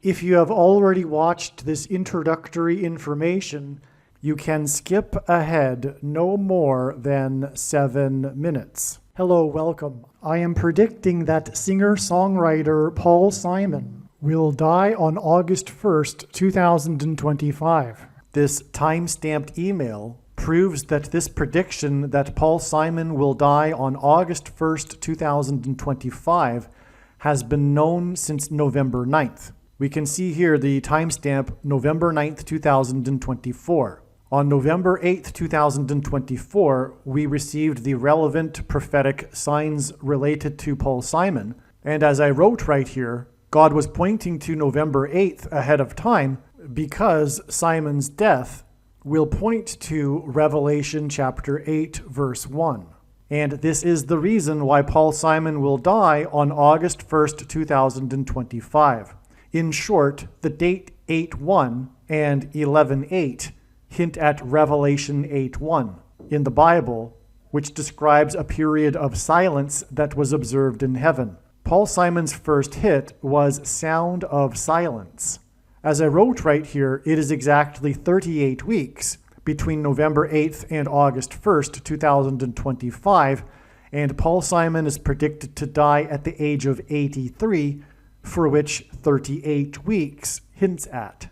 If you have already watched this introductory information, you can skip ahead no more than 7 minutes. Hello, welcome. I am predicting that singer-songwriter Paul Simon will die on August 1st, 2025. This time-stamped email proves that this prediction that Paul Simon will die on August 1st, 2025 has been known since November 9th. We can see here the timestamp November 9th, 2024. On November 8th, 2024, we received the relevant prophetic signs related to Paul Simon. And as I wrote right here, God was pointing to November 8th ahead of time because Simon's death will point to Revelation chapter 8, verse 1. And this is the reason why Paul Simon will die on August 1st, 2025. In short, the date 8:1 and 11:8 hint at Revelation 8:1 in the Bible, which describes a period of silence that was observed in heaven. Paul Simon's first hit was Sound of Silence. As I wrote right here, it is exactly 38 weeks between November 8th and August 1st, 2025, and Paul Simon is predicted to die at the age of 83, for which 38 weeks hints at.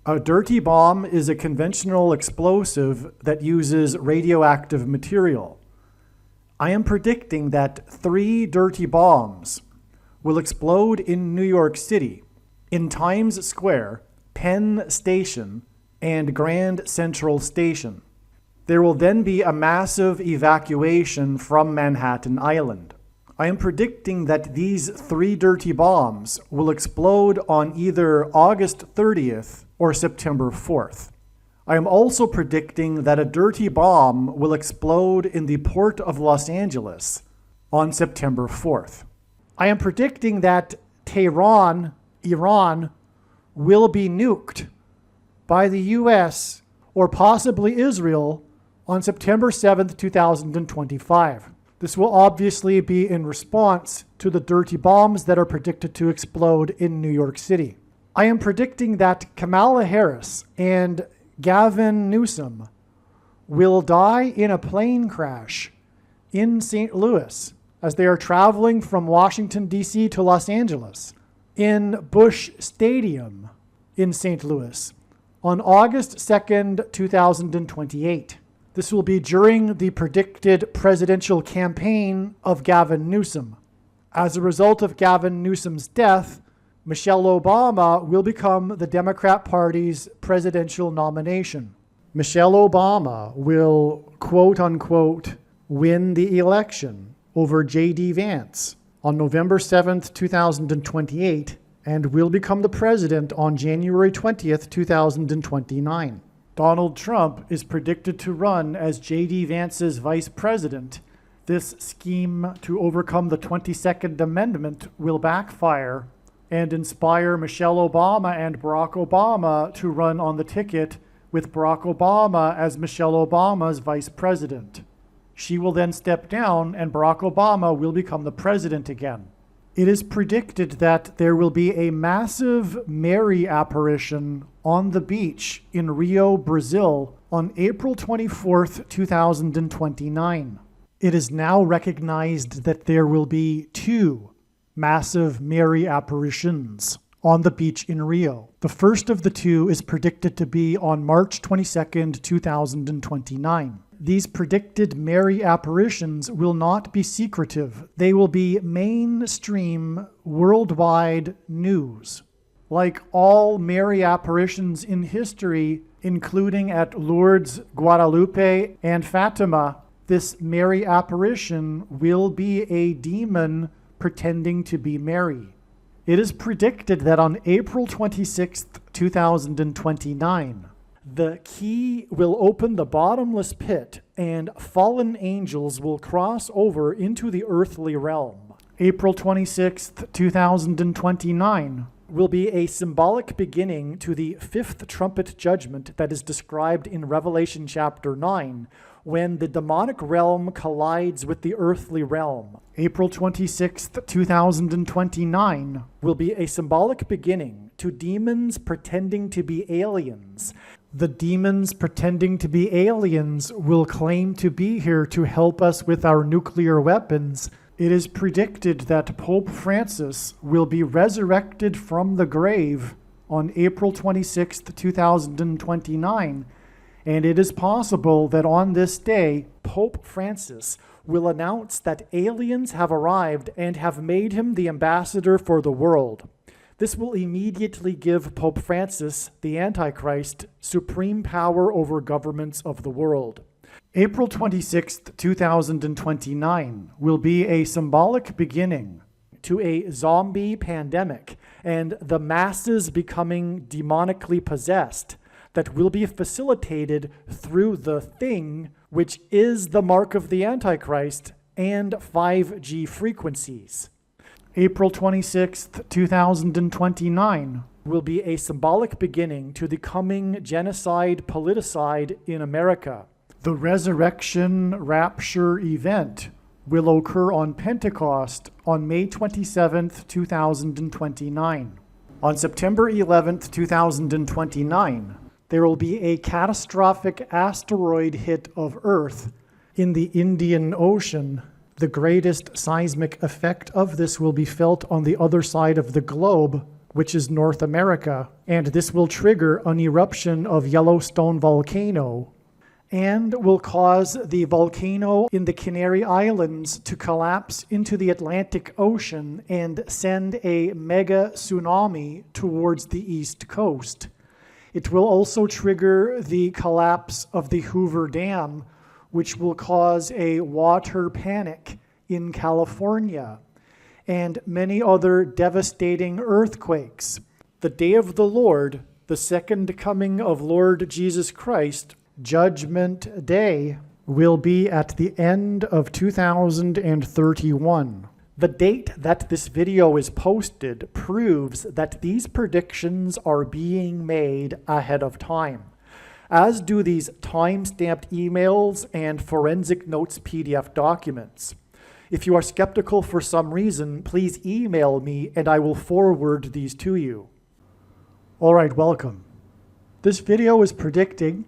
A dirty bomb is a conventional explosive that uses radioactive material. I am predicting that 3 dirty bombs will explode in New York City, in Times Square, Penn Station, and Grand Central Station. There will then be a massive evacuation from Manhattan Island. I am predicting that these 3 dirty bombs will explode on either August 30th or September 4th. I am also predicting that a dirty bomb will explode in the port of Los Angeles on September 4th. I am predicting that Tehran, Iran, will be nuked by the US or possibly Israel on September 7th, 2025. This will obviously be in response to the dirty bombs that are predicted to explode in New York City. I am predicting that Kamala Harris and Gavin Newsom will die in a plane crash in St. Louis as they are traveling from Washington, D.C. to Los Angeles in Busch Stadium in St. Louis on August 2nd, 2028. This will be during the predicted presidential campaign of Gavin Newsom. As a result of Gavin Newsom's death, Michelle Obama will become the Democrat Party's presidential nomination. Michelle Obama will, quote unquote, win the election over J.D. Vance on November 7th, 2028, and will become the president on January 20th, 2029. Donald Trump is predicted to run as J.D. Vance's vice president. This scheme to overcome the 22nd Amendment will backfire and inspire Michelle Obama and Barack Obama to run on the ticket with Barack Obama as Michelle Obama's vice president. She will then step down and Barack Obama will become the president again. It is predicted that there will be a massive Mary apparition on the beach in Rio, Brazil on April 24th, 2029. It is now recognized that there will be 2 massive Mary apparitions on the beach in Rio. The first of the 2 is predicted to be on March 22nd, 2029. These predicted Mary apparitions will not be secretive. They will be mainstream, worldwide news. Like all Mary apparitions in history, including at Lourdes, Guadalupe, and Fatima, this Mary apparition will be a demon pretending to be Mary. It is predicted that on April 26th, 2029, the key will open the bottomless pit and fallen angels will cross over into the earthly realm. April 26th, 2029 will be a symbolic beginning to the 5th trumpet judgment that is described in Revelation chapter 9, when the demonic realm collides with the earthly realm. April 26th, 2029 will be a symbolic beginning to demons pretending to be aliens. The demons pretending to be aliens will claim to be here to help us with our nuclear weapons. It is predicted that Pope Francis will be resurrected from the grave on April 26, 2029. And it is possible that on this day, Pope Francis will announce that aliens have arrived and have made him the ambassador for the world. This will immediately give Pope Francis, the Antichrist, supreme power over governments of the world. April 26, 2029 will be a symbolic beginning to a zombie pandemic and the masses becoming demonically possessed that will be facilitated through the thing, which is the mark of the Antichrist and 5G frequencies. April 26th, 2029 will be a symbolic beginning to the coming genocide politicide in America. The resurrection rapture event will occur on Pentecost on May 27th, 2029. On September 11th, 2029, there will be a catastrophic asteroid hit of Earth in the Indian Ocean. The greatest seismic effect of this will be felt on the other side of the globe, which is North America, and this will trigger an eruption of Yellowstone volcano and will cause the volcano in the Canary Islands to collapse into the Atlantic Ocean and send a mega tsunami towards the East Coast. It will also trigger the collapse of the Hoover Dam, which will cause a water panic in California, and many other devastating earthquakes. The day of the Lord, the second coming of Lord Jesus Christ, Judgment Day, will be at the end of 2031. The date that this video is posted proves that these predictions are being made ahead of time, as do these time-stamped emails and forensic notes PDF documents. If you are skeptical for some reason, please email me and I will forward these to you. All right, welcome. This video is predicting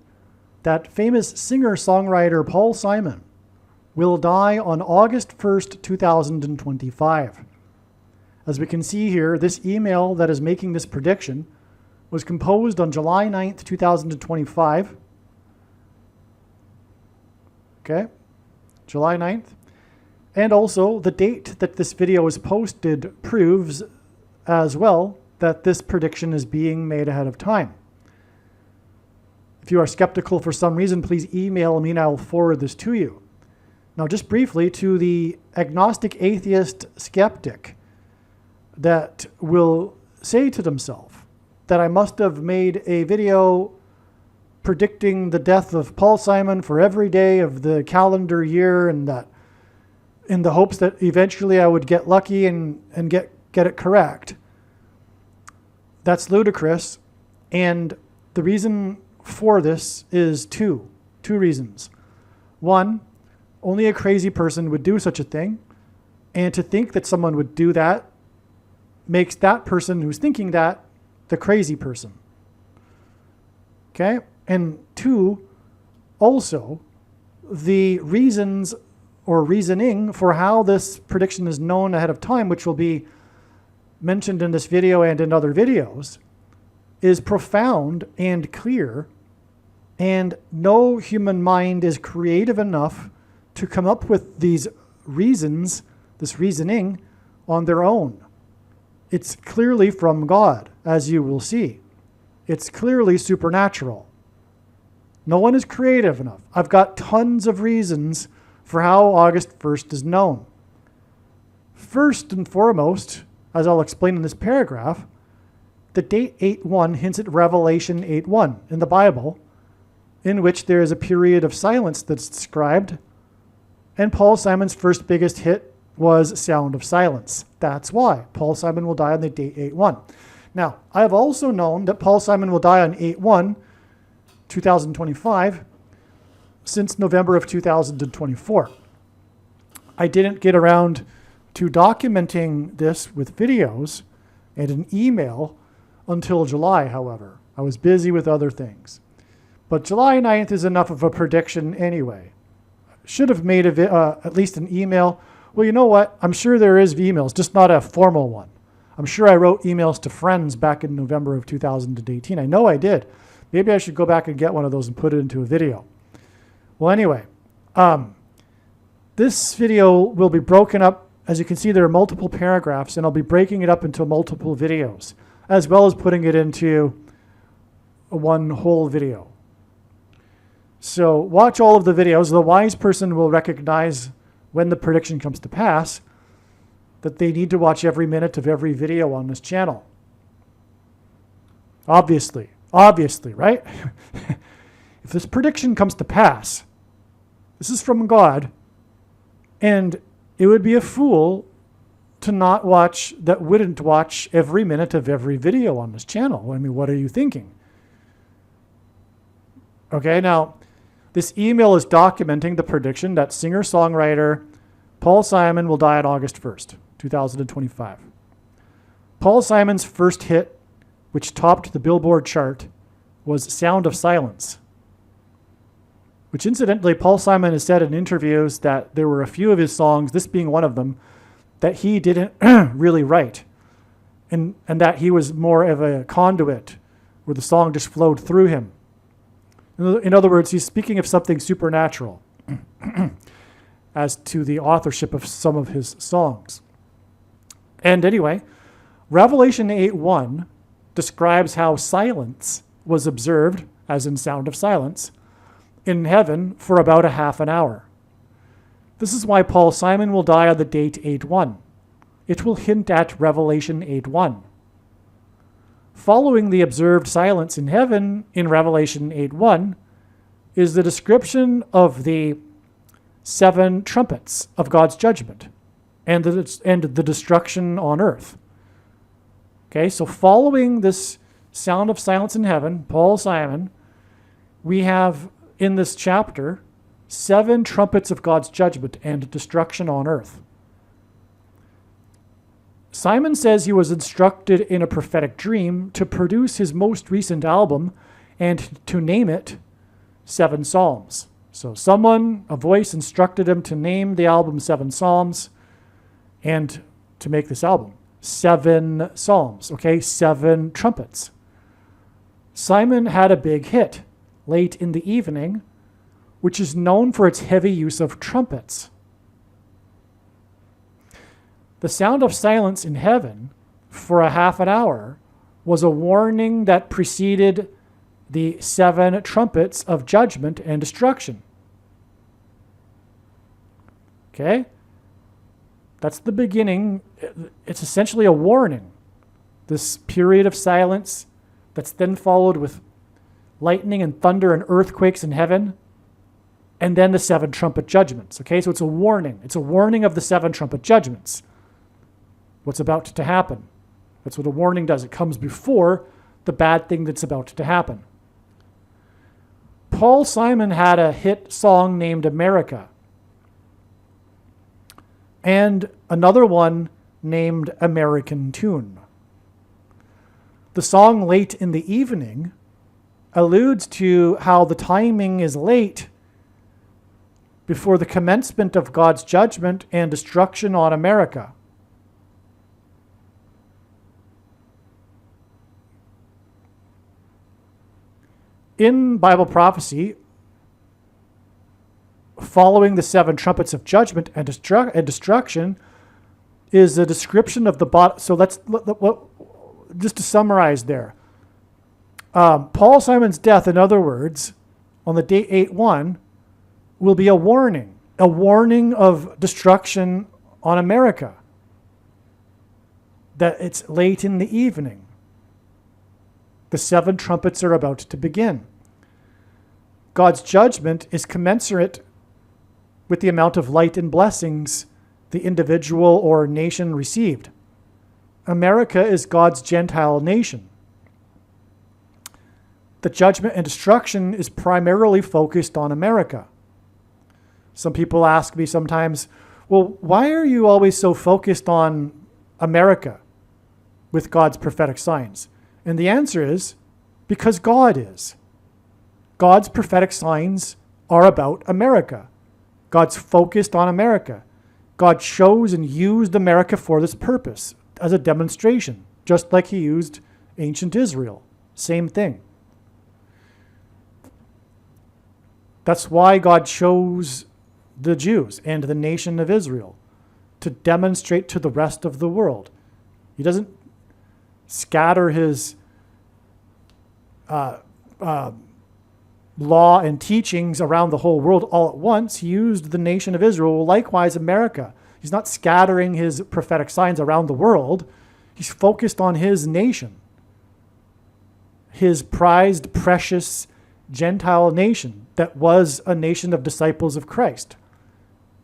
that famous singer-songwriter Paul Simon will die on August 1st, 2025. As we can see here, this email that is making this prediction was composed on July 9th, 2025. Okay, July 9th. And also, the date that this video is posted proves as well that this prediction is being made ahead of time. If you are skeptical for some reason, please email me and I will forward this to you. Now, just briefly, to the agnostic atheist skeptic that will say to themselves that I must have made a video predicting the death of Paul Simon for every day of the calendar year, and that in the hopes that eventually I would get lucky and get it correct. That's ludicrous. And the reason for this is two reasons. One, only a crazy person would do such a thing. And to think that someone would do that makes that person who's thinking that the crazy person. Okay? And two, also, the reasons or reasoning for how this prediction is known ahead of time, which will be mentioned in this video and in other videos, is profound and clear, and no human mind is creative enough to come up with these reasons, this reasoning, on their own. It's clearly from God, as you will see. It's clearly supernatural. No one is creative enough. I've got tons of reasons for how August 1st is known. First and foremost, as I'll explain in this paragraph, the date 8:1 hints at Revelation 8:1 in the Bible, in which there is a period of silence that's described, and Paul Simon's first biggest hit was Sound of Silence. That's why Paul Simon will die on the date 8:1. Now, I have also known that Paul Simon will die on 8:1, 2025, since November of 2024. I didn't get around to documenting this with videos and an email until July, however. I was busy with other things. But July 9th is enough of a prediction anyway. Should have made at least an email. Well, you know what? I'm sure there is emails, just not a formal one. I'm sure I wrote emails to friends back in November of 2018. I know I did. Maybe I should go back and get one of those and put it into a video. Well, anyway, this video will be broken up. As you can see, there are multiple paragraphs, and I'll be breaking it up into multiple videos, as well as putting it into one whole video. So watch all of the videos. The wise person will recognize when the prediction comes to pass that they need to watch every minute of every video on this channel. Obviously, right? If this prediction comes to pass, this is from God, and it would be a fool to not watch, that wouldn't watch every minute of every video on this channel. I mean, what are you thinking? Okay, now, this email is documenting the prediction that singer-songwriter Paul Simon will die on August 1st, 2025. Paul Simon's first hit, which topped the Billboard chart, was Sound of Silence, which incidentally, Paul Simon has said in interviews that there were a few of his songs, this being one of them, that he didn't really write, and that he was more of a conduit where the song just flowed through him. In other words, he's speaking of something supernatural as to the authorship of some of his songs. And anyway, Revelation 8:1 describes how silence was observed, as in Sound of Silence, in heaven for about a half an hour. This is why Paul Simon will die on the date 8:1. It will hint at Revelation 8:1. Following the observed silence in heaven in Revelation 8:1 is the description of the 7 trumpets of God's judgment and the destruction on earth. Okay, so following this sound of silence in heaven, Paul Simon, we have in this chapter 7 trumpets of God's judgment and destruction on earth. Simon says he was instructed in a prophetic dream to produce his most recent album and to name it 7 Psalms. So someone, a voice, instructed him to name the album 7 Psalms and to make this album. 7 Psalms, okay? 7 trumpets. Simon had a big hit late in the evening, which is known for its heavy use of trumpets. The sound of silence in heaven for a half an hour was a warning that preceded the 7 trumpets of judgment and destruction. Okay? That's the beginning. It's essentially a warning. This period of silence that's then followed with lightning and thunder and earthquakes in heaven, and then the 7 trumpet judgments. Okay, so it's a warning. It's a warning of the 7 trumpet judgments. What's about to happen. That's what a warning does. It comes before the bad thing that's about to happen. Paul Simon had a hit song named America, and another one named American Tune. The song Late in the Evening alludes to how the timing is late before the commencement of God's judgment and destruction on America. In Bible prophecy, following the 7 trumpets of judgment and destruction is a description of the body. So just to summarize there. Paul Simon's death, in other words, on the date 8:1, will be a warning of destruction on America. That it's late in the evening. The 7 trumpets are about to begin. God's judgment is commensurate with the amount of light and blessings the individual or nation received. America is God's Gentile nation. The judgment and destruction is primarily focused on America. Some people ask me sometimes, well, why are you always so focused on America with God's prophetic signs? And the answer is because God is. God's prophetic signs are about America. God's focused on America. God chose and used America for this purpose as a demonstration, just like he used ancient Israel. Same thing. That's why God chose the Jews and the nation of Israel to demonstrate to the rest of the world. He doesn't scatter his law and teachings around the whole world all at once. He used the nation of Israel, likewise America. He's not scattering his prophetic signs around the world. He's focused on his nation, his prized, precious Gentile nation that was a nation of disciples of Christ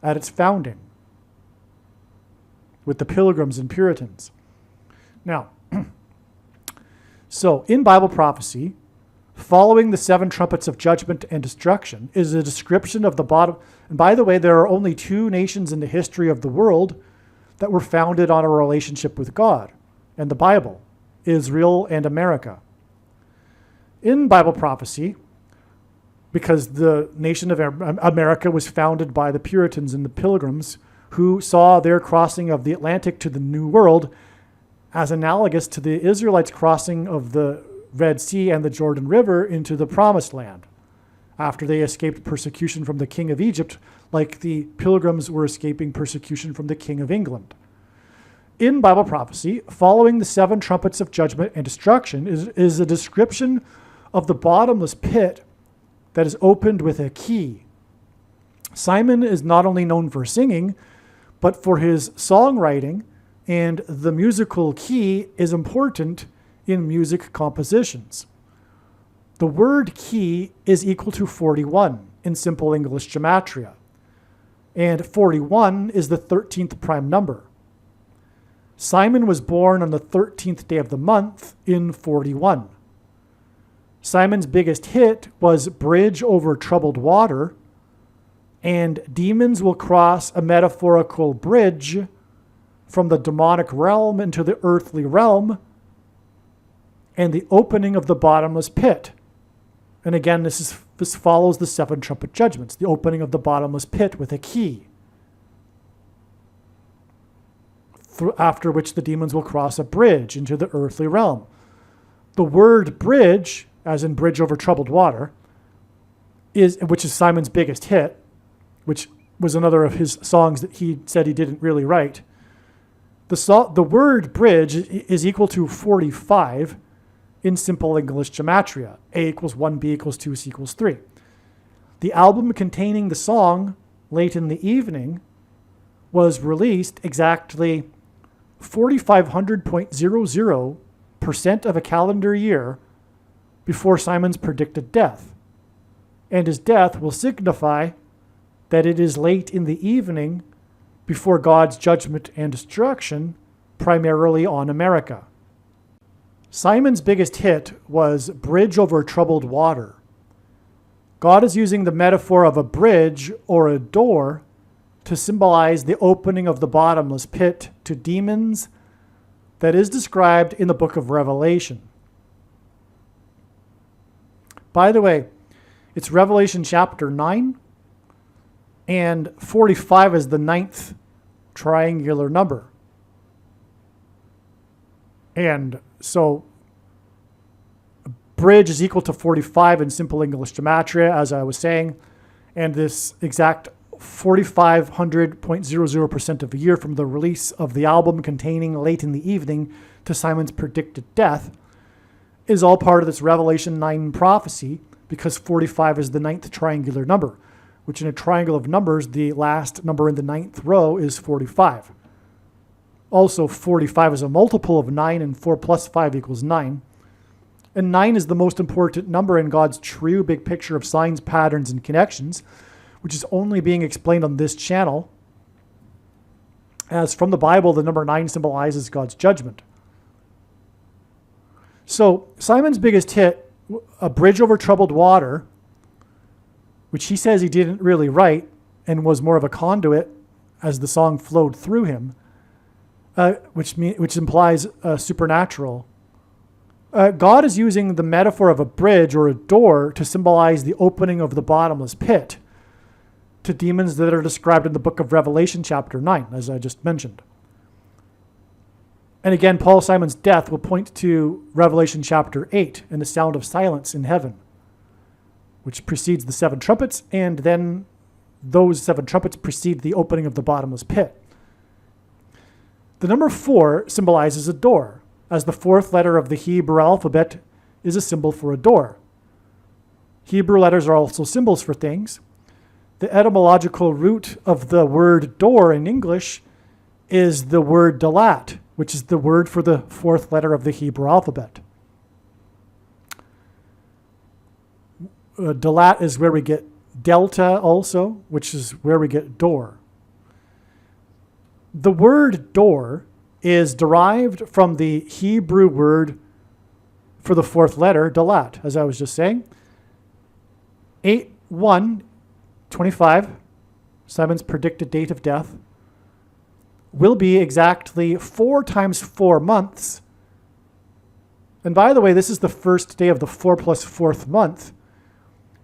at its founding with the Pilgrims and Puritans. Now, so in Bible prophecy, following the 7 trumpets of judgment and destruction is a description of the bottom. And by the way, there are only 2 nations in the history of the world that were founded on a relationship with God and the Bible, Israel and America. In Bible prophecy, because the nation of America was founded by the Puritans and the Pilgrims who saw their crossing of the Atlantic to the New World as analogous to the Israelites' crossing of the Red Sea and the Jordan River into the Promised Land after they escaped persecution from the King of Egypt, like the Pilgrims were escaping persecution from the King of England. In Bible prophecy, following the 7 trumpets of judgment and destruction is a description of the bottomless pit that is opened with a key. Simon is not only known for singing, but for his songwriting, and the musical key is important in music compositions. The word key is equal to 41 in simple English gematria, and 41 is the 13th prime number. Simon was born on the 13th day of the month in 41. Simon's biggest hit was Bridge Over Troubled Water, and demons will cross a metaphorical bridge from the demonic realm into the earthly realm, and the opening of the bottomless pit. And again, this follows the 7 trumpet judgments, the opening of the bottomless pit with a key, after which the demons will cross a bridge into the earthly realm. The word bridge, as in Bridge Over Troubled Water, which is Simon's biggest hit, which was another of his songs that he said he didn't really write. The word bridge is equal to 45 in simple English gematria. A equals 1, B equals 2, C equals 3. The album containing the song, Late in the Evening, was released exactly 4,500.00% of a calendar year before Simon's predicted death. And his death will signify that it is late in the evening before God's judgment and destruction, primarily on America. Simon's biggest hit was Bridge Over Troubled Water. God is using the metaphor of a bridge or a door to symbolize the opening of the bottomless pit to demons that is described in the book of Revelation. By the way, it's Revelation chapter 9, and 45 is the 9th triangular number. And so bridge is equal to 45 in simple English gematria, as I was saying, and this exact 4,500.00% of a year from the release of the album containing Late in the Evening to Simon's predicted death is all part of this Revelation 9 prophecy, because 45 is the 9th triangular number, which in a triangle of numbers, the last number in the 9th row is 45. Also, 45 is a multiple of 9, and 4 plus 5 equals 9. And 9 is the most important number in God's true big picture of signs, patterns, and connections, which is only being explained on this channel. As from the Bible, the number 9 symbolizes God's judgment. So Simon's biggest hit, A Bridge Over Troubled Water, which he says he didn't really write and was more of a conduit as the song flowed through him, which implies a supernatural God is using the metaphor of a bridge or a door to symbolize the opening of the bottomless pit to demons that are described in the book of Revelation chapter 9, as I just mentioned. And again, Paul Simon's death will point to Revelation chapter 8 and the sound of silence in heaven, which precedes the 7 trumpets, and then those 7 trumpets precede the opening of the bottomless pit. The number 4 symbolizes a door, as the 4th letter of the Hebrew alphabet is a symbol for a door. Hebrew letters are also symbols for things. The etymological root of the word door in English is the word dalat, which is the word for the 4th letter of the Hebrew alphabet. Dalat is where we get delta also, which is where we get door. The word door is derived from the Hebrew word for the 4th letter, dalat, as I was just saying. 8/1/25, Simon's predicted date of death, will be exactly 4 times 4 months. And by the way, this is the first day of the 4 plus 4th month,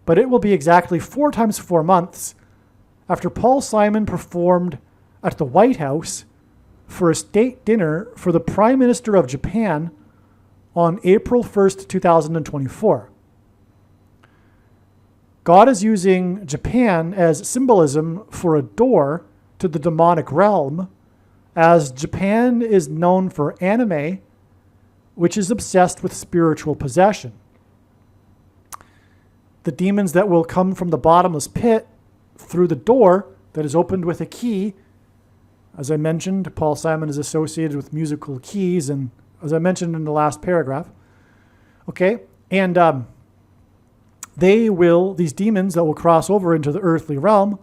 but it will be exactly 4 times 4 months after Paul Simon performed at the White House for a state dinner for the Prime Minister of Japan on April 1st, 2024. God is using Japan as symbolism for a door to the demonic realm, as Japan is known for anime, which is obsessed with spiritual possession. The demons that will come from the bottomless pit through the door that is opened with a key. As I mentioned, Paul Simon is associated with musical keys, and as I mentioned in the last paragraph. Okay, and these demons that will cross over into the earthly realm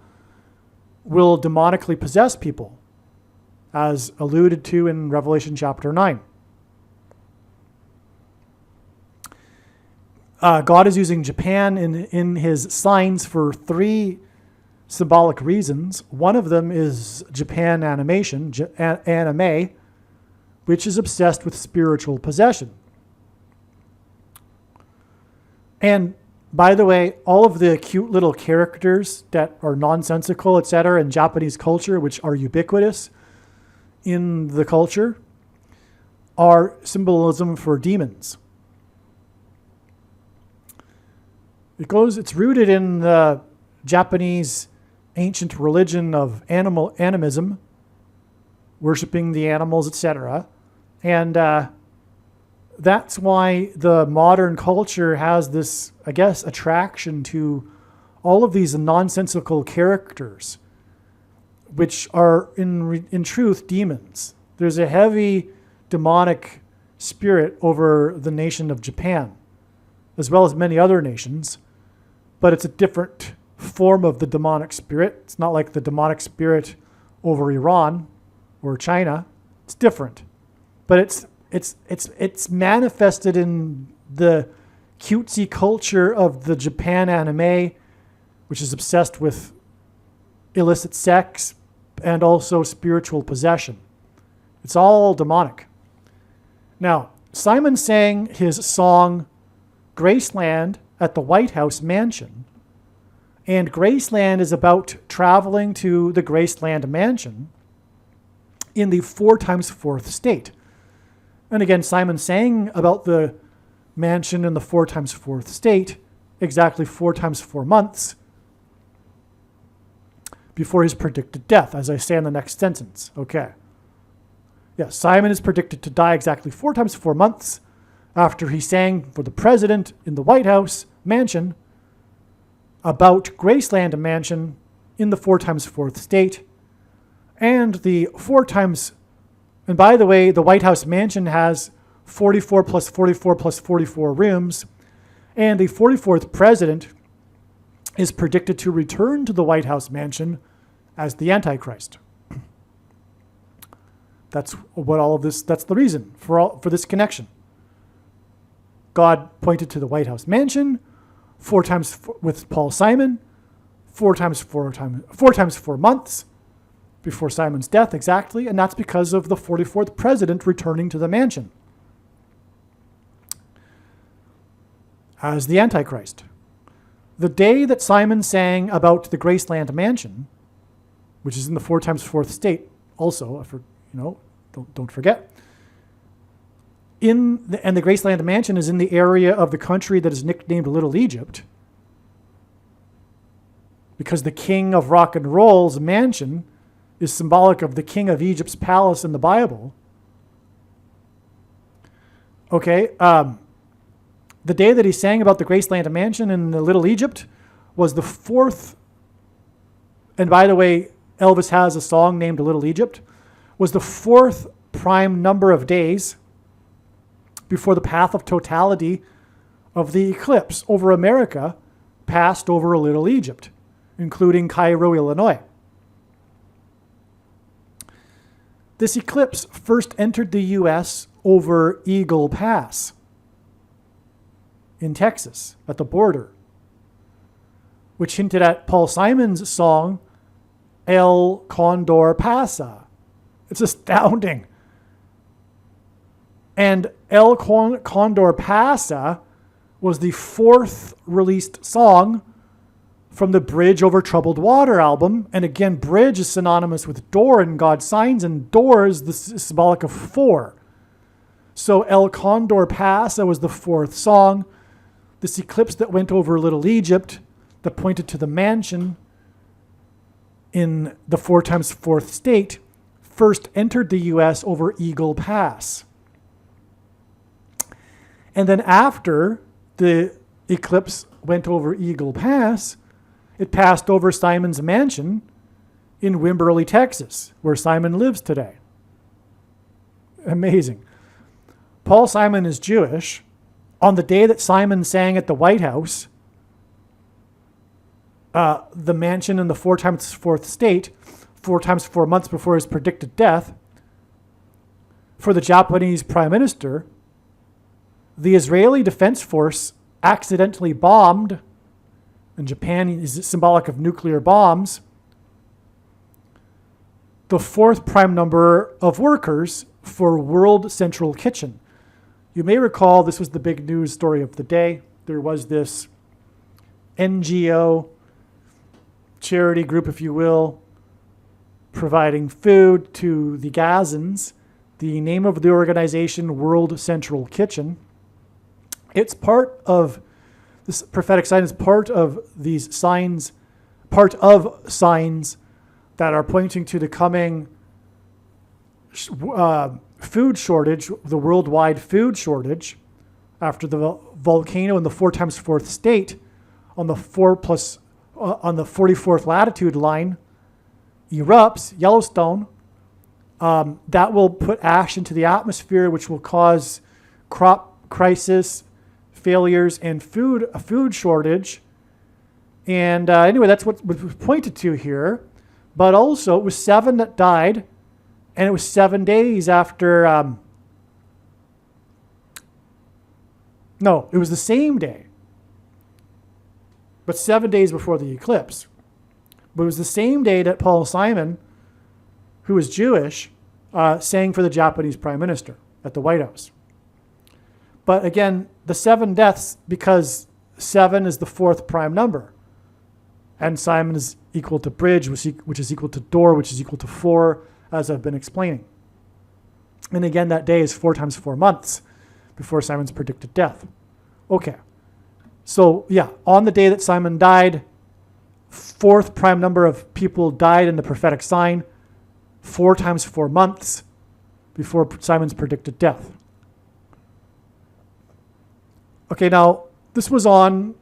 will demonically possess people, as alluded to in Revelation chapter 9. God is using Japan in his signs for 3 symbolic reasons. One of them is Japan animation, anime, which is obsessed with spiritual possession. And by the way, all of the cute little characters that are nonsensical, etc., in Japanese culture, which are ubiquitous in the culture, are symbolism for demons. It's rooted in the Japanese ancient religion of animism, worshiping the animals, etc. And that's why the modern culture has this, I guess, attraction to all of these nonsensical characters, which are in truth demons. There's a heavy demonic spirit over the nation of Japan, as well as many other nations, but it's a different form of the demonic spirit. It's not like the demonic spirit over Iran or China. It's different, but it's manifested in the cutesy culture of the Japan anime, which is obsessed with illicit sex and also spiritual possession. It's all demonic. Now, Simon sang his song Graceland at the White House mansion, and Graceland is about traveling to the Graceland mansion in the 4 times 4th state. And again, Simon sang about the mansion in the 4 times 4th state exactly 4 times 4 months before his predicted death, as I say in the next sentence. Okay. Yes, Simon is predicted to die exactly 4 times 4 months after he sang for the president in the White House mansion about Graceland mansion in the 4 times 4th state. And the 4 times, and by the way, the White House mansion has 44 plus 44 plus 44 rooms, and the 44th president is predicted to return to the White House mansion as the Antichrist. That's what all of this, that's the reason for this connection. God pointed to the White House mansion 4 times with Paul Simon, 4 times 4 months before Simon's death exactly, and that's because of the 44th president returning to the mansion. as the Antichrist. The day that Simon sang about the Graceland mansion, which is in the 4 times 4th state, also, don't forget. And the Graceland mansion is in the area of the country that is nicknamed Little Egypt, because the king of rock and roll's mansion is symbolic of the king of Egypt's palace in the Bible. Okay, the day that he sang about the Graceland mansion in the Little Egypt was the 4th, and by the way, Elvis has a song named Little Egypt, was the 4th prime number of days before the path of totality of the eclipse over America passed over Little Egypt, including Cairo, Illinois. This eclipse first entered the U.S. over Eagle Pass in Texas at the border, which hinted at Paul Simon's song, El Condor Pasa. It's astounding. And El Condor Pasa was the 4th released song from the Bridge Over Troubled Water album. And again, bridge is synonymous with door in God's signs, and door is the symbolic of 4. So El Condor Pasa was the 4th song. This eclipse that went over Little Egypt, that pointed to the mansion in the 4 times 4th state, first entered the U.S. over Eagle Pass. And then after the eclipse went over Eagle Pass, it passed over Simon's mansion in Wimberley, Texas, where Simon lives today. Amazing. Paul Simon is Jewish. On the day that Simon sang at the White House, the mansion in the 4 times 4th state, 4 times 4 months before his predicted death, for the Japanese prime minister, the Israeli Defense Force accidentally bombed, and Japan is symbolic of nuclear bombs, the 4th prime number of workers for World Central Kitchen. You may recall this was the big news story of the day. There was this NGO, charity group, if you will, providing food to the Gazans. The name of the organization, World Central Kitchen. It's part of this prophetic sign, is part of these signs, part of signs that are pointing to the coming food shortage, the worldwide food shortage, after the volcano in the 4 times 4th state on the 44th latitude line erupts, Yellowstone. That will put ash into the atmosphere, which will cause crop crisis, failures, and a food shortage. And anyway, that's what was pointed to here. But also, it was 7 that died, and it was 7 days after. No, it was the same day, but 7 days before the eclipse. But it was the same day that Paul Simon, who was Jewish, sang for the Japanese prime minister at the White House. But again, the 7 deaths, because 7 is the 4th prime number. And Simon is equal to bridge, which is equal to door, which is equal to 4, as I've been explaining. And again, that day is 4 times 4 months before Simon's predicted death. Okay. So yeah, on the day that Simon died, 4th prime number of people died in the prophetic sign, 4 times 4 months before Simon's predicted death. Okay, now this was on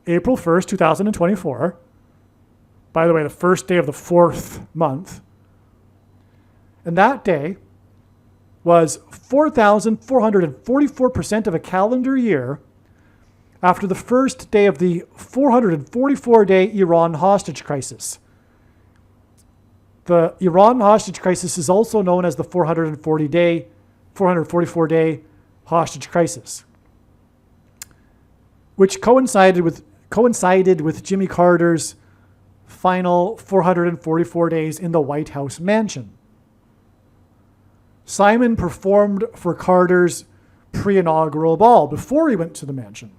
April 1st, 2024. By the way, the first day of the 4th month. And that day was 4,444% of a calendar year after the first day of the 444-day Iran hostage crisis. The Iran hostage crisis is also known as the 444-day hostage crisis, which coincided with Jimmy Carter's final 444 days in the White House mansion. Simon performed for Carter's pre-inaugural ball before he went to the mansion.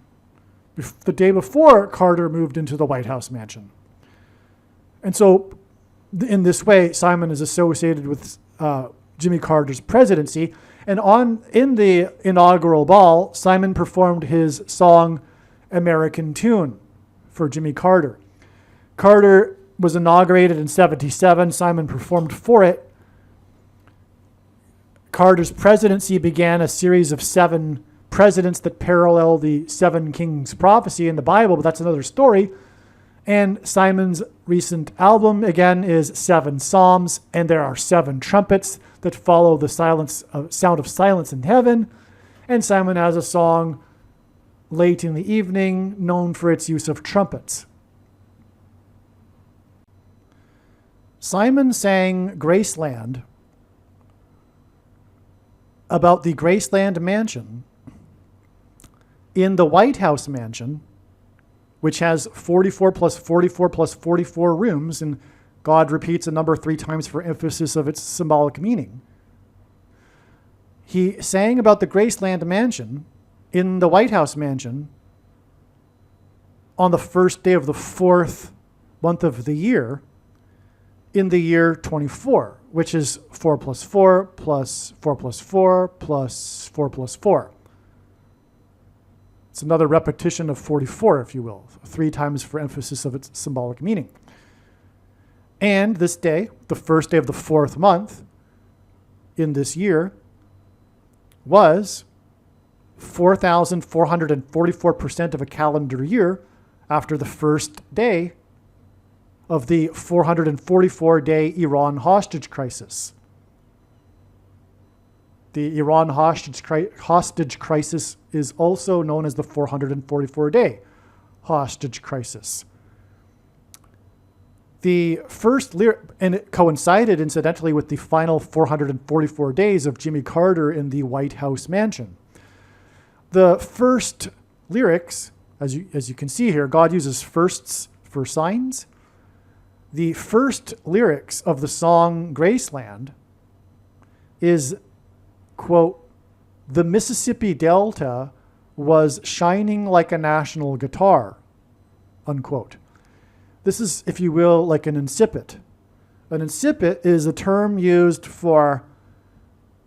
the day before Carter moved into the White House mansion. And so in this way, Simon is associated with Jimmy Carter's presidency. And in the inaugural ball, Simon performed his song, American Tune, for Jimmy Carter. Carter was inaugurated in 1977. Simon performed for it. Carter's presidency began a series of 7 presidents that parallel the 7 kings prophecy in the Bible, but that's another story. And Simon's recent album, again, is 7 Psalms, and there are 7 trumpets that follow the sound of silence in heaven. And Simon has a song late in the evening known for its use of trumpets. Simon sang Graceland about the Graceland mansion in the White House mansion, which has 44 plus 44 plus 44 rooms, and God repeats a number 3 times for emphasis of its symbolic meaning. He sang about the Graceland mansion in the White House mansion on the first day of the 4th month of the year in the year 24, which is 4 plus 4 plus 4 plus 4 plus 4 plus 4. It's another repetition of 44, if you will, 3 times for emphasis of its symbolic meaning. And this day, the first day of the 4th month in this year, was 4,444% of a calendar year after the first day of the 444-day Iran hostage crisis. The Iran hostage crisis is also known as the 444-day hostage crisis. The first lyric, and it coincided incidentally with the final 444 days of Jimmy Carter in the White House mansion. The first lyrics, as you can see here, God uses firsts for signs. The first lyrics of the song Graceland is, quote, "The Mississippi Delta was shining like a national guitar," unquote. This is, if you will, like an incipit. An incipit is a term used for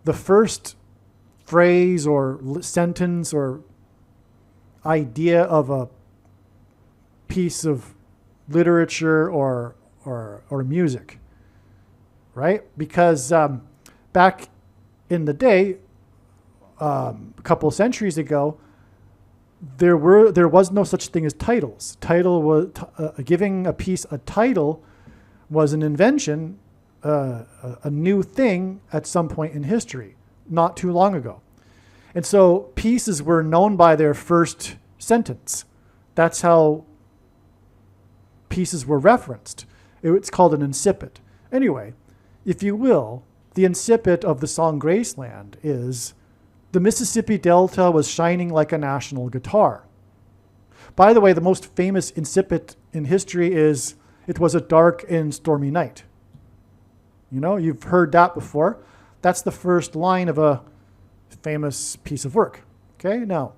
the first phrase or sentence or idea of a piece of literature or music, right? Because back in the day, a couple of centuries ago, there was no such thing as titles. Giving a piece a title was an invention, a new thing at some point in history, not too long ago. And so pieces were known by their first sentence. That's how pieces were referenced. It's called an incipit. Anyway, if you will, the incipit of the song Graceland is, "The Mississippi Delta was shining like a national guitar." By the way, the most famous incipit in history is, "It was a dark and stormy night." You know, you've heard that before. That's the first line of a famous piece of work. Okay, now,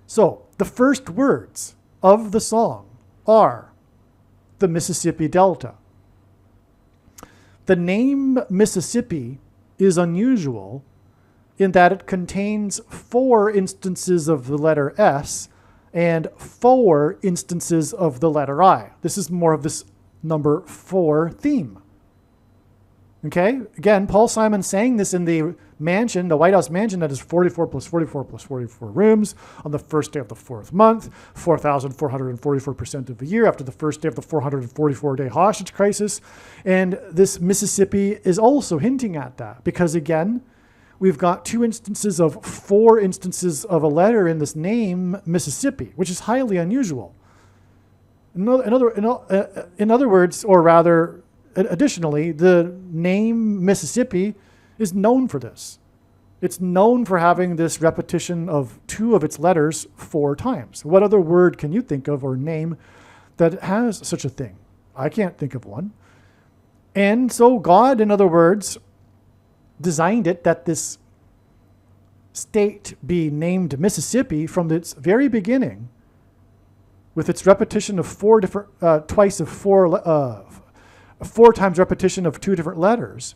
so the first words of the song are the Mississippi Delta. The name Mississippi is unusual in that it contains 4 instances of the letter S and 4 instances of the letter I. This is more of this number 4 theme. Okay, again, Paul Simon sang this in the mansion, the White House mansion, that is 44 plus 44 plus 44 rooms on the first day of the 4th month, 4,444% of the year after the first day of the 444-day hostage crisis. And this Mississippi is also hinting at that because, again, we've got 2 instances of 4 instances of a letter in this name, Mississippi, which is highly unusual. In other words, or rather, additionally, the name Mississippi is known for this. It's known for having this repetition of 2 of its letters 4 times. What other word can you think of or name that has such a thing? I can't think of one. And so God, in other words, designed it that this state be named Mississippi from its very beginning with its repetition of four times repetition of two different letters,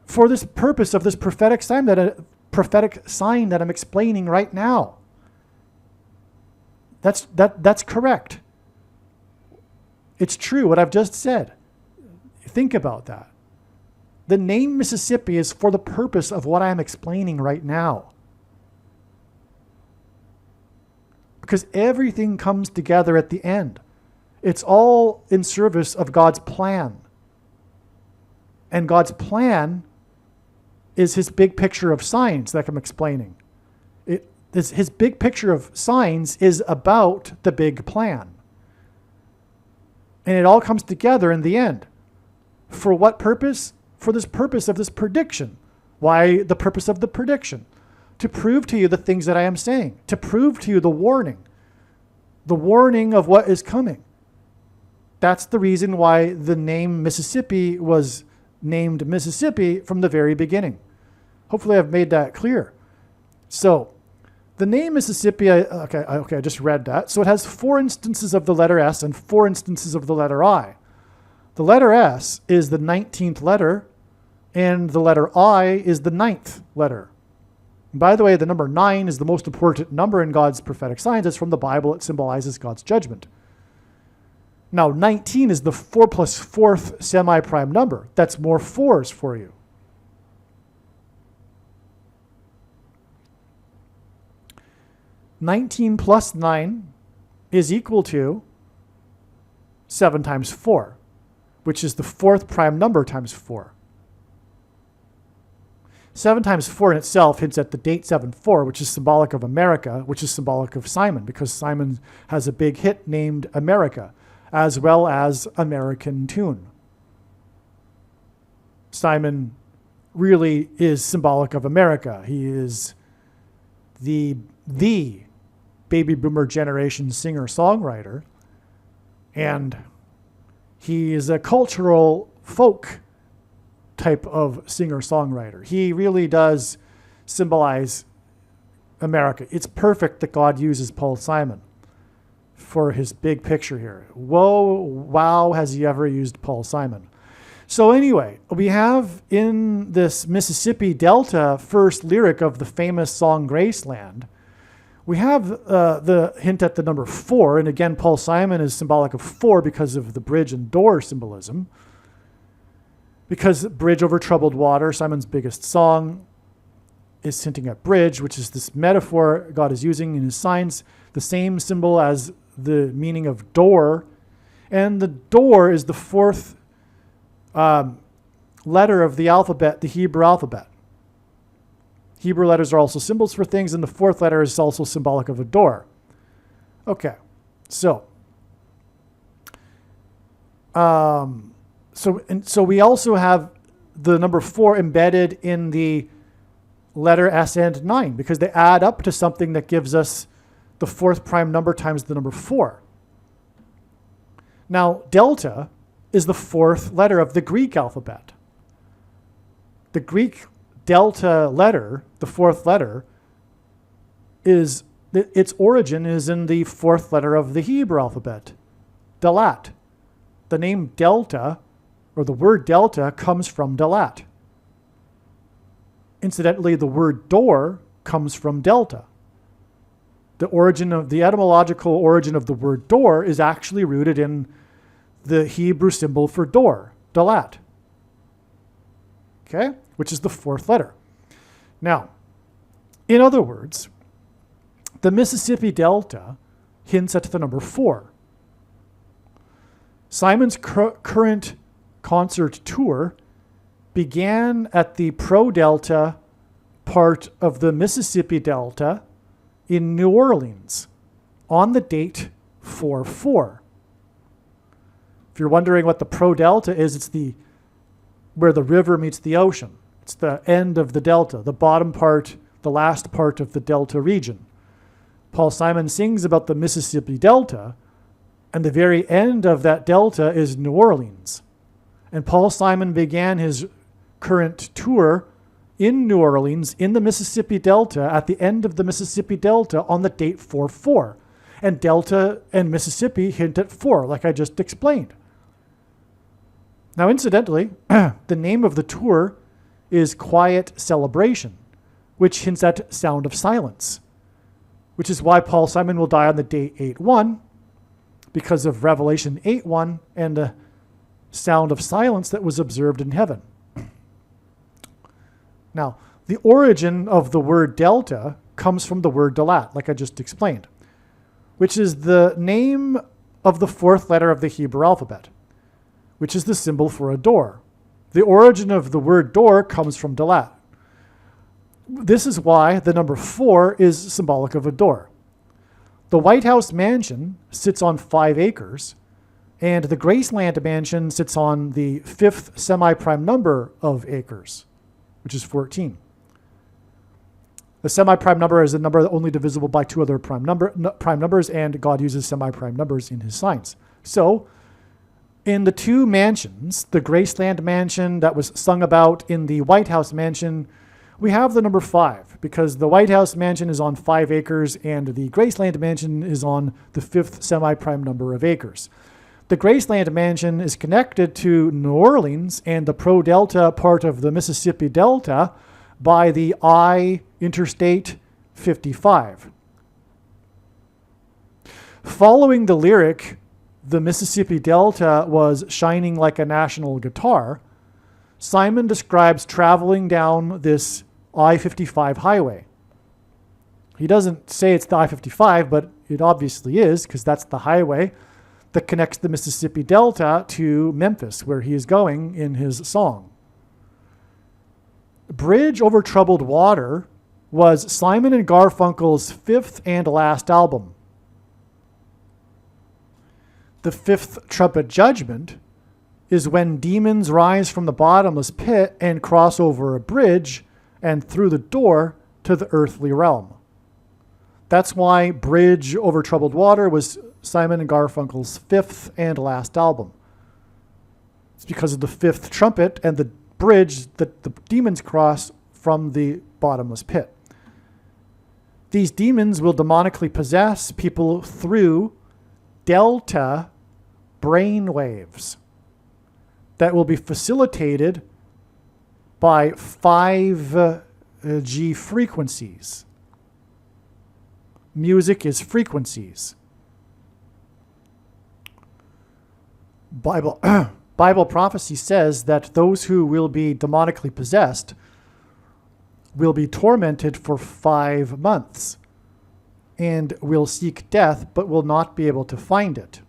for this purpose of this prophetic sign that I'm explaining right now. That's correct. It's true what I've just said. Think about that. The name Mississippi is for the purpose of what I'm explaining right now. Because everything comes together at the end. It's all in service of God's plan. And God's plan is his big picture of signs that I'm explaining. His big picture of signs is about the big plan. And it all comes together in the end. For what purpose? For this purpose of this prediction. Why the purpose of the prediction? To prove to you the things that I am saying. To prove to you the warning. The warning of what is coming. That's the reason why the name Mississippi was named Mississippi from the very beginning. Hopefully I've made that clear. So, the name Mississippi, I just read that. So it has 4 instances of the letter S and 4 instances of the letter I. The letter S is the 19th letter, and the letter I is the 9th letter. And by the way, the number 9 is the most important number in God's prophetic signs. It's from the Bible. It symbolizes God's judgment. Now, 19 is the 4 plus 4th semi-prime number. That's more 4s for you. (19 plus 9 is equal to 7 times 4, which is the 4th prime number times 4. 7 times 4 in itself hints at the date 7-4, which is symbolic of America, which is symbolic of Simon, because Simon has a big hit named America, as well as American Tune. Simon really is symbolic of America. He is the baby boomer generation singer-songwriter, and he is a cultural folk type of singer-songwriter. He really does symbolize America. It's perfect that God uses Paul Simon for his big picture here. Wow, has he ever used Paul Simon. So anyway, we have in this Mississippi Delta first lyric of the famous song Graceland, we have the hint at the number 4, and again, Paul Simon is symbolic of 4 because of the bridge and door symbolism. Because bridge over troubled water, Simon's biggest song, is hinting at bridge, which is this metaphor God is using in his signs, the same symbol as the meaning of door. And the door is the 4th letter of the alphabet, the Hebrew alphabet. Hebrew letters are also symbols for things, and the 4th letter is also symbolic of a door. Okay, so we also have the number 4 embedded in the letter S and 9, because they add up to something that gives us the 4th prime number times the number 4. Now, delta is the 4th letter of the Greek alphabet. The Greek delta letter, the 4th letter, its origin is in the 4th letter of the Hebrew alphabet, Dalat. The name delta, or the word delta, comes from Dalat. Incidentally, the word door comes from delta. The etymological origin of the word door is actually rooted in the Hebrew symbol for door, Dalat. Okay? Which is the 4th letter. Now, in other words, the Mississippi Delta hints at the number 4. Simon's current concert tour began at the Pro-Delta part of the Mississippi Delta in New Orleans on the date 4/4. If you're wondering what the Pro-Delta is, it's where the river meets the ocean. It's the end of the delta, the bottom part, the last part of the delta region. Paul Simon sings about the Mississippi Delta, and the very end of that delta is New Orleans. And Paul Simon began his current tour in New Orleans in the Mississippi Delta at the end of the Mississippi Delta on the date 4/4. And Delta and Mississippi hint at 4, like I just explained. Now, incidentally, the name of the tour is Quiet Celebration, which hints at Sound of Silence, which is why Paul Simon will die on the day 8-1, because of Revelation 8:1 and the sound of silence that was observed in heaven. Now, the origin of the word delta comes from the word dalat, like I just explained, which is the name of the 4th letter of the Hebrew alphabet, which is the symbol for a door. The origin of the word door comes from dalat. This is why the number 4 is symbolic of a door. The White House mansion sits on 5 acres, and the Graceland mansion sits on the 5th semi-prime number of acres, which is 14. The semi-prime number is a number only divisible by 2 other prime numbers, and God uses semi-prime numbers in his signs. So, in the 2 mansions, the Graceland mansion that was sung about in the White House mansion, we have the number 5, because the White House mansion is on 5 acres and the Graceland mansion is on the 5th semi-prime number of acres. The Graceland mansion is connected to New Orleans and the Pro-Delta part of the Mississippi Delta by the Interstate 55. Following the lyric, the Mississippi Delta was shining like a national guitar, Simon describes traveling down this I-55 highway. He doesn't say it's the I-55, but it obviously is, because that's the highway that connects the Mississippi Delta to Memphis, where he is going in his song. Bridge Over Troubled Water was Simon and Garfunkel's 5th and last album. The 5th trumpet judgment is when demons rise from the bottomless pit and cross over a bridge and through the door to the earthly realm. That's why Bridge Over Troubled Water was Simon and Garfunkel's 5th and last album. It's because of the 5th trumpet and the bridge that the demons cross from the bottomless pit. These demons will demonically possess people through delta brain waves that will be facilitated by 5G frequencies. Music is frequencies. Bible prophecy says that those who will be demonically possessed will be tormented for 5 months and will seek death but will not be able to find it.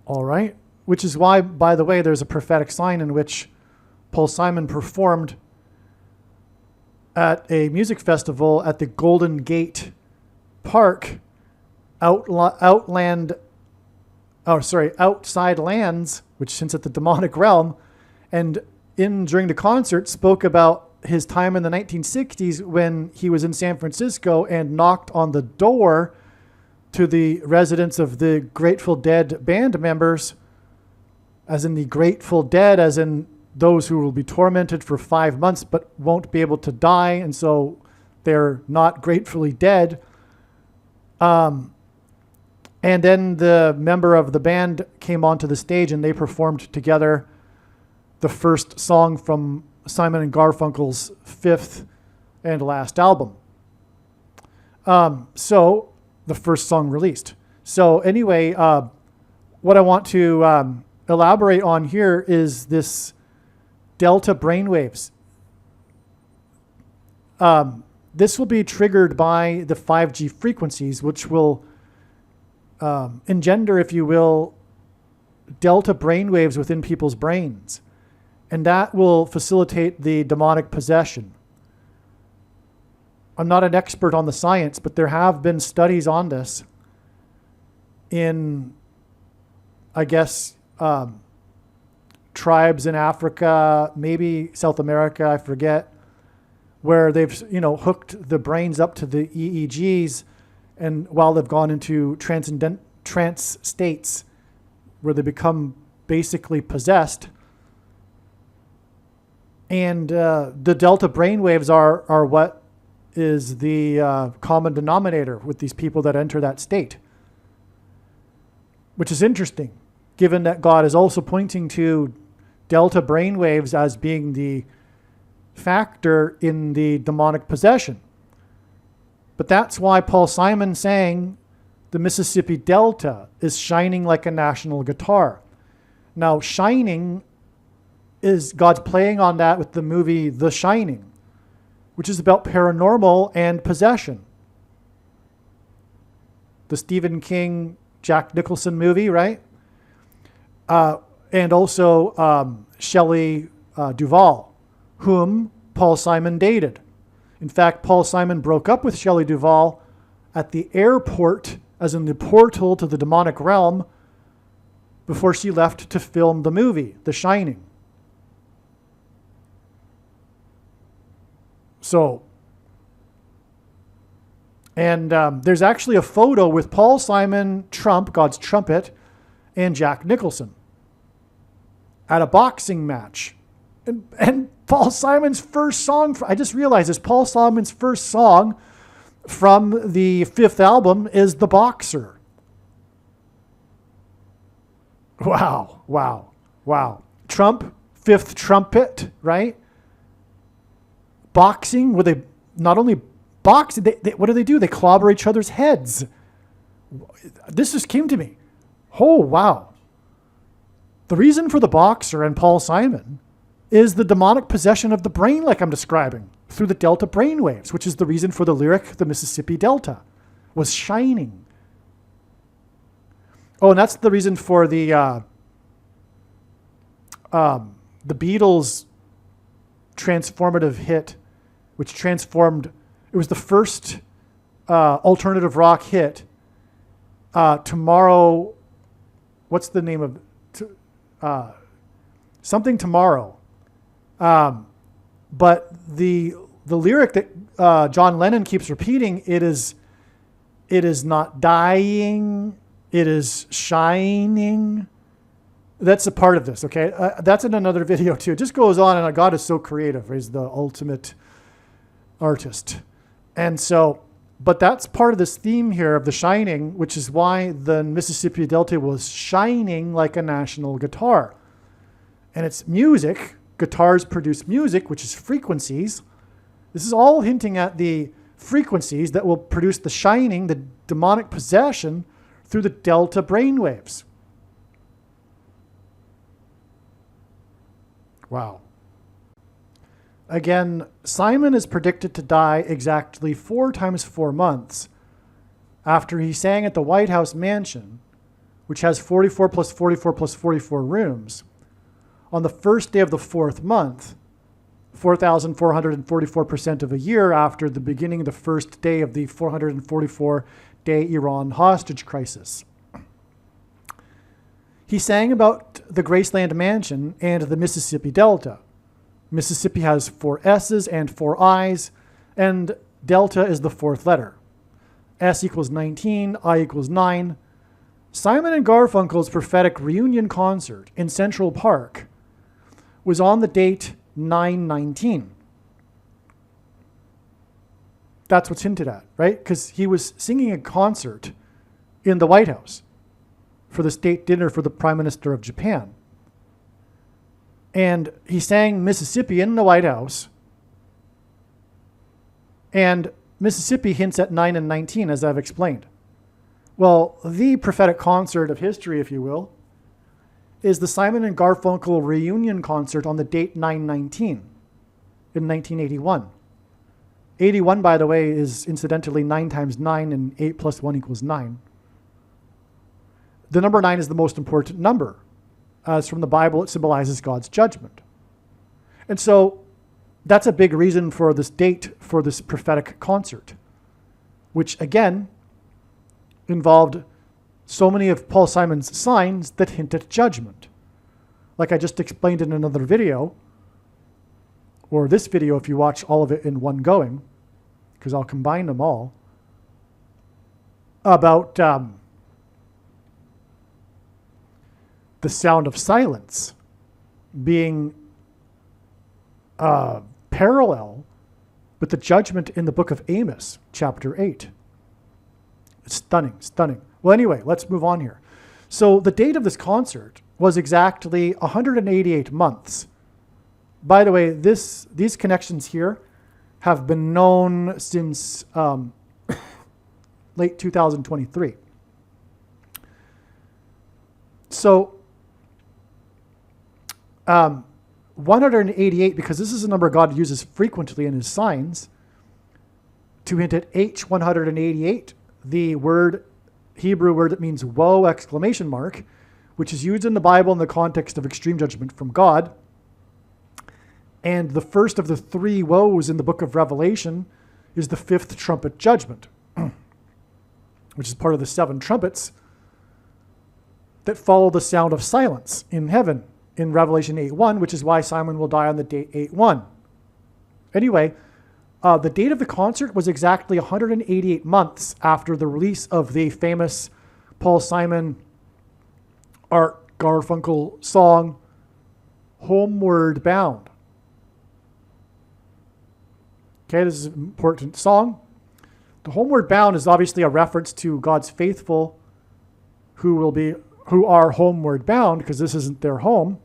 All right? Which is why, by the way, there's a prophetic sign in which Paul Simon performed at a music festival at the Golden Gate Park, outside lands, which hints at the demonic realm, and during the concert spoke about his time in the 1960s when he was in San Francisco and knocked on the door to the residence of the Grateful Dead band members, as in the Grateful Dead, as in those who will be tormented for 5 months but won't be able to die, and so they're not gratefully dead. And then the member of the band came onto the stage and they performed together the first song from Simon and Garfunkel's 5th and last album. So the first song released. So anyway, what I want to elaborate on here is this delta brainwaves. This will be triggered by the 5G frequencies, which will engender, if you will, delta brainwaves within people's brains. And that will facilitate the demonic possession. I'm not an expert on the science, but there have been studies on this in, I guess, tribes in Africa, maybe South America, I forget, where they've, hooked the brains up to the EEGs, and while they've gone into trance states where they become basically possessed. And the delta brainwaves are what is the common denominator with these people that enter that state, which is interesting, given that God is also pointing to delta brainwaves as being the factor in the demonic possession. But that's why Paul Simon sang the Mississippi Delta is shining like a national guitar. Now, shining is God's playing on that with the movie The Shining, which is about paranormal and possession. The Stephen King, Jack Nicholson movie, right? And also Shelley Duvall, whom Paul Simon dated. In fact, Paul Simon broke up with Shelley Duvall at the airport, as in the portal to the demonic realm, before she left to film the movie, The Shining. So, and there's actually a photo with Paul Simon, Trump, God's trumpet, and Jack Nicholson at a boxing match. And Paul Simon's first song, I just realized this, Paul Simon's first song from the fifth album is The Boxer. Wow, wow, wow. Trump, fifth trumpet, right? Boxing, where they not only box, they what do? They clobber each other's heads. This just came to me. Oh, wow. The reason for The Boxer and Paul Simon is the demonic possession of the brain, like I'm describing, through the delta brainwaves, which is the reason for the lyric, the Mississippi Delta, was shining. Oh, and that's the reason for the Beatles' transformative hit, which transformed, it was the first alternative rock hit. Tomorrow, what's the name of, something Tomorrow. But the lyric that John Lennon keeps repeating, it is not dying, it is shining. That's a part of this, okay? That's in another video too. It just goes on, and God is so creative. He's the ultimate artist. And so, but that's part of this theme here of the shining, which is why the Mississippi Delta was shining like a national guitar. And it's music. Guitars produce music, which is frequencies. This is all hinting at the frequencies that will produce the shining, the demonic possession through the delta brainwaves. Wow. Again, Simon is predicted to die exactly 4 times 4 months after he sang at the White House mansion, which has 44 plus 44 plus 44 rooms. On the first day of the 4th month, 4,444% of a year after the beginning of the first day of the 444-day Iran hostage crisis. He sang about the Graceland Mansion and the Mississippi Delta. Mississippi has 4 S's and 4 I's, and Delta is the 4th letter. S equals 19, I equals 9. Simon and Garfunkel's prophetic reunion concert in Central Park was on the date 9/19. That's what's hinted at, right? Because he was singing a concert in the White House for the state dinner for the Prime Minister of Japan. And he sang Mississippi in the White House. And Mississippi hints at 9 and 19, as I've explained. Well, the prophetic concert of history, if you will, is the Simon and Garfunkel reunion concert on the date 9/19 in 1981. 81, by the way, is incidentally 9 times 9, and 8 plus 1 equals 9. The number 9 is the most important number. As from the Bible, it symbolizes God's judgment. And so that's a big reason for this date for this prophetic concert, which again involved so many of Paul Simon's signs that hint at judgment. Like I just explained in another video, or this video if you watch all of it in one going, because I'll combine them all, about the sound of silence being parallel with the judgment in the book of Amos, chapter 8. It's stunning, stunning. Well, anyway, let's move on here. So the date of this concert was exactly 188 months. By the way, these connections here have been known since late 2023. So 188, because this is a number God uses frequently in his signs, to hint at H188, the Hebrew word that means woe, exclamation mark, which is used in the Bible in the context of extreme judgment from God. And the first of the three woes in the book of Revelation is the fifth trumpet judgment, which is part of the seven trumpets that follow the sound of silence in heaven in Revelation 8:1, which is why Simon will die on the date 8:1. Anyway, the date of the concert was exactly 188 months after the release of the famous Paul Simon Art Garfunkel song, Homeward Bound. Okay, this is an important song. The Homeward Bound is obviously a reference to God's faithful who are homeward bound, because this isn't their home.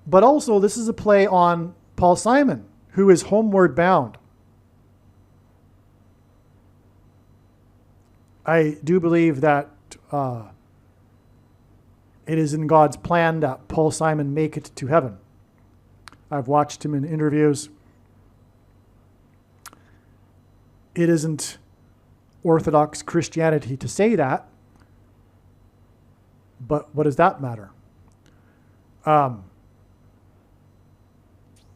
But also, this is a play on Paul Simon, who is homeward bound. I do believe that it is in God's plan that Paul Simon make it to heaven. I've watched him in interviews. It isn't Orthodox Christianity to say that, but what does that matter?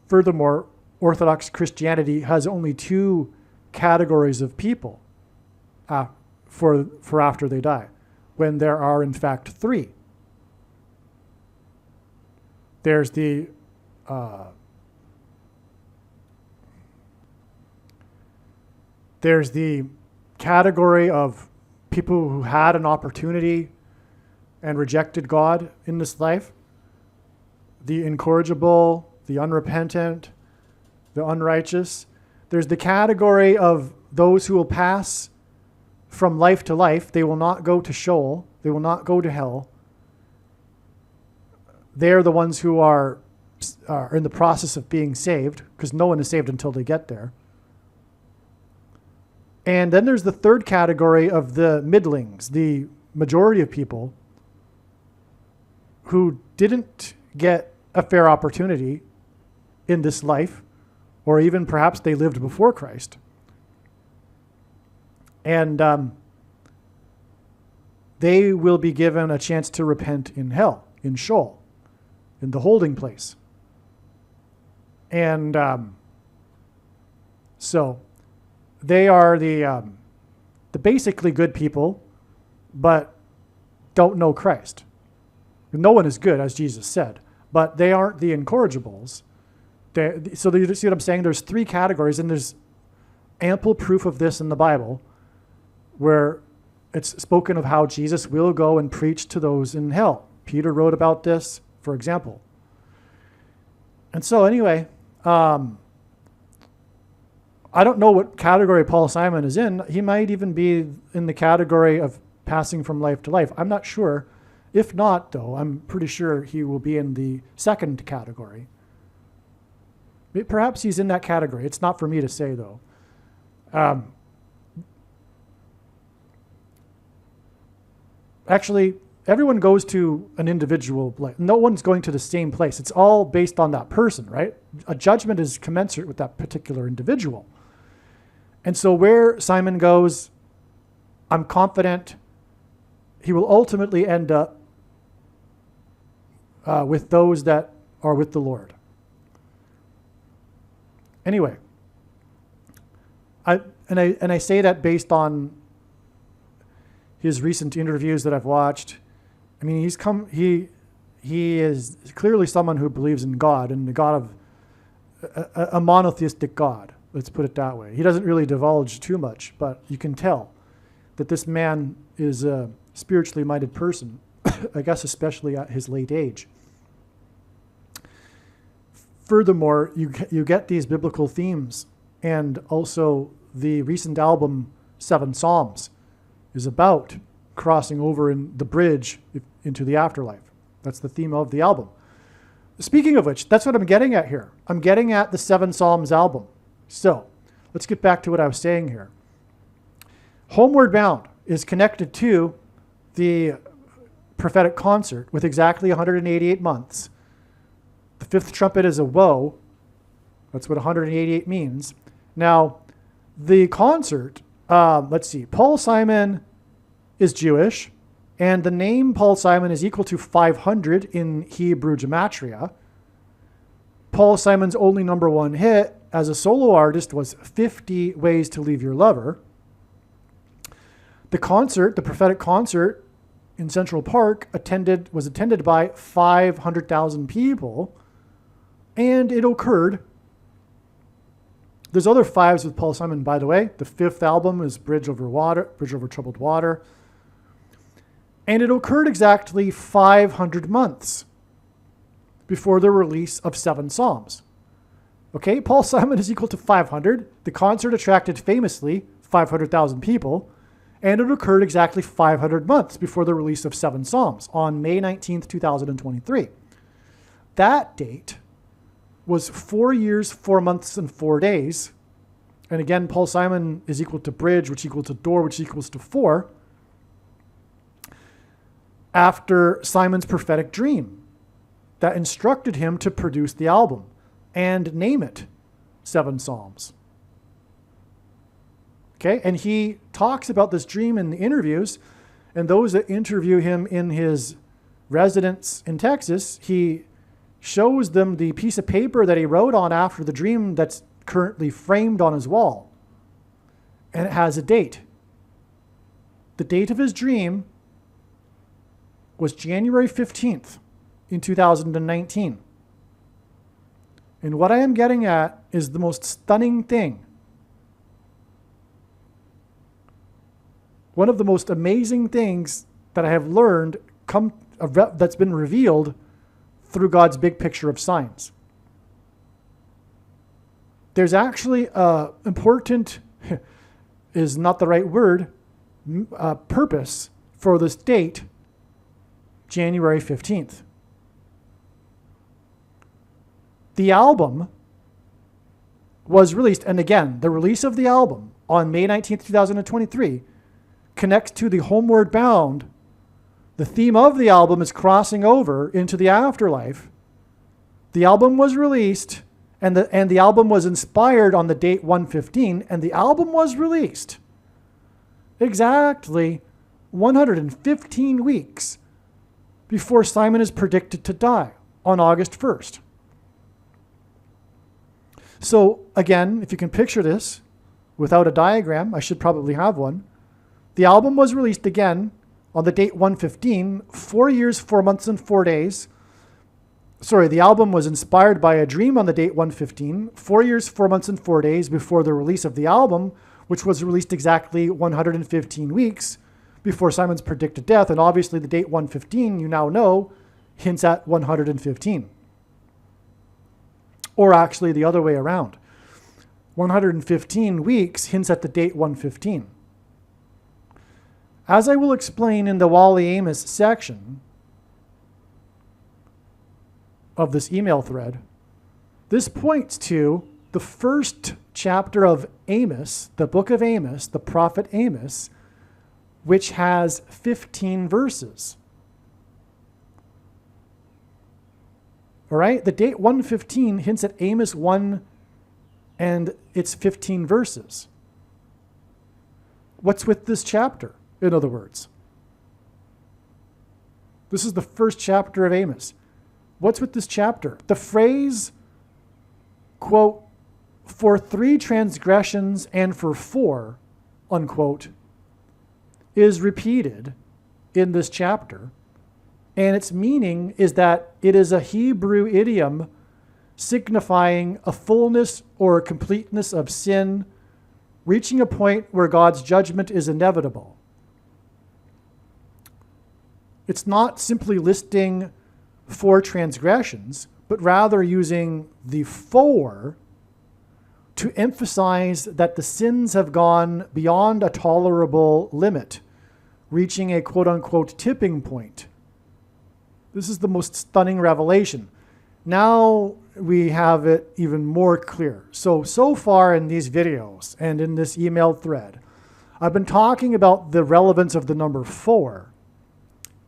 Furthermore, Orthodox Christianity has only two categories of people for after they die, when there are in fact three. There's the category of people who had an opportunity and rejected God in this life, the incorrigible, the unrepentant, the unrighteous. There's the category of those who will pass from life to life. They will not go to Sheol. They will not go to hell. They're the ones who are in the process of being saved, because no one is saved until they get there. And then there's the third category of the middlings, the majority of people who didn't get a fair opportunity in this life, or even perhaps they lived before Christ. And they will be given a chance to repent in hell, in Sheol, in the holding place. And so they are the basically good people, but don't know Christ. No one is good, as Jesus said, but they aren't the incorrigibles. So you see what I'm saying? There's three categories, and there's ample proof of this in the Bible, where it's spoken of how Jesus will go and preach to those in hell. Peter wrote about this, for example. And so anyway, I don't know what category Paul Simon is in. He might even be in the category of passing from life to life. I'm not sure. If not, though, I'm pretty sure he will be in the second category. Perhaps he's in that category. It's not for me to say, though. Actually, everyone goes to an individual place. No one's going to the same place. It's all based on that person, right? A judgment is commensurate with that particular individual. And so where Simon goes, I'm confident he will ultimately end up with those that are with the Lord. Anyway, I say that based on his recent interviews that I've watched. I mean, he is clearly someone who believes in God, and the God of a monotheistic God. Let's put it that way. He doesn't really divulge too much, but you can tell that this man is a spiritually minded person, I guess especially at his late age. Furthermore, you get these biblical themes, and also the recent album, Seven Psalms, is about crossing over in the bridge into the afterlife. That's the theme of the album. Speaking of which, that's what I'm getting at here. I'm getting at the Seven Psalms album. So let's get back to what I was saying here. Homeward Bound is connected to the prophetic concert with exactly 188 months. The fifth trumpet is a woe. That's what 188 means. Now, the concert, let's see, Paul Simon is Jewish, and the name Paul Simon is equal to 500 in Hebrew gematria. Paul Simon's only number one hit as a solo artist was 50 Ways to Leave Your Lover. The concert, the prophetic concert in Central Park, was attended by 500,000 people, and it occurred. There's other fives with Paul Simon, by the way. The fifth album is Bridge Over Troubled Water. And it occurred exactly 500 months before the release of Seven Psalms. Okay, Paul Simon is equal to 500. The concert attracted famously 500,000 people, and it occurred exactly 500 months before the release of Seven Psalms on May 19th, 2023. That date was 4 years, 4 months, and 4 days. And again, Paul Simon is equal to bridge, which equals to door, which equals to 4, after Simon's prophetic dream that instructed him to produce the album and name it Seven Psalms. Okay, and he talks about this dream in the interviews, and those that interview him in his residence in Texas, he shows them the piece of paper that he wrote on after the dream that's currently framed on his wall. And it has a date. The date of his dream was January 15th in 2019. And what I am getting at is the most stunning thing. One of the most amazing things that I have learned that's been revealed through God's big picture of signs. There's actually important, is not the right word, purpose for this date, January 15th. The album was released, and again, the release of the album on May 19th, 2023 connects to the Homeward Bound. The theme of the album is crossing over into the afterlife. The album was released, and the album was inspired on the date 115, and the album was released exactly 115 weeks before Simon is predicted to die on August 1st. So again, if you can picture this without a diagram, I should probably have one. The album was released again on the date 115, 4 years, 4 months, and 4 days. Sorry, the album was inspired by a dream on the date 115, 4 years, 4 months, and 4 days before the release of the album, which was released exactly 115 weeks before Simon's predicted death. And obviously the date 115, you now know, hints at 115. Or actually the other way around. 115 weeks hints at the date 115. As I will explain in the Wally Amos section of this email thread, this points to the first chapter of Amos, the book of Amos, the prophet Amos, which has 15 verses. All right, the date 115 hints at Amos 1 and its 15 verses. What's with this chapter, in other words? This is the first chapter of Amos. What's with this chapter? The phrase, quote, for 3 transgressions and for 4, unquote, is repeated in this chapter. And its meaning is that it is a Hebrew idiom signifying a fullness or a completeness of sin, reaching a point where God's judgment is inevitable. It's not simply listing 4 transgressions, but rather using the 4 to emphasize that the sins have gone beyond a tolerable limit, reaching a quote-unquote tipping point. This is the most stunning revelation. Now we have it even more clear. So far in these videos and in this email thread, I've been talking about the relevance of the number 4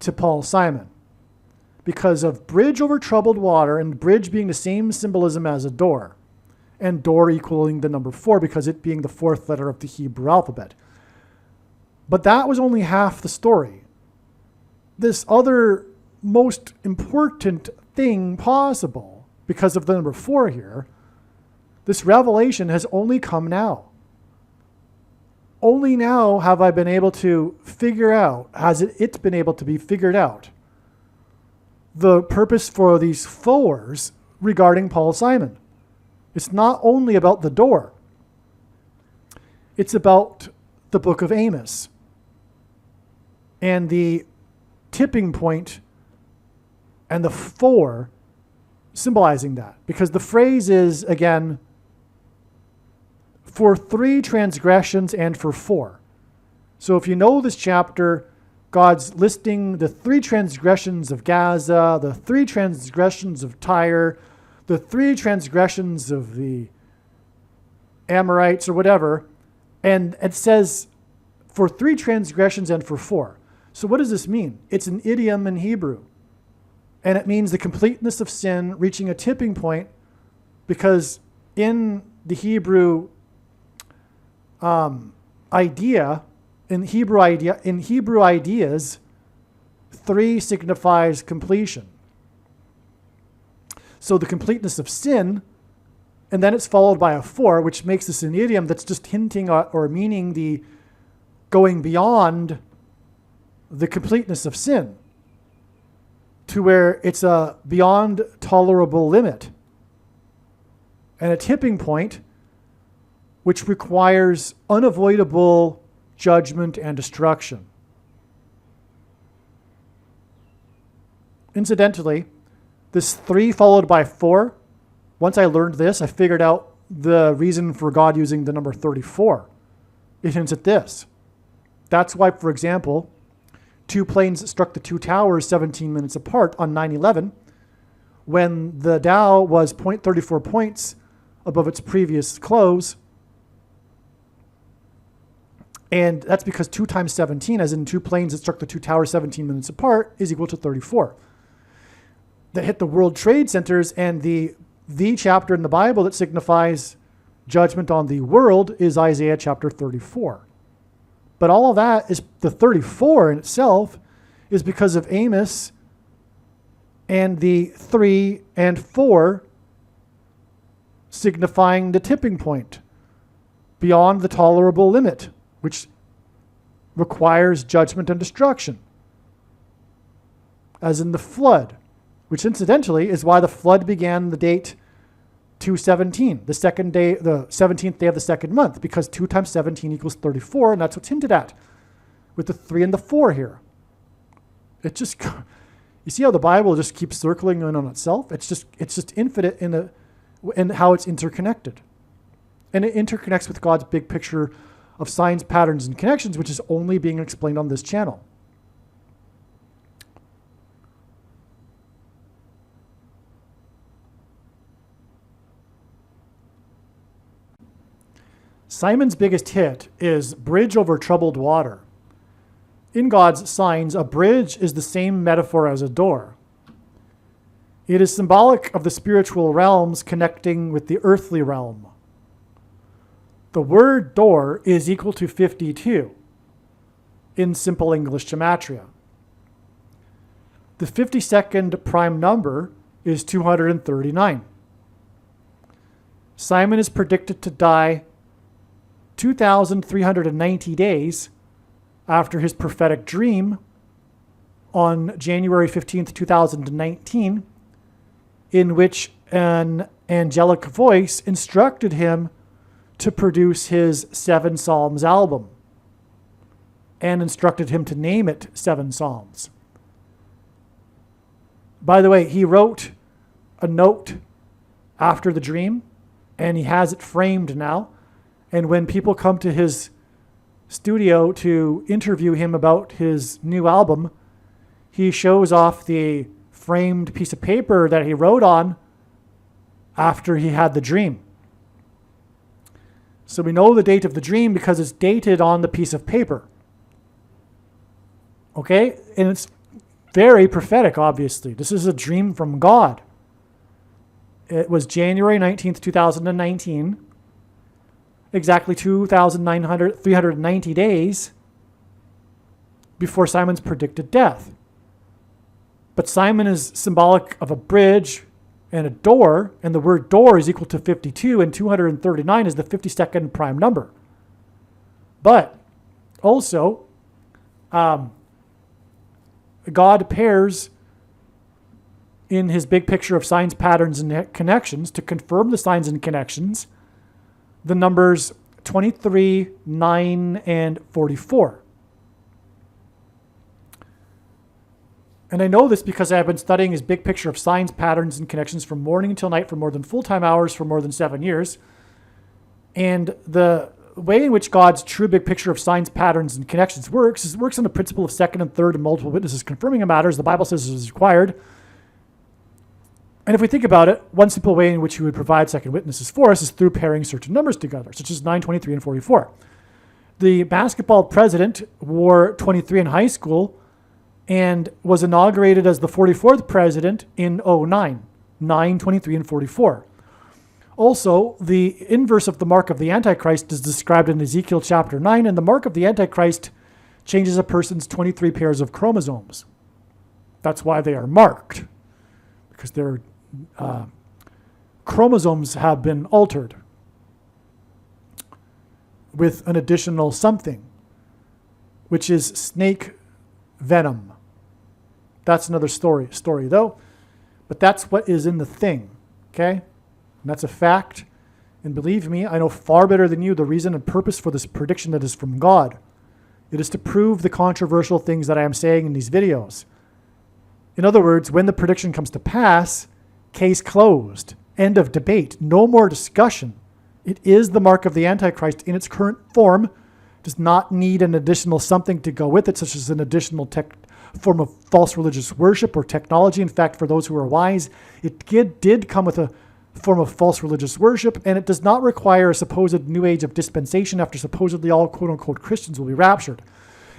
to Paul Simon because of bridge over troubled water, and bridge being the same symbolism as a door, and door equaling the number 4 because it being the 4th letter of the Hebrew alphabet. But that was only half the story. This other most important thing possible, because of the number 4 here, this revelation has only come now. Only now have I been able to figure out, it's been able to be figured out, the purpose for these 4s regarding Paul Simon. It's not only about the door. It's about the book of Amos and the tipping point and the 4 symbolizing that. Because the phrase is, again, for 3 transgressions and for 4. So if you know this chapter, God's listing the 3 transgressions of Gaza, the 3 transgressions of Tyre, the 3 transgressions of the Amorites or whatever, and it says for 3 transgressions and for 4. So what does this mean? It's an idiom in Hebrew, and it means the completeness of sin reaching a tipping point, because in the Hebrew idea, in Hebrew ideas, 3 signifies completion. So the completeness of sin, and then it's followed by a 4, which makes this an idiom that's just hinting or meaning the going beyond the completeness of sin to where it's a beyond tolerable limit and a tipping point which requires unavoidable judgment and destruction. Incidentally, this 3 followed by 4, once I learned this, I figured out the reason for God using the number 34. It hints at this. That's why, for example, 2 planes struck the 2 towers 17 minutes apart on 9/11, when the Dow was 0.34 points above its previous close. And that's because 2 times 17, as in 2 planes that struck the 2 towers 17 minutes apart, is equal to 34. That hit the World Trade Centers, and the chapter in the Bible that signifies judgment on the world is Isaiah chapter 34. But all of that is, the 34 in itself is because of Amos and the 3 and 4 signifying the tipping point beyond the tolerable limit, which requires judgment and destruction, as in the flood, which incidentally is why the flood began the date 2/17, the 17th day of the 2nd month, because 2 times 17 equals 34, and that's what's hinted at with the 3 and the 4 here. It just, you see how the Bible just keeps circling in on itself? It's just infinite in how it's interconnected. And it interconnects with God's big picture of signs, patterns, and connections, which is only being explained on this channel. Simon's biggest hit is bridge over troubled water. In God's signs, a bridge is the same metaphor as a door. It is symbolic of the spiritual realms connecting with the earthly realm. The word door is equal to 52 in simple English gematria. The 52nd prime number is 239. Simon is predicted to die 2,390 days after his prophetic dream on January 15th, 2019, in which an angelic voice instructed him to produce his 7 Psalms album and instructed him to name it 7 Psalms. By the way, he wrote a note after the dream, and he has it framed now. And when people come to his studio to interview him about his new album, he shows off the framed piece of paper that he wrote on after he had the dream. So we know the date of the dream because it's dated on the piece of paper. Okay? And it's very prophetic, obviously. This is a dream from God. It was January 19th, 2019. Exactly 390 days before Simon's predicted death. But Simon is symbolic of a bridge and a door, and the word door is equal to 52, and 239 is the 52nd prime number. But also, God pairs in his big picture of signs, patterns, and connections to confirm the signs and connections, the numbers 23, 9, and 44. And I know this because I've been studying his big picture of signs, patterns, and connections from morning until night for more than full-time hours for more than 7 years. And the way in which God's true big picture of signs, patterns, and connections works is it works on the principle of second and third and multiple witnesses confirming a matter, as the Bible says is required. And if we think about it, one simple way in which he would provide second witnesses for us is through pairing certain numbers together, such as 9, 23, and 44. The basketball president wore 23 in high school and was inaugurated as the 44th president in 09, 9, 23, and 44. Also, the inverse of the mark of the Antichrist is described in Ezekiel chapter 9, and the mark of the Antichrist changes a person's 23 pairs of chromosomes. That's why they are marked, because their chromosomes have been altered with an additional something, which is snake venom. That's another story though, but that's what is in the thing, okay? And that's a fact, and believe me, I know far better than you the reason and purpose for this prediction that is from God. It is to prove the controversial things that I am saying in these videos. In other words, when the prediction comes to pass, case closed, end of debate, no more discussion. It is the mark of the Antichrist in its current form, does not need an additional something to go with it, such as an additional form of false religious worship or technology. In fact, for those who are wise, it did come with a form of false religious worship, and it does not require a supposed new age of dispensation after supposedly all quote-unquote Christians will be raptured.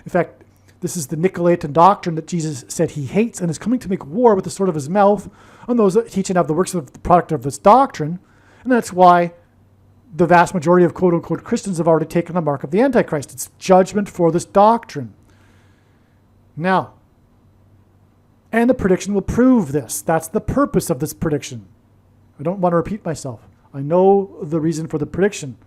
In fact, this is the Nicolaitan doctrine that Jesus said he hates and is coming to make war with the sword of his mouth on those that teach and have the works of the product of this doctrine. And that's why the vast majority of quote-unquote Christians have already taken the mark of the Antichrist. It's judgment for this doctrine. Now, and the prediction will prove this. That's the purpose of this prediction. I don't want to repeat myself. I know the reason for the prediction.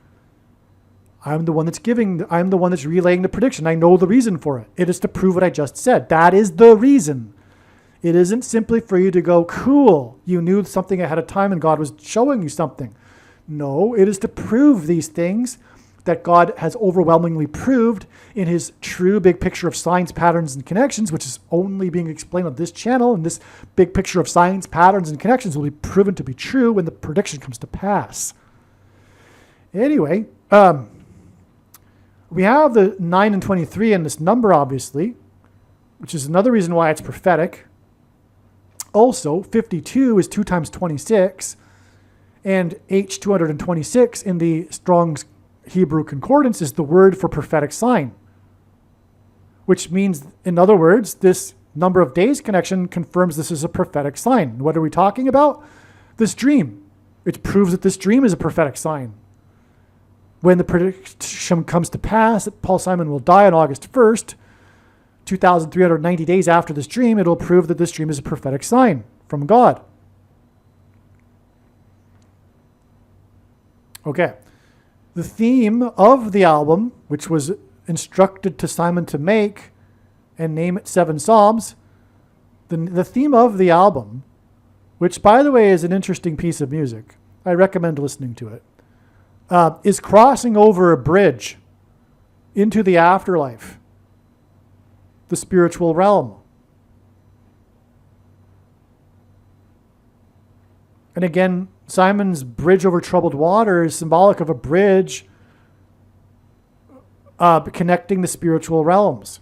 I'm the one that's relaying the prediction. I know the reason for it. It is to prove what I just said. That is the reason. It isn't simply for you to go, cool, you knew something ahead of time and God was showing you something. No, it is to prove these things that God has overwhelmingly proved in his true big picture of signs, patterns, and connections, which is only being explained on this channel. And this big picture of signs, patterns, and connections will be proven to be true when the prediction comes to pass. Anyway, we have the 9 and 23 in this number, obviously, which is another reason why it's prophetic. Also, 52 is 2 times 26, and H226 in the Strong's Hebrew Concordance is the word for prophetic sign, which means, in other words, this number of days connection confirms this is a prophetic sign. What are we talking about? This dream. It proves that this dream is a prophetic sign. When the prediction comes to pass that Paul Simon will die on August 1st, 2,390 days after this dream, it'll prove that this dream is a prophetic sign from God. Okay. The theme of the album, which was instructed to Simon to make and name it 7 Psalms, the theme of the album, which, by the way, is an interesting piece of music, I recommend listening to it, is crossing over a bridge into the afterlife, the spiritual realm. And again, Simon's bridge over troubled water is symbolic of a bridge connecting the spiritual realms.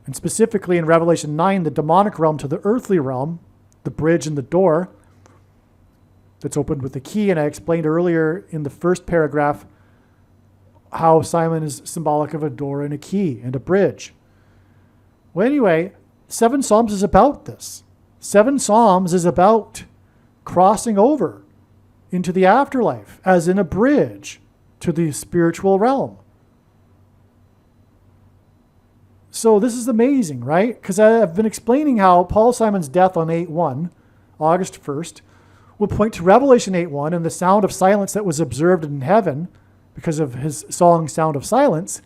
And specifically in Revelation 9, the demonic realm to the earthly realm, the bridge and the door that's opened with a key. And I explained earlier in the first paragraph how Simon is symbolic of a door and a key and a bridge. Well, anyway, 7 Psalms is about this. 7 Psalms is about crossing over into the afterlife, as in a bridge to the spiritual realm. So this is amazing, right? Because I've been explaining how Paul Simon's death on 8/1, August 1st, will point to Revelation 8:1 and the sound of silence that was observed in heaven because of his song Sound of Silence.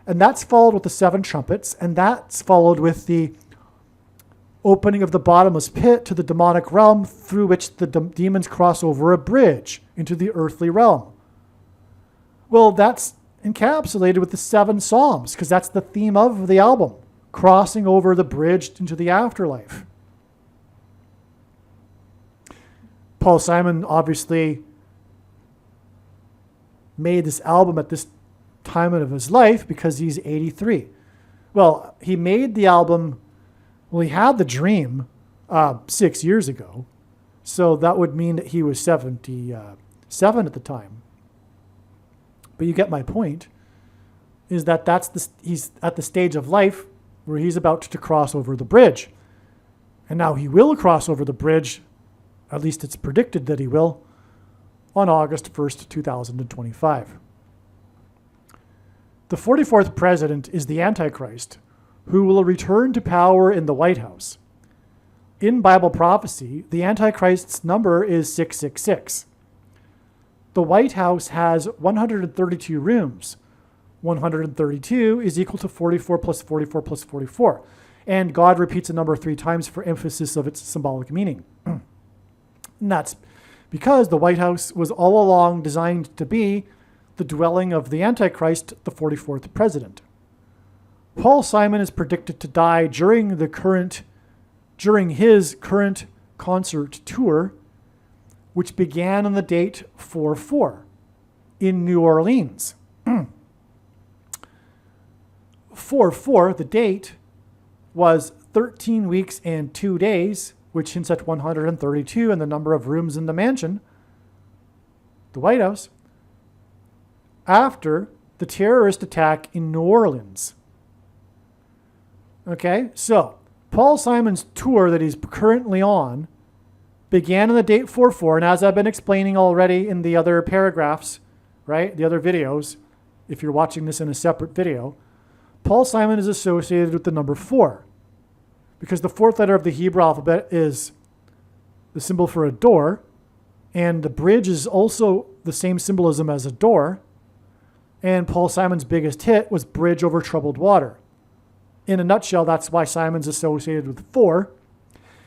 And that's followed with the 7 trumpets, and that's followed with the opening of the bottomless pit to the demonic realm through which the demons cross over a bridge into the earthly realm. Well, that's encapsulated with the 7 Psalms, because that's the theme of the album, crossing over the bridge into the afterlife. Paul Simon obviously made this album at this time of his life because he's 83. Well, he made the album, he had the dream 6 years ago, so that would mean that he was 77 at the time. But you get my point, is that he's at the stage of life where he's about to cross over the bridge. And now he will cross over the bridge, at least it's predicted that he will, on August 1st, 2025. The 44th president is the Antichrist, who will return to power in the White House. In Bible prophecy, the Antichrist's number is 666. The White House has 132 rooms. 132 is equal to 44 plus 44 plus 44. And God repeats a number 3 times for emphasis of its symbolic meaning. And that's because the White House was all along designed to be the dwelling of the Antichrist, the 44th president. Paul Simon is predicted to die during his current concert tour, which began on the date 4/4 in New Orleans. 4/4, the date, was 13 weeks and 2 days, which hints at 132 and the number of rooms in the mansion, the White House, after the terrorist attack in New Orleans. Okay, so Paul Simon's tour that he's currently on began on the date 4/4, and as I've been explaining already in the other paragraphs, right, the other videos, if you're watching this in a separate video, Paul Simon is associated with the number 4, because the 4th letter of the Hebrew alphabet is the symbol for a door, and the bridge is also the same symbolism as a door, and Paul Simon's biggest hit was Bridge Over Troubled Water. In a nutshell, that's why Simon's associated with 4.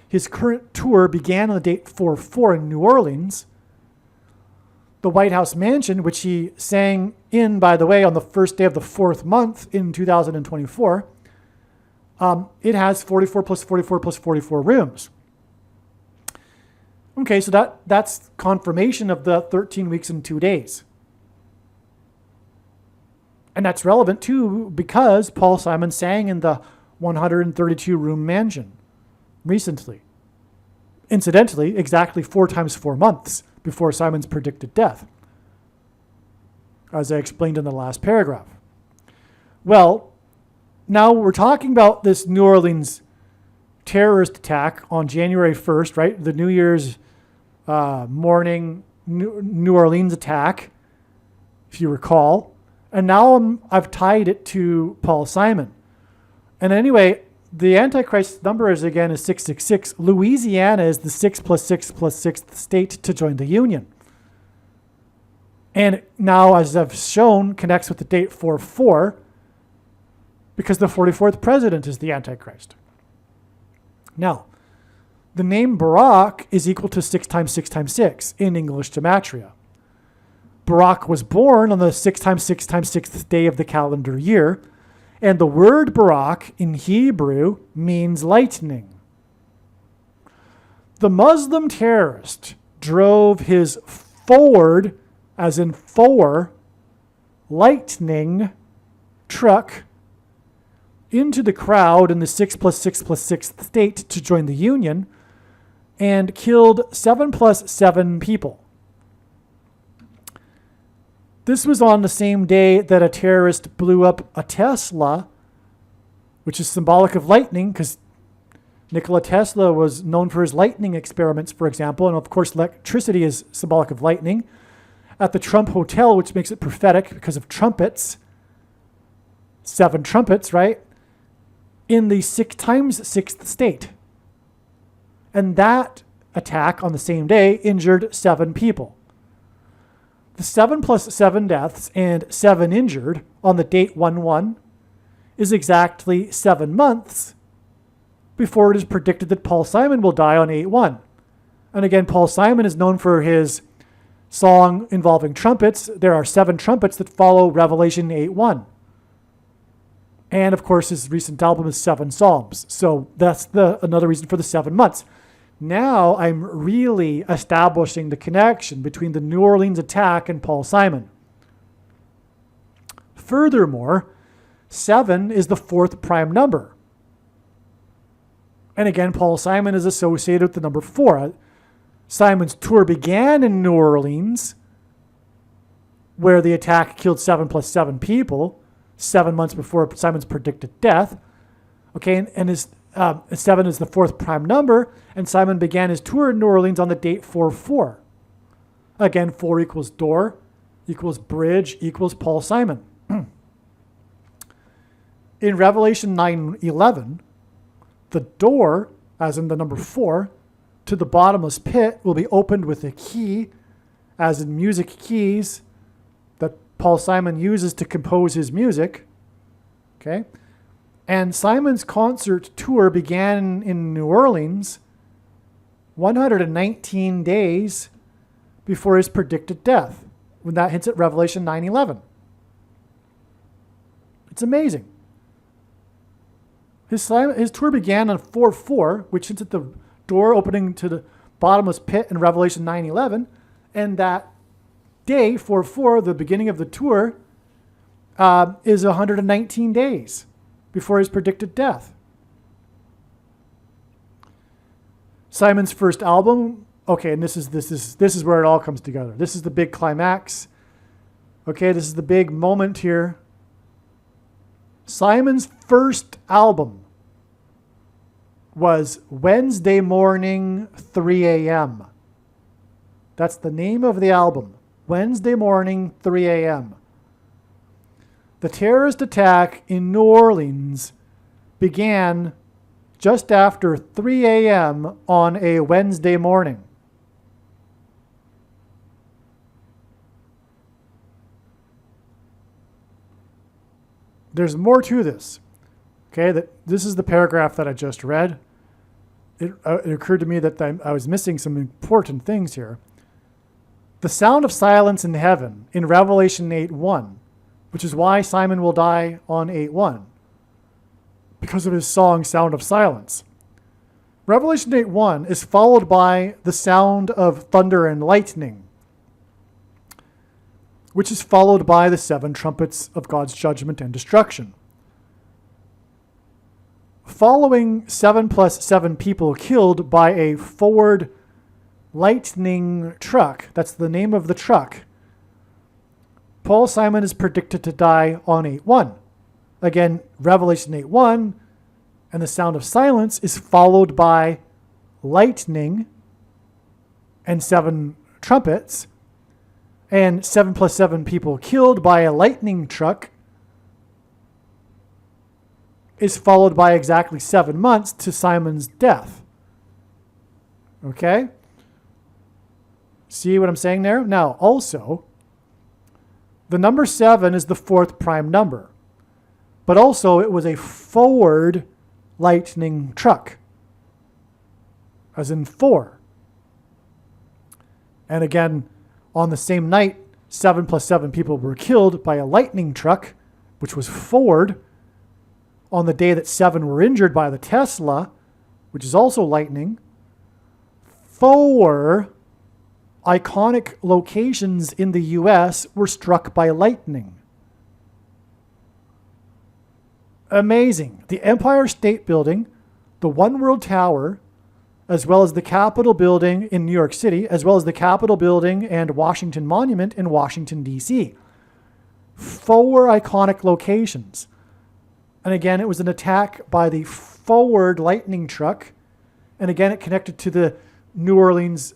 His current tour began on the date 4/4 in New Orleans. The White House mansion, which he sang in, by the way, on the first day of the 4th month in 2024, it has 44 plus 44 plus 44 rooms. Okay, so that's confirmation of the 13 weeks and 2 days. And that's relevant too because Paul Simon sang in the 132-room mansion recently. Incidentally, exactly 4 times 4 months before Simon's predicted death, as I explained in the last paragraph. Well, now we're talking about this New Orleans terrorist attack on January 1st, right? The New Year's morning New Orleans attack, if you recall. And now I've tied it to Paul Simon. And anyway, the Antichrist number is 666. Louisiana is the 6 plus 6 plus 6th state to join the Union. And now, as I've shown, connects with the date 4/4 because the 44th president is the Antichrist. Now, the name Barak is equal to 6 times 6 times 6 in English gematria. Barak was born on the 6 times 6 times 6th day of the calendar year, and the word Barak in Hebrew means lightning. The Muslim terrorist drove his Ford, as in four, Lightning truck into the crowd in the 6+6+6 state to join the Union and killed 7+7 people. This was on the same day that a terrorist blew up a Tesla, which is symbolic of lightning, because Nikola Tesla was known for his lightning experiments, for example, and of course electricity is symbolic of lightning, at the Trump Hotel, which makes it prophetic because of trumpets, 7 trumpets, right? In the 6x6th state. And that attack on the same day injured 7 people. The 7+7 deaths and 7 injured on the date 1/1 is exactly 7 months before it is predicted that Paul Simon will die on 8/1. And again, Paul Simon is known for his song involving trumpets. There are 7 trumpets that follow Revelation 8:1. And of course, his recent album is 7 Psalms. So that's another reason for the 7 months. Now I'm really establishing the connection between the New Orleans attack and Paul Simon. Furthermore, 7 is the 4th prime number. And again, Paul Simon is associated with the number 4. Simon's tour began in New Orleans, where the attack killed 7+7 people, 7 months before Simon's predicted death. Okay, and his 7 is the 4th prime number, and Simon began his tour in New Orleans on the date 4/4. Again, 4 equals door, equals bridge, equals Paul Simon. In Revelation 9:11, the door, as in the number 4, to the bottomless pit will be opened with a key, as in music keys that Paul Simon uses to compose his music. Okay? And Simon's concert tour began in New Orleans 119 days before his predicted death, when that hints at Revelation 9:11. It's amazing. His tour began on 4/4, which hints at the door opening to the bottomless pit in Revelation 9:11, and that day, 4/4, the beginning of the tour, is 119 days before his predicted death. Simon's first album, okay, and this is where it all comes together. This is the big climax. Okay, this is the big moment here. Simon's first album was Wednesday Morning, 3 a.m. That's the name of the album. Wednesday Morning, 3 a.m. The terrorist attack in New Orleans began just after 3 a.m. on a Wednesday morning. There's more to this. Okay, this is the paragraph that I just read. It occurred to me that I was missing some important things here. The sound of silence in heaven in Revelation 8:1, which is why Simon will die on 8:1, because of his song Sound of Silence. Revelation 8:1 is followed by the sound of thunder and lightning, which is followed by the 7 trumpets of God's judgment and destruction. Following 7+7 people killed by a Ford Lightning truck, that's the name of the truck, Paul Simon is predicted to die on 8/1. Again, Revelation 8:1 and the sound of silence is followed by lightning and 7 trumpets, and 7+7 people killed by a lightning truck is followed by exactly 7 months to Simon's death. Okay? See what I'm saying there? Now, also, the number 7 is the 4th prime number. But also, it was a Ford Lightning truck, as in 4. And again, on the same night, 7+7 people were killed by a lightning truck, which was Ford, on the day that 7 were injured by the Tesla, which is also lightning. 4 iconic locations in the U.S. were struck by lightning. Amazing. The Empire State Building, the One World Tower, as well as the Capitol Building in New York City, as well as the Capitol Building and Washington Monument in Washington, D.C. 4 iconic locations. And again, it was an attack by the forward lightning truck. And again, it connected to the New Orleans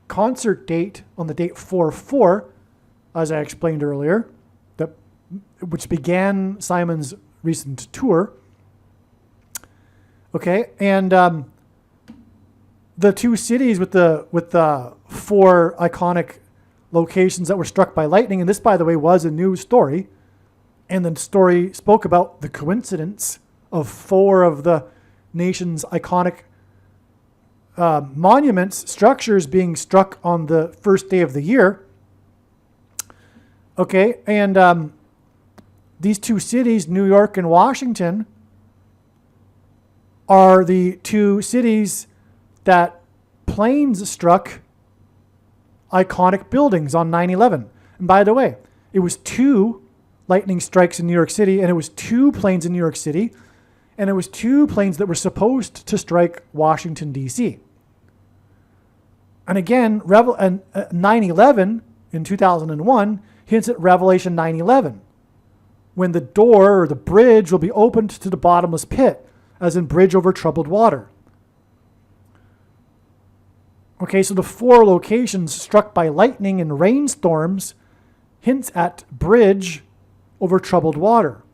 concert date on the date 4/4, as I explained earlier, which began Simon's recent tour. Okay, and the 2 cities with the 4 iconic locations that were struck by lightning, and this, by the way, was a news story, and the story spoke about the coincidence of 4 of the nation's iconic monuments, structures being struck on the first day of the year. Okay, and these 2 cities, New York and Washington, are the 2 cities that planes struck iconic buildings on 9/11. And by the way, it was 2 lightning strikes in New York City, and it was 2 planes in New York City, and it was 2 planes that were supposed to strike Washington, D.C. And again, 9/11 in 2001 hints at Revelation 9/11, when the door or the bridge will be opened to the bottomless pit, as in bridge over troubled water. Okay, so the 4 locations struck by lightning and rainstorms hints at bridge over troubled water.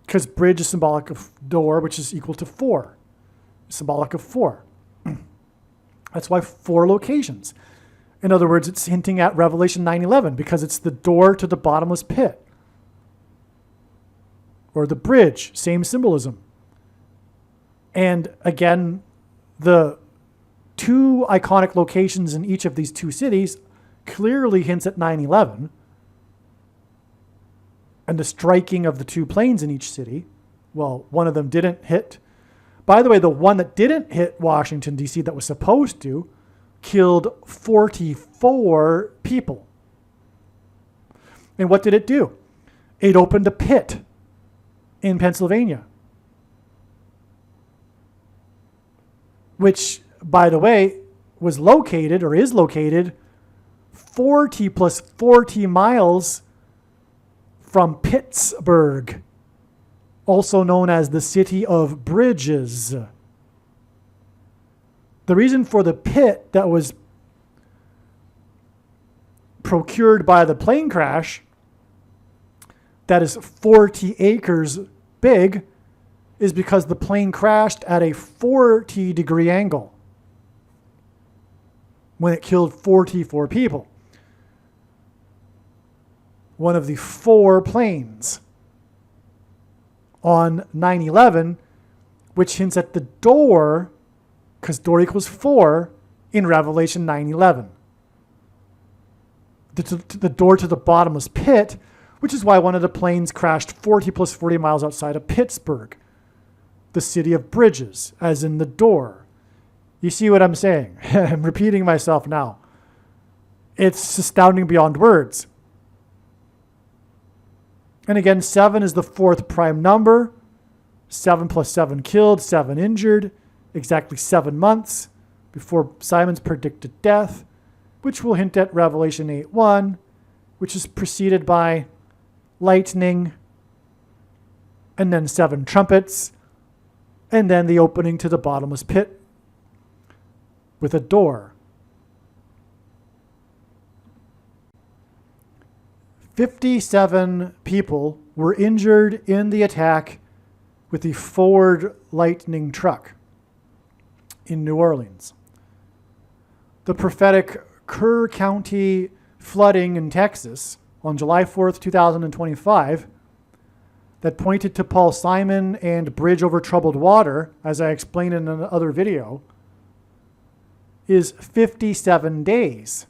Because bridge is symbolic of door, which is equal to 4. Symbolic of 4. That's why 4 locations. In other words, it's hinting at Revelation 9/11 because it's the door to the bottomless pit. Or the bridge, same symbolism. And again, the 2 iconic locations in each of these 2 cities clearly hints at 9/11 and the striking of the 2 planes in each city. Well, one of them didn't hit. By the way, the one that didn't hit Washington, D.C. that was supposed to killed 44 people. And what did it do? It opened a pit in Pennsylvania, which, by the way, was located or is located 40 plus 40 miles from Pittsburgh, also known as the city of bridges. The reason for the pit that was procured by the plane crash, that is 40 acres big, is because the plane crashed at a 40-degree angle when it killed 44 people. One of the 4 planes on 9/11, which hints at the door, because door equals 4 in Revelation 9/11. The door to the bottomless pit, which is why one of the planes crashed 40 plus 40 miles outside of Pittsburgh, the city of bridges, as in the door. You see what I'm saying? I'm repeating myself now. It's astounding beyond words. And again, 7 is the 4th prime number. 7 plus 7 killed, 7 injured. Exactly 7 months before Simon's predicted death, which will hint at Revelation 8:1, which is preceded by lightning, and then 7 trumpets, and then the opening to the bottomless pit with a door. 57 people were injured in the attack with the Ford Lightning truck in New Orleans. The prophetic Kerr County flooding in Texas on July 4th, 2025, that pointed to Paul Simon and bridge over troubled water, as I explained in another video, is 57 days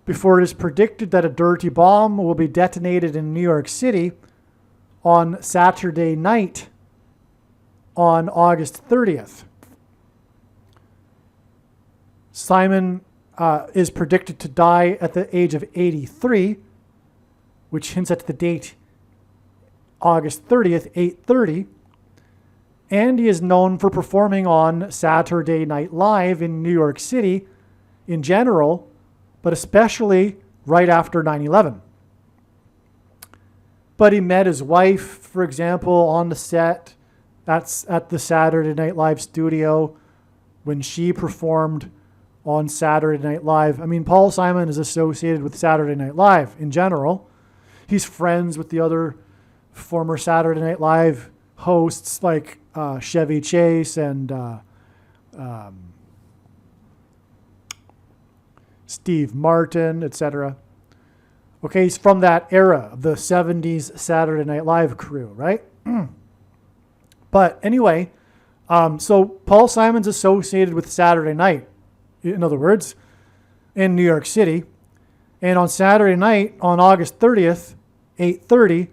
before it is predicted that a dirty bomb will be detonated in New York City on Saturday night on August 30th. Simon is predicted to die at the age of 83, which hints at the date August 30th, 8:30. And he is known for performing on Saturday Night Live in New York City in general, but especially right after 9/11. But he met his wife, for example, on the set at the Saturday Night Live studio when she performed on Saturday Night Live. I mean, Paul Simon is associated with Saturday Night Live in general. He's friends with the other former Saturday Night Live hosts like Chevy Chase and Steve Martin, etc. Okay, he's from that era of the 70s Saturday Night Live crew, right? But anyway, so Paul Simon's associated with Saturday Night, in other words, in New York City. And on Saturday night, on August 30th, 8:30,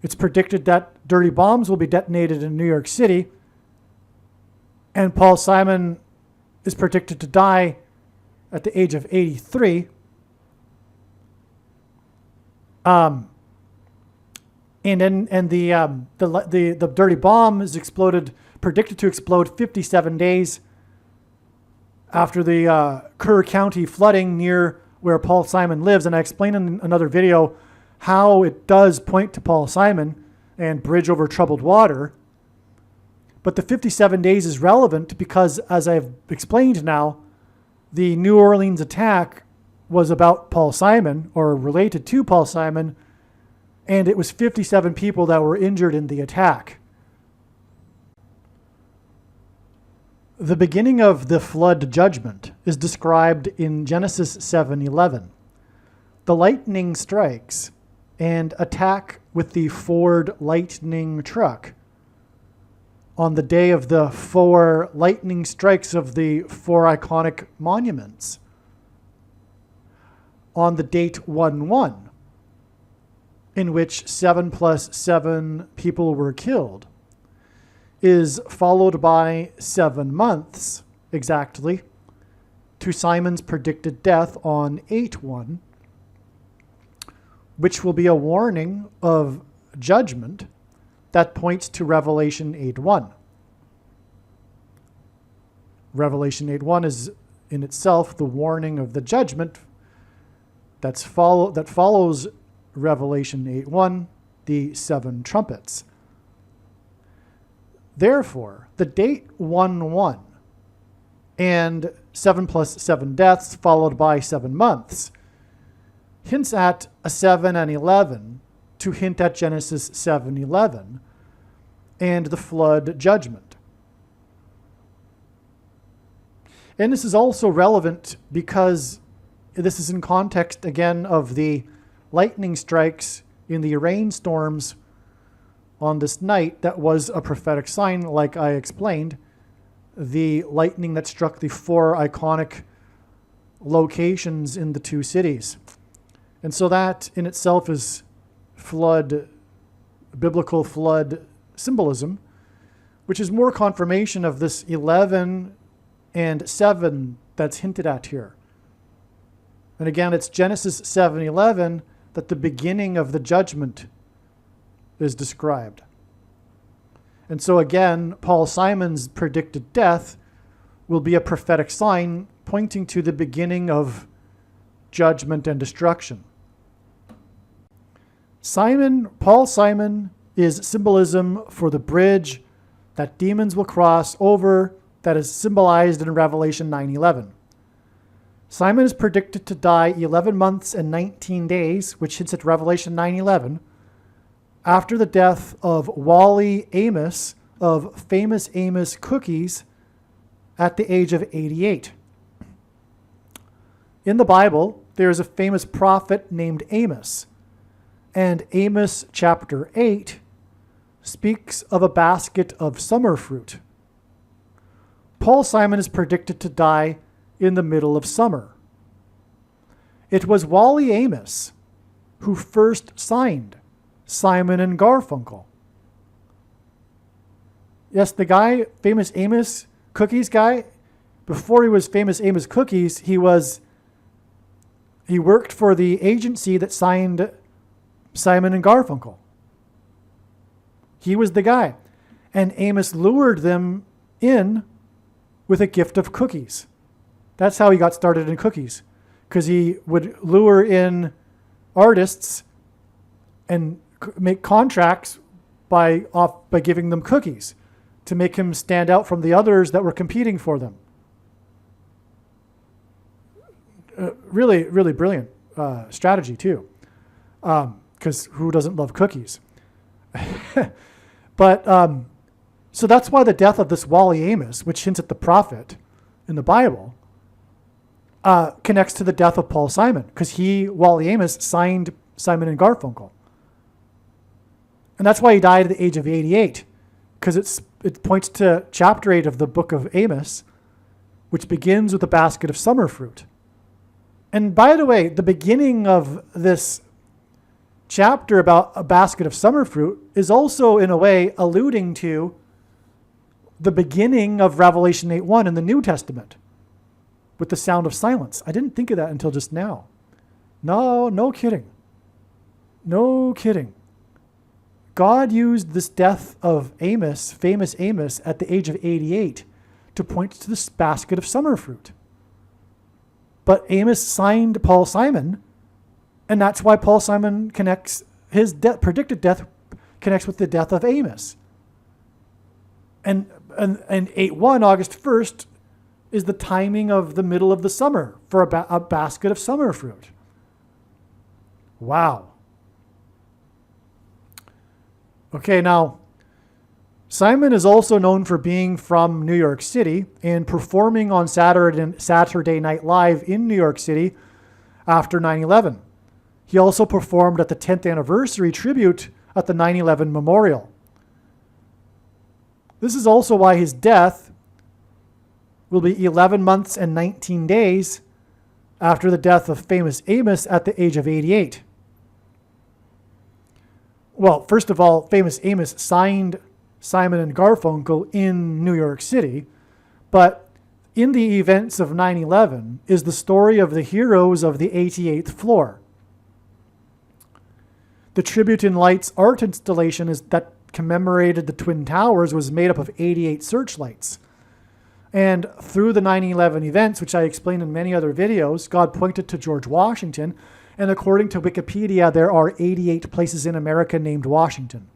it's predicted that dirty bombs will be detonated in New York City. And Paul Simon is predicted to die at the age of 83. And the dirty bomb is predicted to explode 57 days after the Kerr County flooding near where Paul Simon lives. And I explained in another video how it does point to Paul Simon and Bridge Over Troubled Water. But the 57 days is relevant because, as I've explained now, the New Orleans attack was about Paul Simon, or related to Paul Simon, and it was 57 people that were injured in the attack. The beginning of the flood judgment is described in Genesis 7:11. The lightning strikes and attack with the Ford lightning truck. On the day of the 4 lightning strikes of the 4 iconic monuments. On the date 1/1, in which 7 plus 7 people were killed, is followed by 7 months exactly to Simon's predicted death on 8/1, which will be a warning of judgment that points to Revelation 8:1. Revelation 8:1 is in itself the warning of the judgment that follows Revelation 8:1, the 7 trumpets. Therefore, the date 1/1 and 7 plus 7 deaths followed by 7 months hints at a 7 and 11 to hint at Genesis 7:11 and the flood judgment. And this is also relevant because this is in context, again, of the lightning strikes in the rainstorms on this night that was a prophetic sign, like I explained. The lightning that struck the 4 iconic locations in the 2 cities. And so that in itself is biblical flood symbolism, which is more confirmation of this 11 and 7 that's hinted at here. And again, it's Genesis 7:11 that the beginning of the judgment is described. And so again, Paul Simon's predicted death will be a prophetic sign pointing to the beginning of judgment and destruction. Paul Simon is symbolism for the bridge that demons will cross over that is symbolized in Revelation 9:11. Simon is predicted to die 11 months and 19 days, which hints at Revelation 9:11, after the death of Wally Amos of Famous Amos Cookies at the age of 88. In the Bible, there is a famous prophet named Amos, and Amos chapter 8 speaks of a basket of summer fruit. Paul Simon is predicted to die in the middle of summer. It was Wally Amos who first signed Simon and Garfunkel. Yes, the guy, famous Amos Cookies guy, before he was famous Amos Cookies, he worked for the agency that signed Simon and Garfunkel. He was the guy. And Amos lured them in with a gift of cookies. That's how he got started in cookies, because he would lure in artists and make contracts by giving them cookies to make him stand out from the others that were competing for them. Really, really brilliant strategy too, because who doesn't love cookies? But so that's why the death of this Wally Amos, which hints at the prophet in the Bible, connects to the death of Paul Simon, because Wally Amos, signed Simon and Garfunkel. And that's why he died at the age of 88, because it points to chapter 8 of the book of Amos, which begins with a basket of summer fruit. And by the way, the beginning of this chapter about a basket of summer fruit is also, in a way, alluding to the beginning of Revelation 8:1 in the New Testament with the sound of silence. I didn't think of that until just now. No kidding. No kidding. God used this death of Amos, famous Amos, at the age of 88 to point to this basket of summer fruit. But Amos signed Paul Simon, and that's why Paul Simon connects his predicted death connects with the death of Amos. And 8:1, August 1st, is the timing of the middle of the summer for a basket of summer fruit. Wow. Okay, now, Simon is also known for being from New York City and performing on Saturday Night Live in New York City after 9/11. He also performed at the 10th anniversary tribute at the 9/11 memorial. This is also why his death will be 11 months and 19 days after the death of famous Amos at the age of 88. Well, first of all, famous Amos signed Simon and Garfunkel in New York City, but in the events of 9/11 is the story of the heroes of the 88th floor. The Tribute in Lights art installation that commemorated the Twin Towers was made up of 88 searchlights. And through the 9/11 events, which I explained in many other videos, God pointed to George Washington, and according to Wikipedia, there are 88 places in America named Washington.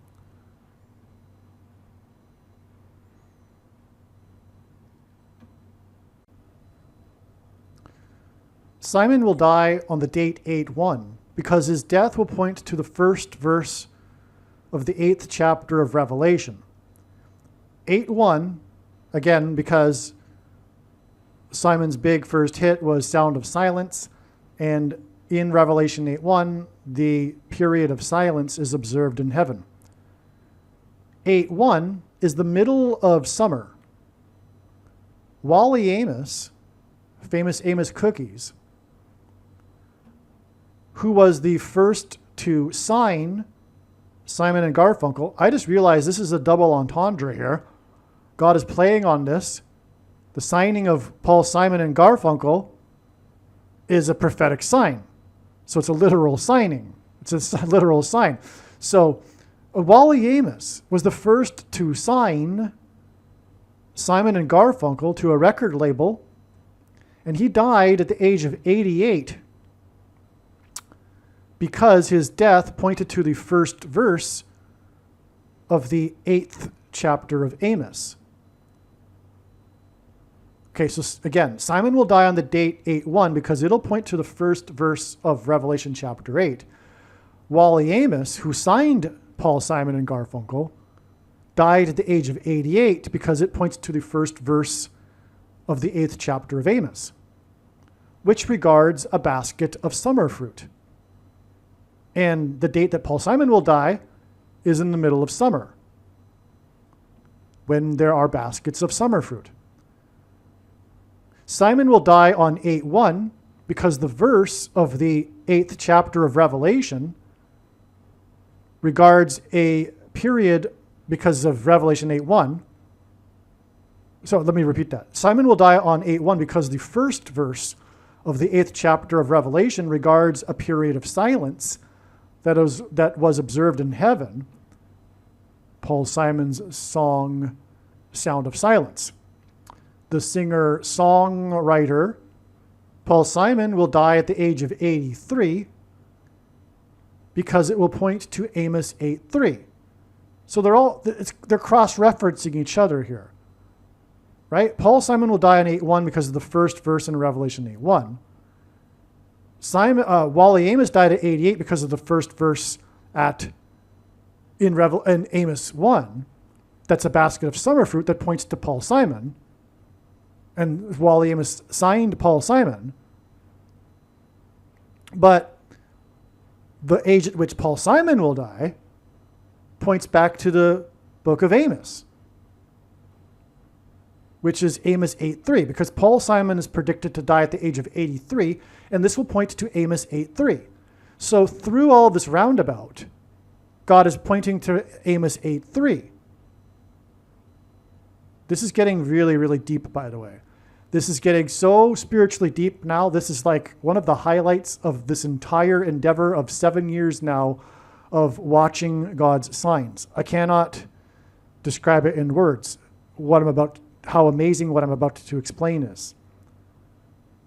Simon will die on the date 8/1 because his death will point to the first verse of the 8th chapter of Revelation. 8/1, again, because Simon's big first hit was Sound of Silence, and in Revelation 8:1, the period of silence is observed in heaven. 8/1 is the middle of summer. Wally Amos, famous Amos Cookies, who was the first to sign Simon and Garfunkel. I just realized this is a double entendre here. God is playing on this. The signing of Paul Simon and Garfunkel is a prophetic sign. So it's a literal signing. It's a literal sign. So Wally Amos was the first to sign Simon and Garfunkel to a record label, and he died at the age of 88 because his death pointed to the first verse of the 8th chapter of Amos. Okay, so again, Simon will die on the date 8/1 because it'll point to the first verse of Revelation chapter 8. Wally Amos, who signed Paul Simon and Garfunkel, died at the age of 88 because it points to the first verse of the 8th chapter of Amos, which regards a basket of summer fruit. And the date that Paul Simon will die is in the middle of summer, when there are baskets of summer fruit. Simon will die on 8/1 because the verse of the 8th chapter of Revelation regards a period, because of Revelation 8:1, So let me repeat that. Simon will die on 8:1 because the first verse of the 8th chapter of Revelation regards a period of silence that was observed in heaven. Paul Simon's song, Sound of Silence. The singer-songwriter, Paul Simon, will die at the age of 83 because it will point to Amos 8:3. So they're cross-referencing each other here, right? Paul Simon will die on 8:1 because of the first verse in Revelation 8:1. Wally Amos died at 88 because of the first verse in Amos 1. That's a basket of summer fruit that points to Paul Simon. And Wally Amos signed Paul Simon. But the age at which Paul Simon will die points back to the book of Amos, which is Amos 8:3, because Paul Simon is predicted to die at the age of 83, and this will point to Amos 8:3. So through all this roundabout, God is pointing to Amos 8:3. This is getting really, really deep, by the way. This is getting so spiritually deep now. This is like one of the highlights of this entire endeavor of 7 years now of watching God's signs. I cannot describe it in words, how amazing what I'm about to explain is.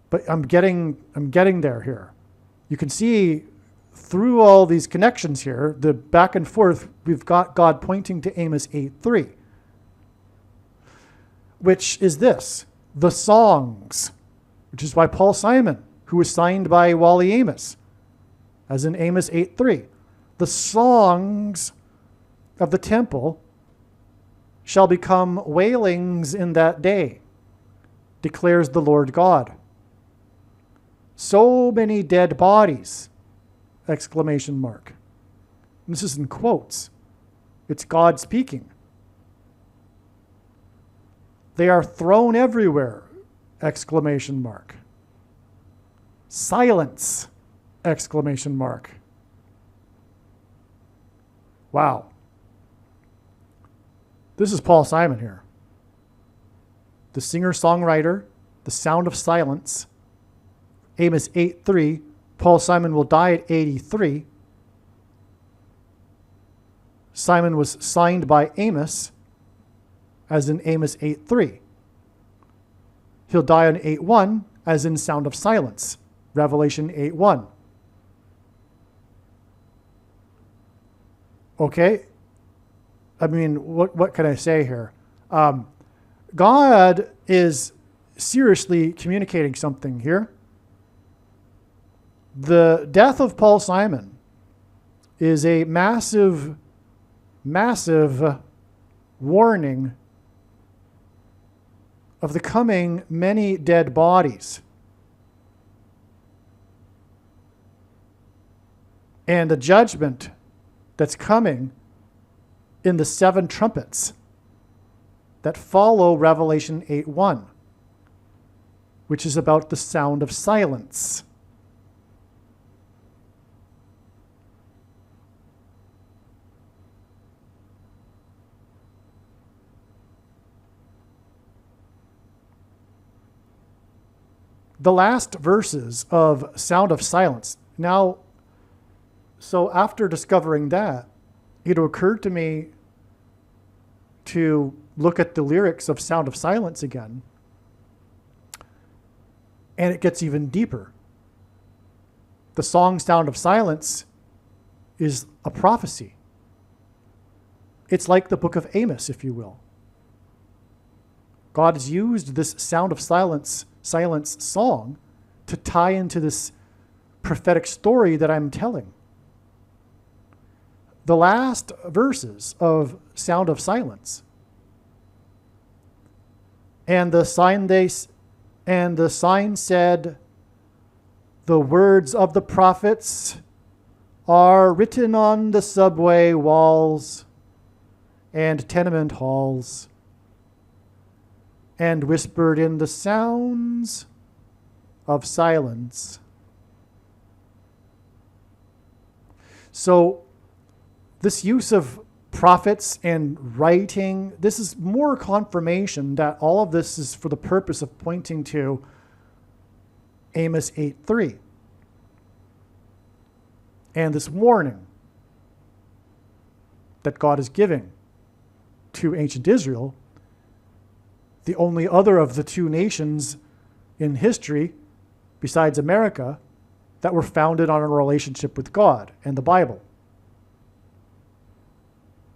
But I'm getting there here. You can see through all these connections here, the back and forth, we've got God pointing to Amos 8:3, which is this, the songs, which is why Paul Simon, who was signed by Wally Amos, as in Amos 8:3, the songs of the temple shall become wailings in that day, declares the Lord God. So many dead bodies, ! And this is in quotes. It's God speaking. They are thrown everywhere, ! Silence, ! Wow. This is Paul Simon here. The singer-songwriter, the Sound of Silence, Amos 8:3. Paul Simon will die at 83. Simon was signed by Amos, as in Amos 8:3. He'll die on 8:1, as in Sound of Silence, Revelation 8:1. Okay? I mean, what can I say here? God is seriously communicating something here. The death of Paul Simon is a massive, massive warning of the coming many dead bodies. And the judgment that's coming in the 7 trumpets that follow Revelation 8:1, which is about the sound of silence. The last verses of Sound of Silence. Now, so after discovering that, it occurred to me to look at the lyrics of Sound of Silence again, and it gets even deeper. The song Sound of Silence is a prophecy. It's like the book of Amos, if you will. God has used this Sound of Silence song to tie into this prophetic story that I'm telling. The last verses of Sound of Silence. And the sign said, the words of the prophets are written on the subway walls and tenement halls, and whispered in the sounds of silence. So this use of prophets and writing. This is more confirmation that all of this is for the purpose of pointing to Amos 8:3 and this warning that God is giving to ancient Israel, the only other of the two nations in history besides America that were founded on a relationship with God and the Bible,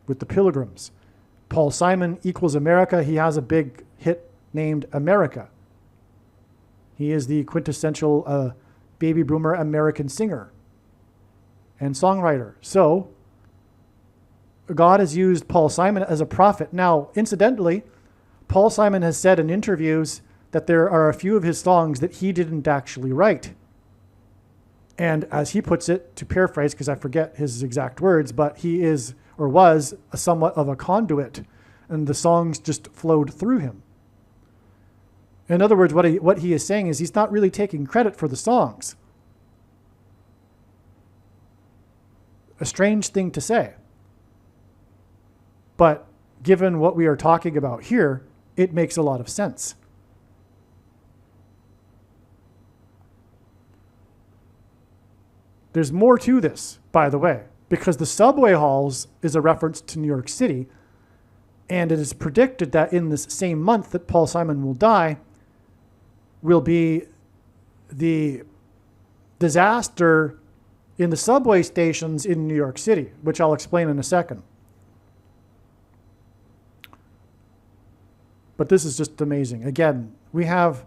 with the Pilgrims. Paul Simon equals America. He has a big hit named America. He is the quintessential baby boomer American singer and songwriter. So God has used Paul Simon as a prophet. Now, incidentally, Paul Simon has said in interviews that there are a few of his songs that he didn't actually write. And as he puts it, to paraphrase, because I forget his exact words, but he is or was somewhat of a conduit, and the songs just flowed through him. In other words, what he is saying is he's not really taking credit for the songs. A strange thing to say. But given what we are talking about here, it makes a lot of sense. There's more to this, by the way, because the subway halls is a reference to New York City, and it is predicted that in this same month that Paul Simon will die will be the disaster in the subway stations in New York City, which I'll explain in a second. But this is just amazing. Again, we have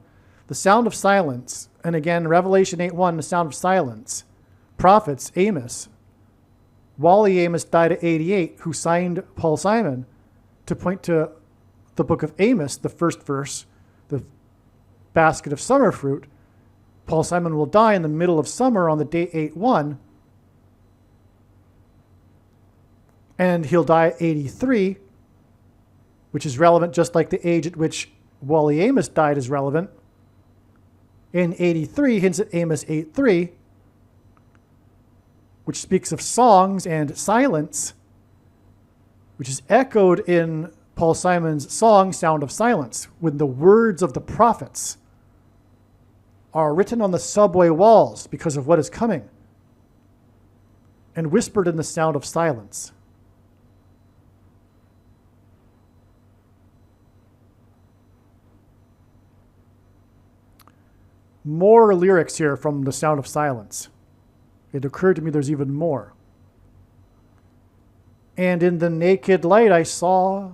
the sound of silence, and again, Revelation 8:1, the sound of silence. Prophets, Amos. Wally Amos died at 88, who signed Paul Simon to point to the book of Amos, the first verse, the basket of summer fruit. Paul Simon will die in the middle of summer on the day 8:1, and he'll die at 83, which is relevant just like the age at which Wally Amos died is relevant. In 83 hints at Amos 8:3, which speaks of songs and silence, which is echoed in Paul Simon's song, Sound of Silence, when the words of the prophets are written on the subway walls because of what is coming and whispered in the sound of silence. More lyrics here from the Sound of Silence. It occurred to me there's even more. And in the naked light I saw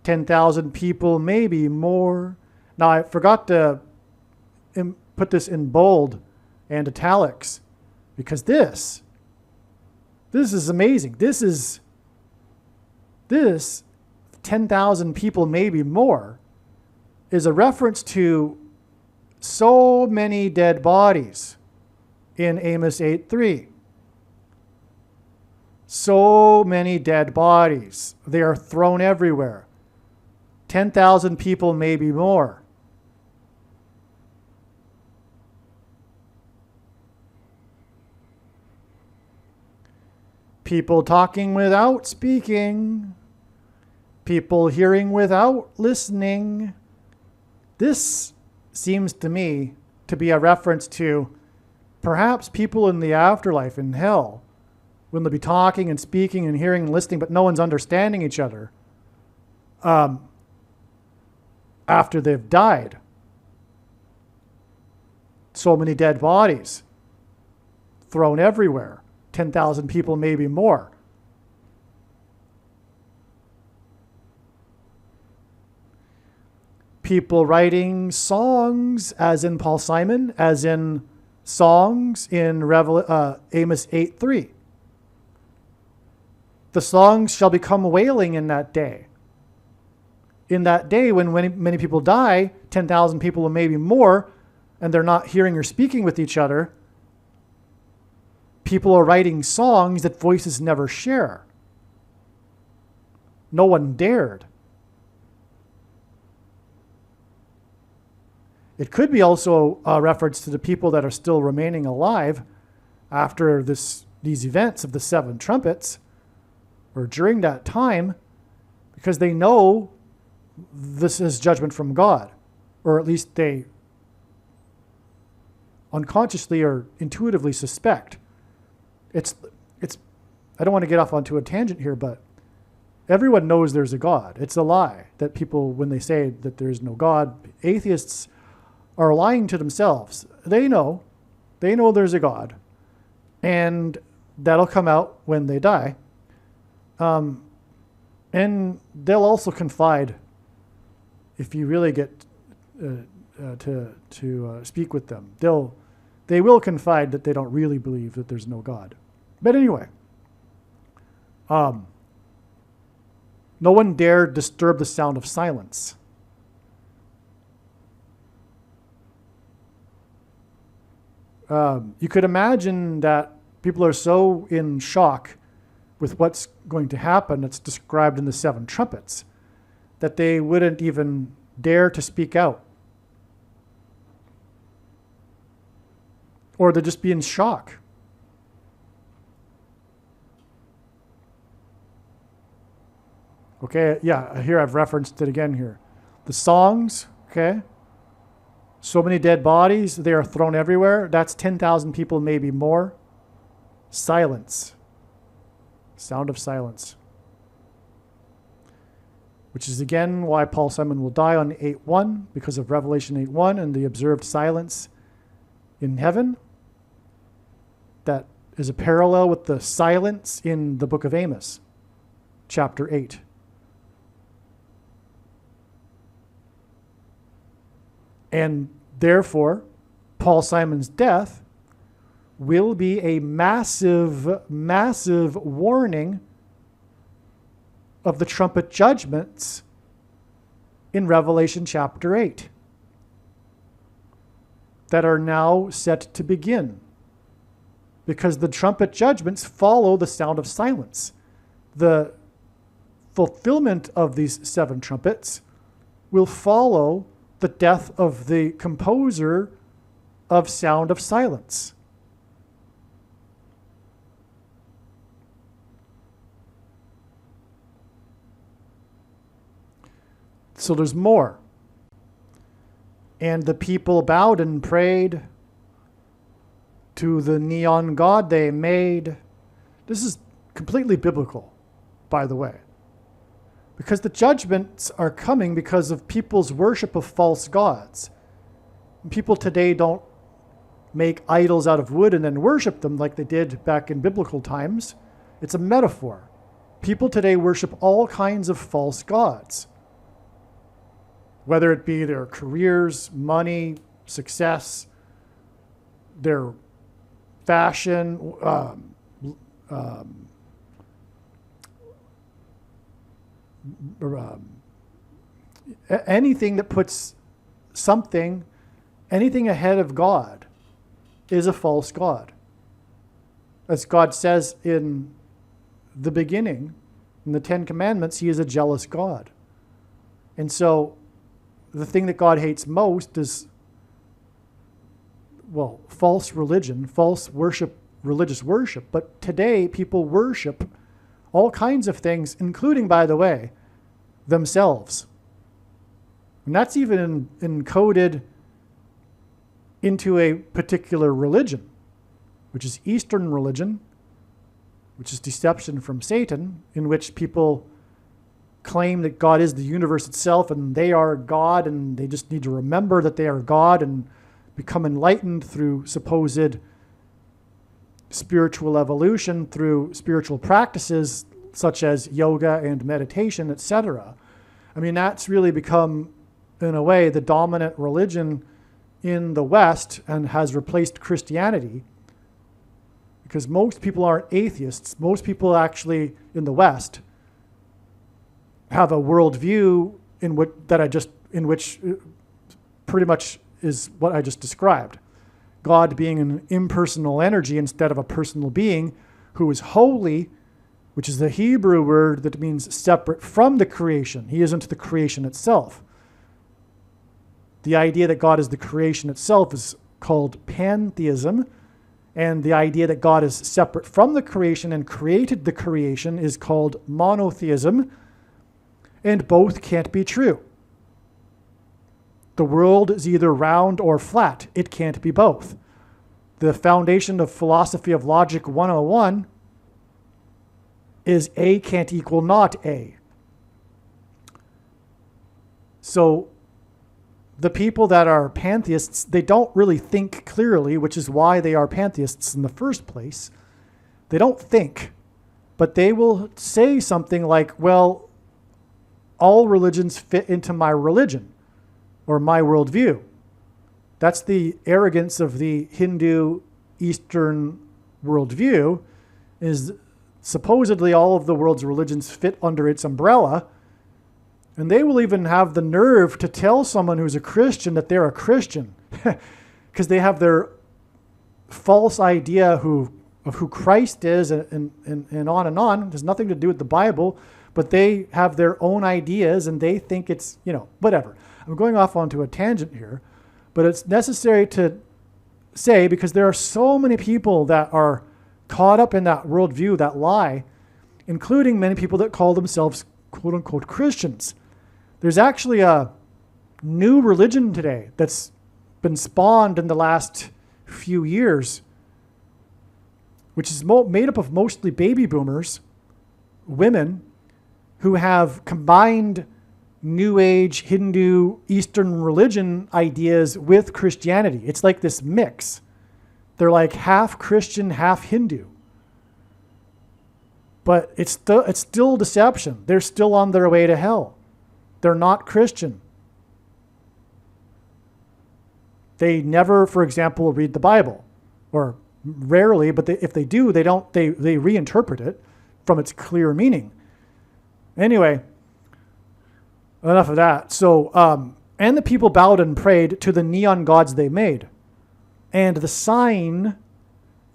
10,000 people, maybe more. Now I forgot to put this in bold and italics because this is amazing. This 10,000 people, maybe more, is a reference to so many dead bodies in Amos 8:3. So many dead bodies. They are thrown everywhere. 10,000 people, maybe more. People talking without speaking. People hearing without listening. This seems to me to be a reference to perhaps people in the afterlife, in hell, when they'll be talking and speaking and hearing and listening, but no one's understanding each other after they've died. So many dead bodies thrown everywhere. 10,000 people, maybe more. People writing songs, as in Paul Simon, as in songs in Amos 8:3. The songs shall become wailing in that day. In that day when many people die, 10,000 people or maybe more, and they're not hearing or speaking with each other, people are writing songs that voices never share. No one dared. It could be also a reference to the people that are still remaining alive after these events of the seven trumpets, or during that time, because they know this is judgment from God, or at least they unconsciously or intuitively suspect. It's I don't want to get off onto a tangent here, but everyone knows there's a God. It's a lie that people, when they say that there's no God, atheists are lying to themselves. They know there's a God, and that'll come out when they die. And they'll also confide, if you really get to speak with them, they will confide that they don't really believe that there's no God. But anyway, no one dare disturb the sound of silence. You could imagine that people are so in shock with what's going to happen, that's described in the 7 trumpets, that they wouldn't even dare to speak out. Or they'd just be in shock. Okay, yeah, here I've referenced it again here. The songs, okay? So many dead bodies, they are thrown everywhere. That's 10,000 people, maybe more. Silence. Sound of silence. Which is again why Paul Simon will die on 8:1, because of Revelation 8:1 and the observed silence in heaven. That is a parallel with the silence in the book of Amos, chapter 8. And therefore, Paul Simon's death will be a massive, massive warning of the trumpet judgments in Revelation chapter 8 that are now set to begin. Because the trumpet judgments follow the sound of silence. The fulfillment of these 7 trumpets will follow the death of the composer of Sound of Silence. So there's more. And the people bowed and prayed to the neon god they made. This is completely biblical, by the way. Because the judgments are coming because of people's worship of false gods. People today don't make idols out of wood and then worship them like they did back in biblical times. It's a metaphor. People today worship all kinds of false gods. Whether it be their careers, money, success, their fashion, anything that puts anything ahead of God is a false god. As God says in the beginning, in the 10 Commandments, he is a jealous God. And so the thing that God hates most is, false religion, false worship, religious worship. But today, people worship all kinds of things, including, by the way, themselves. And that's even encoded into a particular religion, which is Eastern religion, which is deception from Satan, in which people claim that God is the universe itself and they are God, and they just need to remember that they are God and become enlightened through supposed spiritual evolution, through spiritual practices such as yoga and meditation, etc. I mean, that's really become, in a way, the dominant religion in the West and has replaced Christianity, because most people aren't atheists. Most people actually in the West have a worldview in which pretty much is what I just described. God being an impersonal energy instead of a personal being who is holy, which is the Hebrew word that means separate from the creation. He isn't the creation itself. The idea that God is the creation itself is called pantheism, and the idea that God is separate from the creation and created the creation is called monotheism, and both can't be true. The world is either round or flat. It can't be both. The foundation of philosophy of logic 101 is A can't equal not A. So the people that are pantheists, they don't really think clearly, which is why they are pantheists in the first place. They don't think, but they will say something like, well, all religions fit into my religion or my worldview. That's the arrogance of the Hindu Eastern worldview, is supposedly all of the world's religions fit under its umbrella. And they will even have the nerve to tell someone who's a Christian that they're a Christian because they have their false idea of who Christ is and on and on. It has nothing to do with the Bible, but they have their own ideas and they think it's, whatever. I'm going off onto a tangent here, but it's necessary to say, because there are so many people that are caught up in that worldview, that lie, including many people that call themselves quote unquote Christians. There's actually a new religion today that's been spawned in the last few years, which is made up of mostly baby boomers, women, who have combined New Age, Hindu, Eastern religion ideas with Christianity. It's like this mix. They're like half Christian, half Hindu. But it's still deception. They're still on their way to hell. They're not Christian. They never, for example, read the Bible, or rarely, but if they do, they reinterpret it from its clear meaning. Anyway, enough of that. So, and the people bowed and prayed to the neon gods they made. And the sign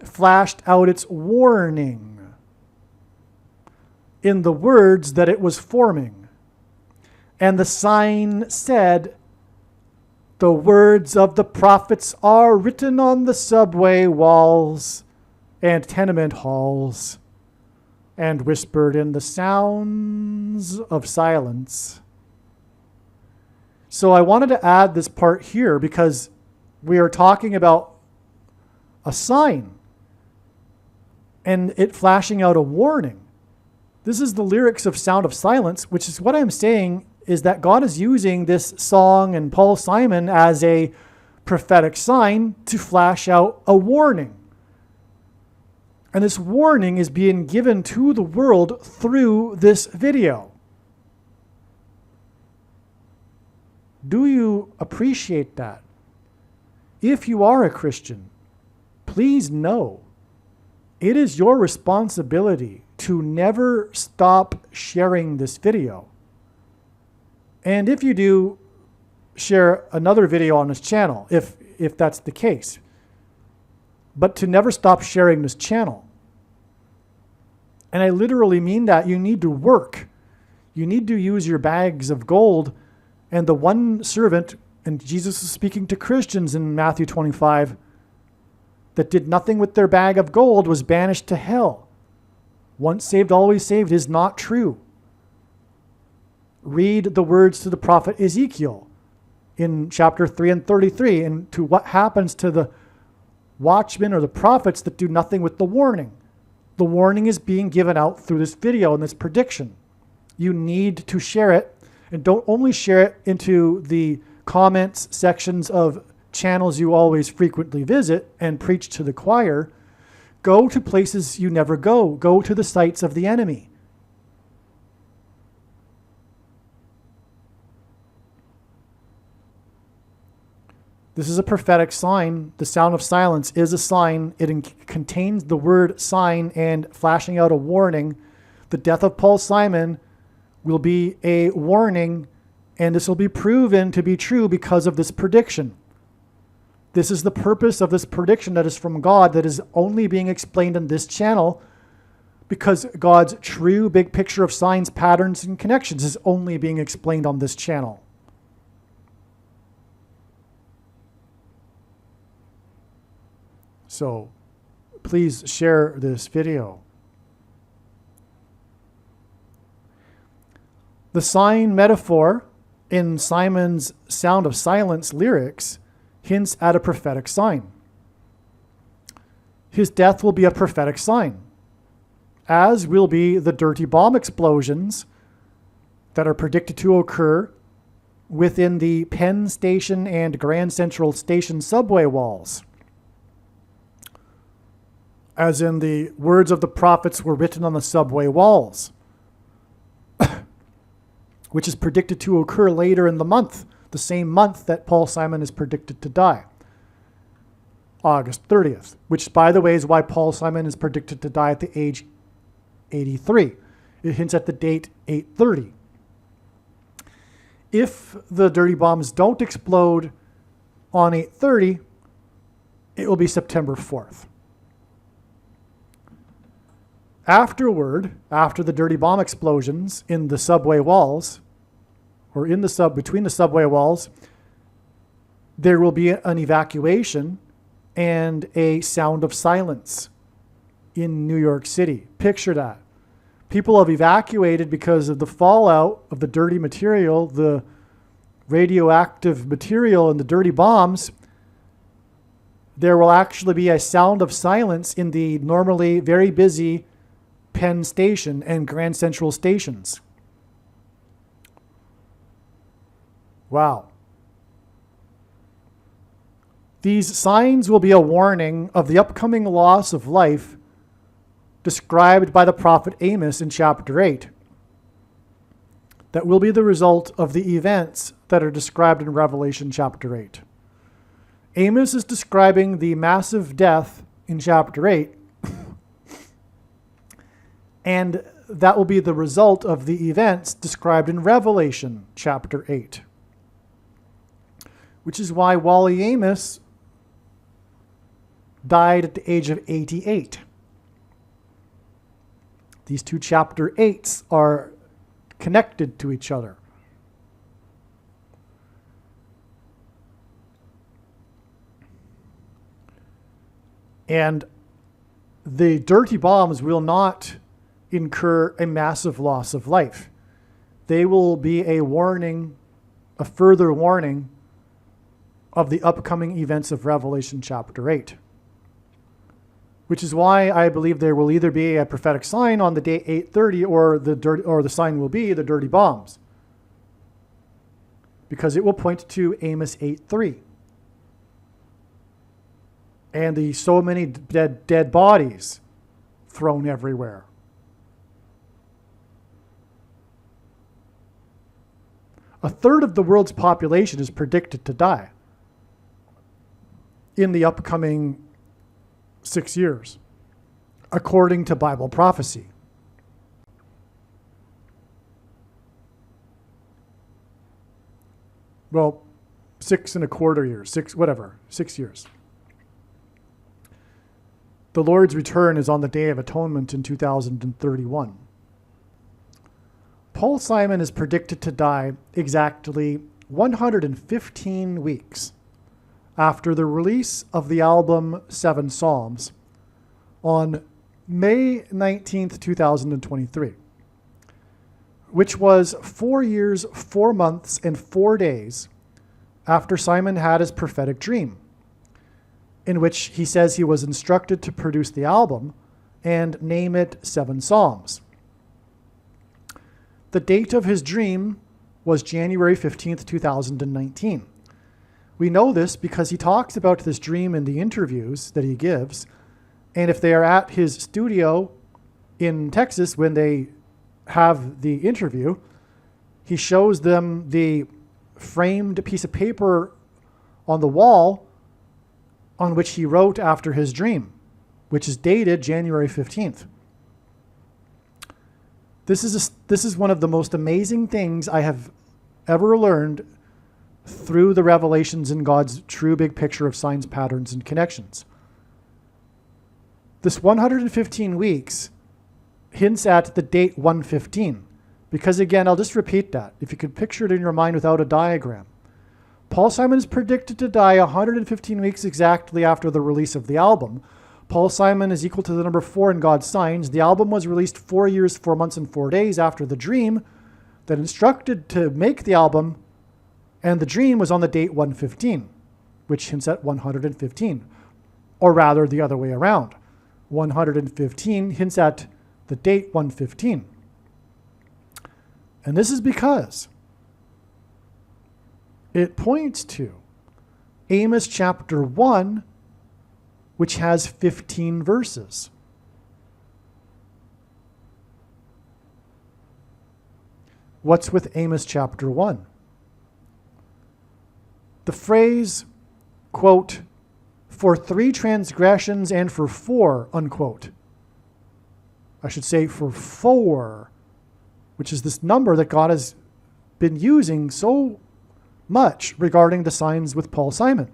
flashed out its warning in the words that it was forming. And the sign said, "The words of the prophets are written on the subway walls and tenement halls, and whispered in the sounds of silence." So I wanted to add this part here because we are talking about a sign and it flashing out a warning. This is the lyrics of Sound of Silence, which is what I'm saying is that God is using this song and Paul Simon as a prophetic sign to flash out a warning. And this warning is being given to the world through this video. Do you appreciate that? If you are a Christian, please know it is your responsibility to never stop sharing this video. And if you do, share another video on this channel, if that's the case. But to never stop sharing this channel. And I literally mean that. You need to work. You need to use your bags of gold. And the one servant, and Jesus is speaking to Christians in Matthew 25, that did nothing with their bag of gold was banished to hell. Once saved, always saved is not true. Read the words to the prophet Ezekiel in chapter 3 and 33, and to what happens to the watchmen or the prophets that do nothing with the warning. The warning is being given out through this video and this prediction. You need to share it, and don't only share it into the comments sections of channels you always frequently visit and preach to the choir. Go to places you never go. Go to the sites of the enemy. This is a prophetic sign. The Sound of Silence is a sign. It contains the word sign and flashing out a warning. The death of Paul Simon will be a warning, and this will be proven to be true because of this prediction. This is the purpose of this prediction that is from God, that is only being explained in this channel, because God's true big picture of signs, patterns, and connections is only being explained on this channel. So please share this video. The sign metaphor in Simon's Sound of Silence lyrics hints at a prophetic sign. His death will be a prophetic sign, as will be the dirty bomb explosions that are predicted to occur within the Penn Station and Grand Central Station subway walls. As in, the words of the prophets were written on the subway walls, which is predicted to occur later in the month, the same month that Paul Simon is predicted to die, August 30th, which, by the way, is why Paul Simon is predicted to die at the age 83. It hints at the date 8:30. If the dirty bombs don't explode on 8:30, it will be September 4th. Afterward, after the dirty bomb explosions in the subway walls, or between the subway walls, there will be an evacuation and a sound of silence in New York City. Picture that. People have evacuated because of the fallout of the dirty material, the radioactive material and the dirty bombs. There will actually be a sound of silence in the normally very busy Penn Station and Grand Central stations. Wow. These signs will be a warning of the upcoming loss of life described by the prophet Amos in chapter 8. That will be the result of the events that are described in Revelation chapter 8. Amos is describing the massive death in chapter 8, and that will be the result of the events described in Revelation chapter 8. Which is why Wally Amos died at the age of 88. These two chapter 8s are connected to each other. And the dirty bombs will not incur a massive loss of life. They will be a warning, a further warning of the upcoming events of Revelation chapter 8. Which is why I believe there will either be a prophetic sign on the day 8:30 or the sign will be the dirty bombs. Because it will point to Amos 8:3. And the so many dead bodies thrown everywhere. A third of the world's population is predicted to die in the upcoming 6 years, according to Bible prophecy. Well, 6.25 years, 6 years. The Lord's return is on the Day of Atonement in 2031. Paul Simon is predicted to die exactly 115 weeks after the release of the album Seven Psalms on May 19th, 2023, which was 4 years, 4 months, and 4 days after Simon had his prophetic dream, in which he says he was instructed to produce the album and name it Seven Psalms. The date of his dream was January 15th, 2019. We know this because he talks about this dream in the interviews that he gives. And if they are at his studio in Texas when they have the interview, he shows them the framed piece of paper on the wall on which he wrote after his dream, which is dated January 15th. This is one of the most amazing things I have ever learned through the revelations in God's true big picture of signs, patterns, and connections. This 115 weeks hints at the date 115. Because again, I'll just repeat that. If you could picture it in your mind without a diagram. Paul Simon is predicted to die 115 weeks exactly after the release of the album. Paul Simon is equal to the number 4 in God's signs. The album was released 4 years, 4 months, and 4 days after the dream that instructed to make the album, and the dream was on the date 115, which hints at 115, or rather the other way around. 115 hints at the date 115. And this is because it points to Amos chapter 1, which has 15 verses. What's with Amos chapter 1? The phrase, quote, for 3 transgressions and for 4, unquote. I should say for 4, which is this number that God has been using so much regarding the signs with Paul Simon.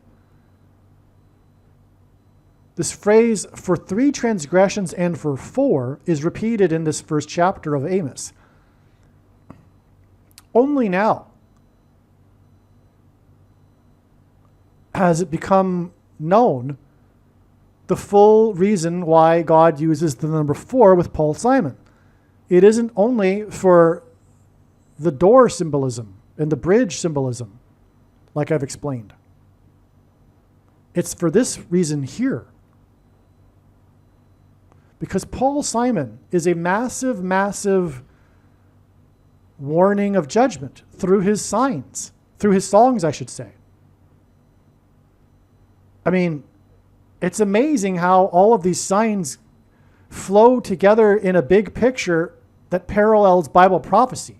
This phrase, for 3 transgressions and for 4, is repeated in this first chapter of Amos. Only now has it become known the full reason why God uses the number 4 with Paul Simon. It isn't only for the door symbolism and the bridge symbolism, like I've explained. It's for this reason here. Because Paul Simon is a massive, massive warning of judgment through his signs, through his songs, I should say. I mean, it's amazing how all of these signs flow together in a big picture that parallels Bible prophecy.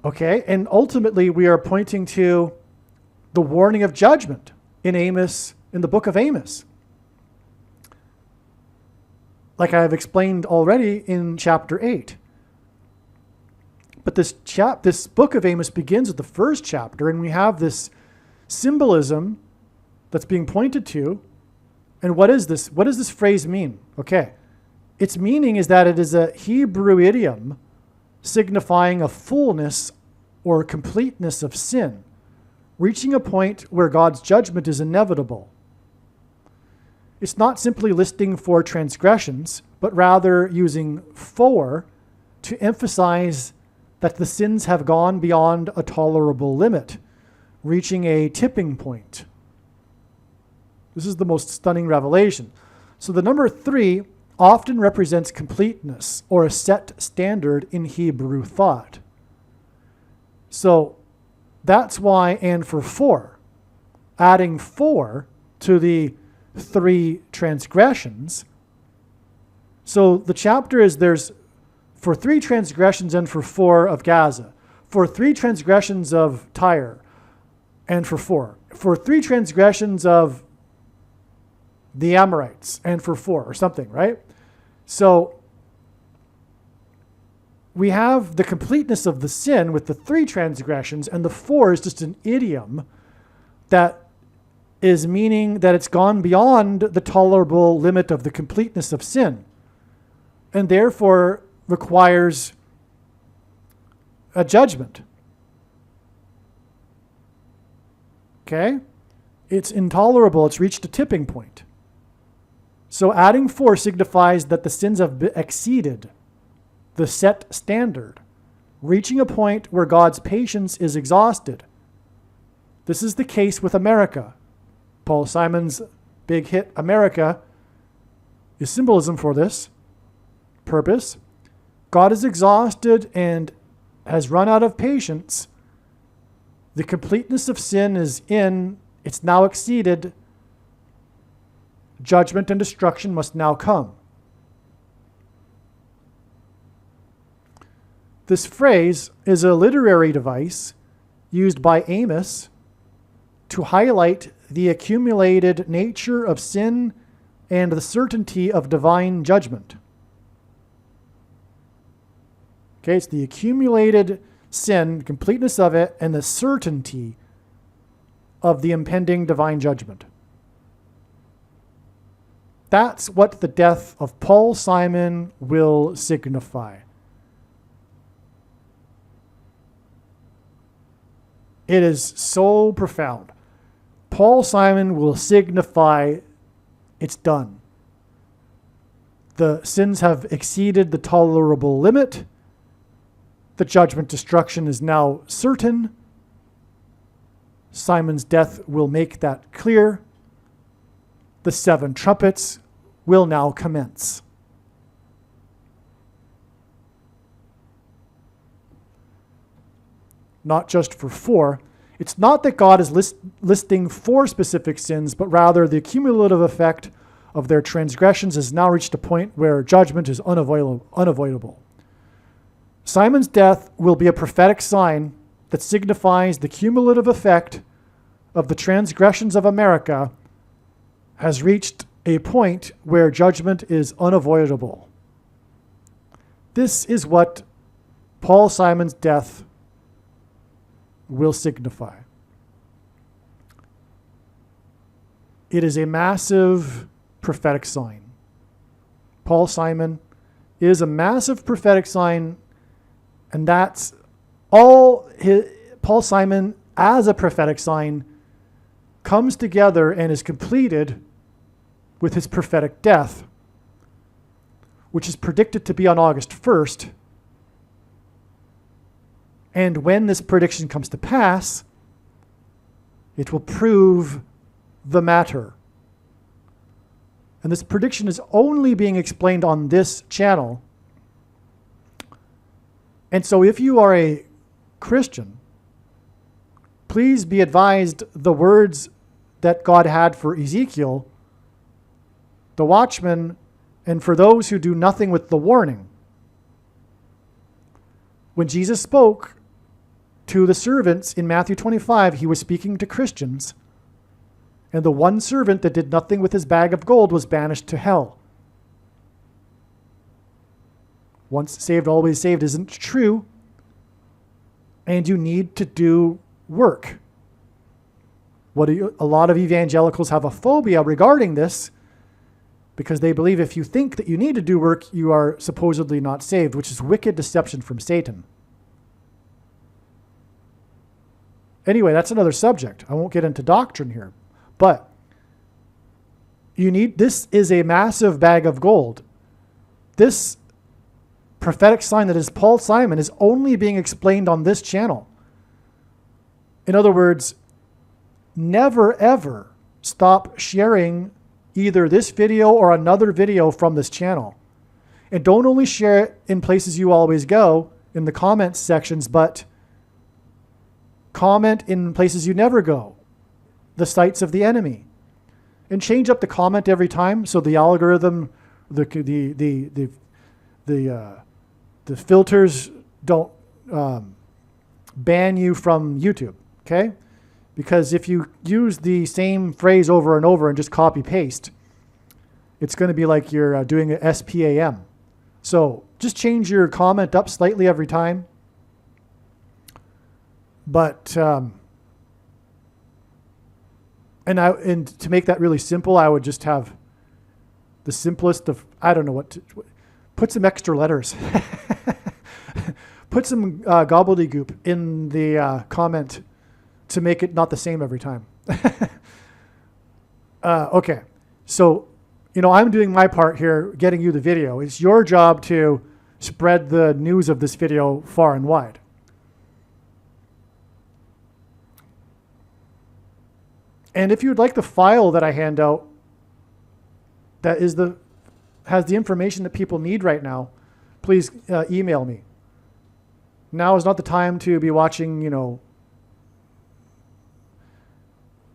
Okay, and ultimately we are pointing to the warning of judgment in Amos, in the book of Amos. Like I have explained already in chapter 8. But this book of Amos begins with the first chapter, and we have this symbolism that's being pointed to. And what is this? What does this phrase mean? Okay. Its meaning is that it is a Hebrew idiom signifying a fullness or completeness of sin, reaching a point where God's judgment is inevitable. It's not simply listing 4 transgressions, but rather using 4 to emphasize that the sins have gone beyond a tolerable limit, reaching a tipping point. This is the most stunning revelation. So the number 3 often represents completeness or a set standard in Hebrew thought. So that's why, and for 4, adding 4 to the 3 transgressions. So the chapter is there's for 3 transgressions and for 4 of Gaza, for 3 transgressions of Tyre, and for 4, for 3 transgressions of the Amorites, and for 4, or something, right? So we have the completeness of the sin with the 3 transgressions, and the 4 is just an idiom that is meaning that it's gone beyond the tolerable limit of the completeness of sin, and therefore requires a judgment. Okay? It's intolerable. It's reached a tipping point. So adding 4 signifies that the sins have exceeded the set standard, reaching a point where God's patience is exhausted. This is the case with America. Paul Simon's big hit, America, is symbolism for this purpose. God is exhausted and has run out of patience. The completeness of sin is in, it's now exceeded. Judgment and destruction must now come. This phrase is a literary device used by Amos to highlight the accumulated nature of sin and the certainty of divine judgment. Okay, it's the accumulated sin, completeness of it, and the certainty of the impending divine judgment. That's what the death of Paul Simon will signify. It is so profound. Paul Simon will signify it's done. The sins have exceeded the tolerable limit. The judgment destruction is now certain. Simon's death will make that clear. The 7 trumpets will now commence. Not just for 4. It's not that God is listing 4 specific sins, but rather the cumulative effect of their transgressions has now reached a point where judgment is unavoidable. Simon's death will be a prophetic sign that signifies the cumulative effect of the transgressions of America has reached a point where judgment is unavoidable. This is what Paul Simon's death will signify. It is a massive prophetic sign. Paul Simon is a massive prophetic sign, and that's all Paul Simon as a prophetic sign comes together and is completed with his prophetic death, which is predicted to be on August 1st. And when this prediction comes to pass, it will prove the matter. And this prediction is only being explained on this channel. And so if you are a Christian, please be advised the words that God had for Ezekiel, the watchman, and for those who do nothing with the warning. When Jesus spoke to the servants in Matthew 25, he was speaking to Christians. And the one servant that did nothing with his bag of gold was banished to hell. Once saved, always saved isn't true. And you need to do work. A lot of evangelicals have a phobia regarding this because they believe if you think that you need to do work, you are supposedly not saved, which is wicked deception from Satan. Anyway, that's another subject. I won't get into doctrine here. But this is a massive bag of gold. This prophetic sign that is Paul Simon is only being explained on this channel. In other words, never ever stop sharing either this video or another video from this channel. And don't only share it in places you always go, in the comments sections, but comment in places you never go, the sites of the enemy. And change up the comment every time so the algorithm, the filters don't ban you from YouTube, okay? Because if you use the same phrase over and over and just copy paste, it's going to be like you're doing a SPAM. So just change your comment up slightly every time. But and to make that really simple, I would just have the simplest of, I don't know what to, put some extra letters. Put some gobbledygook in the comment to make it not the same every time. Okay, so, I'm doing my part here, getting you the video. It's your job to spread the news of this video far and wide. And if you'd like the file that I hand out that has the information that people need right now, please email me. Now is not the time to be watching,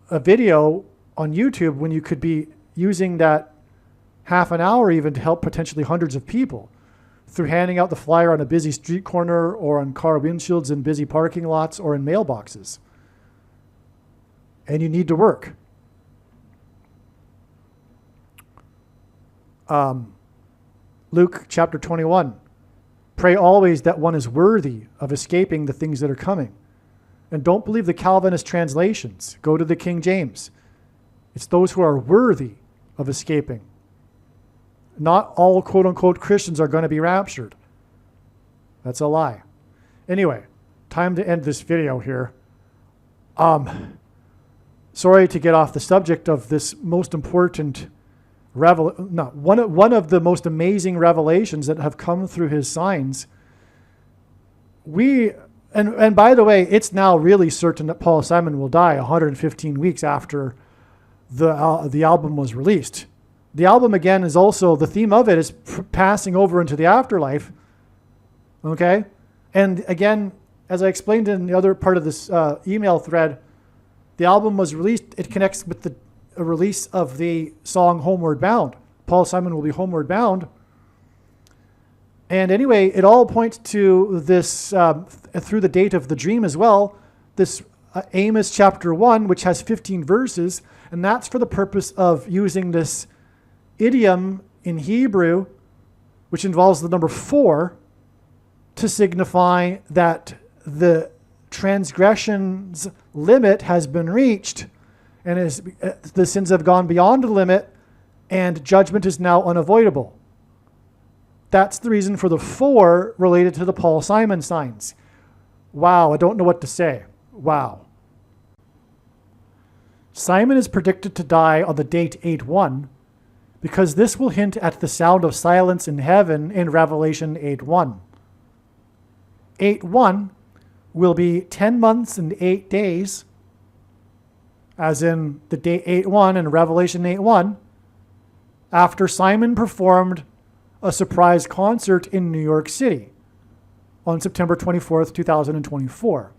a video on YouTube when you could be using that half an hour even to help potentially hundreds of people through handing out the flyer on a busy street corner or on car windshields in busy parking lots or in mailboxes. And you need to work. Luke chapter 21. Pray always that one is worthy of escaping the things that are coming. And don't believe the Calvinist translations. Go to the King James. It's those who are worthy of escaping. Not all quote-unquote Christians are going to be raptured. That's a lie. Anyway, time to end this video here. Sorry to get off the subject of this most important one of the most amazing revelations that have come through his signs. And by the way, it's now really certain that Paul Simon will die 115 weeks after the album was released. The album, again, is also, the theme of it is passing over into the afterlife. Okay? And again, as I explained in the other part of this email thread, the album was released. It connects with the release of the song Homeward Bound. Paul Simon will be homeward bound. And anyway, it all points to this, through the date of the dream as well, this Amos chapter 1, which has 15 verses, and that's for the purpose of using this idiom in Hebrew, which involves the number 4, to signify that the transgression's limit has been reached, and the sins have gone beyond the limit, and judgment is now unavoidable. That's the reason for the 4 related to the Paul Simon signs. Wow, I don't know what to say. Wow. Simon is predicted to die on the date 8-1 because this will hint at the sound of silence in heaven in Revelation 8:1. 8:1 will be 10 months and 8 days, as in the date 8:1 in Revelation 8:1, after Simon performed a surprise concert in New York City on September 24th, 2024.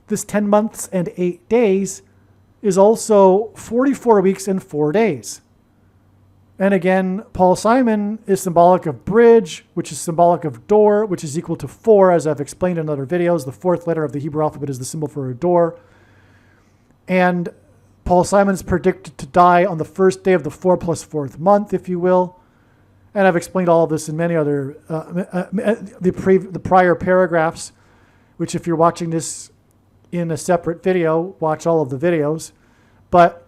This 10 months and 8 days is also 44 weeks and 4 days. And again, Paul Simon is symbolic of bridge, which is symbolic of door, which is equal to 4, as I've explained in other videos. The 4th letter of the Hebrew alphabet is the symbol for a door. And Paul Simon is predicted to die on the first day of the 4 plus 4th month, if you will. And I've explained all of this in many other, the prior paragraphs, which if you're watching this in a separate video, watch all of the videos. But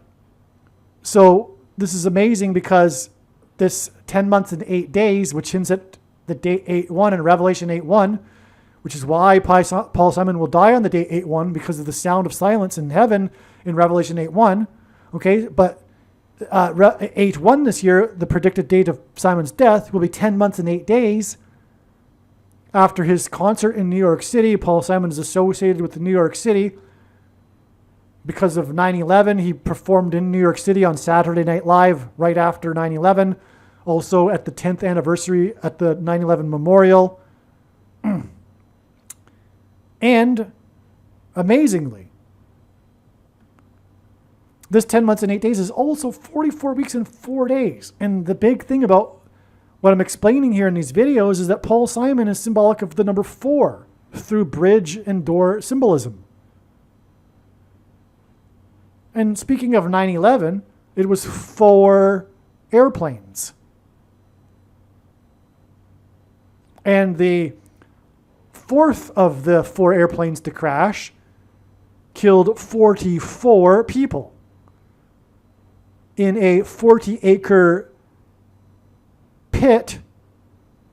so this is amazing because this 10 months and 8 days, which hints at the date 8-1 in Revelation 8-1, which is why Paul Simon will die on the date 8-1 because of the sound of silence in heaven in Revelation 8-1. Okay, but 8-1 this year, the predicted date of Simon's death will be 10 months and 8 days. After his concert in New York City, Paul Simon is associated with New York City. Because of 9/11, he performed in New York City on Saturday Night Live right after 9/11. Also at the 10th anniversary at the 9/11 memorial. And amazingly, this 10 months and 8 days is also 44 weeks and 4 days. And the big thing about what I'm explaining here in these videos is that Paul Simon is symbolic of the number 4 through bridge and door symbolism. And speaking of 9/11, it was 4 airplanes. And the 4th of the 4 airplanes to crash killed 44 people in a 40-acre pit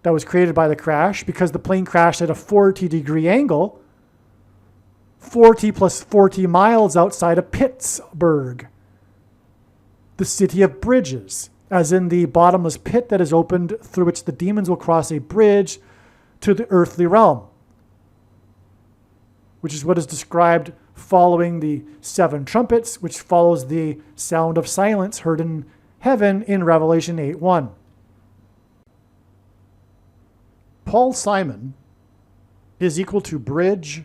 that was created by the crash because the plane crashed at a 40-degree angle, 40 plus 40 miles outside of Pittsburgh, the city of bridges, as in the bottomless pit that is opened through which the demons will cross a bridge to the earthly realm, which is what is described following the 7 trumpets, which follows the sound of silence heard in heaven in Revelation 8:1. Paul Simon is equal to bridge.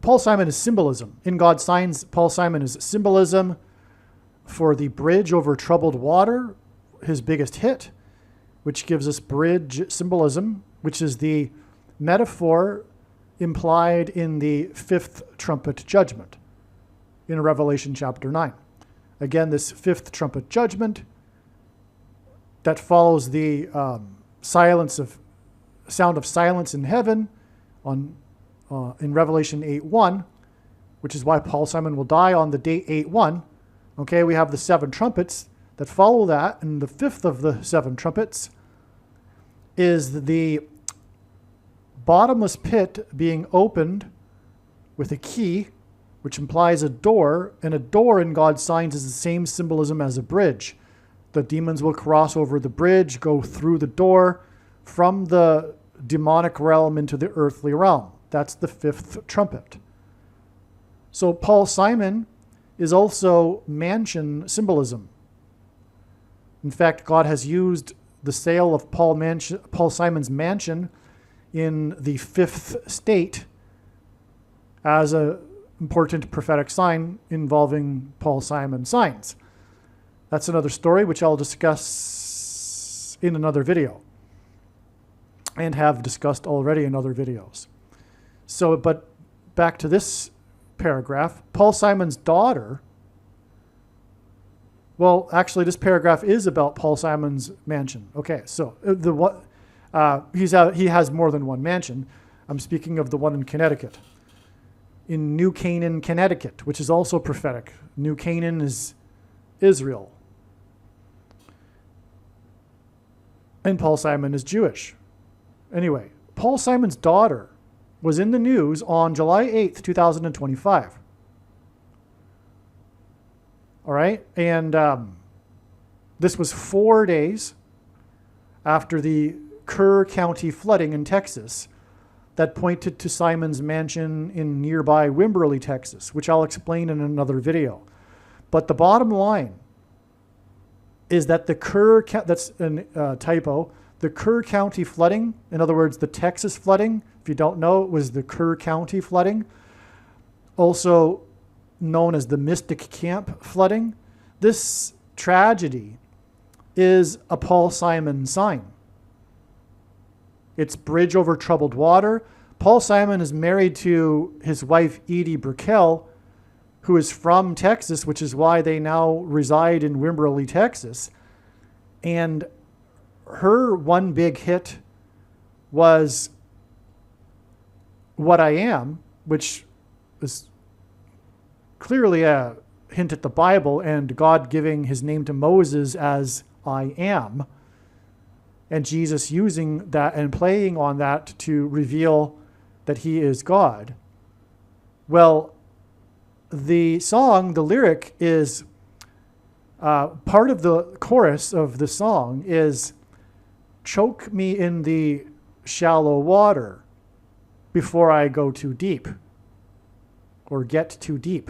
Paul Simon is symbolism. In God's signs, Paul Simon is symbolism for the bridge over troubled water, his biggest hit, which gives us bridge symbolism, which is the metaphor implied in the 5th trumpet judgment in Revelation chapter 9. Again, this 5th trumpet judgment that follows the sound of silence in heaven in Revelation 8:1, which is why Paul Simon will die on the date 8:1. Okay, we have the 7 trumpets that follow that, and the 5th of the 7 trumpets is the bottomless pit being opened with a key which implies a door, and a door in God's signs is the same symbolism as a bridge. The demons will cross over the bridge, go through the door from the demonic realm into the earthly realm. That's the fifth trumpet. So Paul Simon is also mansion symbolism. In fact, God has used the sale of Paul Simon's mansion in the fifth state as an important prophetic sign involving Paul Simon signs. That's another story which I'll discuss in another video and have discussed already in other videos. So, but back to this paragraph, Paul Simon's daughter, well, actually this paragraph is about Paul Simon's mansion. Okay, so he has more than one mansion. I'm speaking of the one in Connecticut. In New Canaan, Connecticut, which is also prophetic. New Canaan is Israel. And Paul Simon is Jewish. Anyway, Paul Simon's daughter was in the news on July 8th, 2025. All right? And this was 4 days after the Kerr County flooding in Texas that pointed to Simon's mansion in nearby Wimberley, Texas, which I'll explain in another video. But the bottom line is that the Kerr, that's a typo, the Kerr County flooding, in other words, the Texas flooding, if you don't know, it was the Kerr County flooding, also known as the Mystic Camp flooding. This tragedy is a Paul Simon sign. It's bridge over troubled water. Paul Simon is married to his wife, Edie Brickell, who is from Texas, which is why they now reside in Wimberley, Texas. And her one big hit was What I Am, which is clearly a hint at the Bible and God giving his name to Moses as I am, and Jesus using that and playing on that to reveal that he is God. Well, the song, the lyric is, part of the chorus of the song is, choke me in the shallow water before I go too deep or get too deep.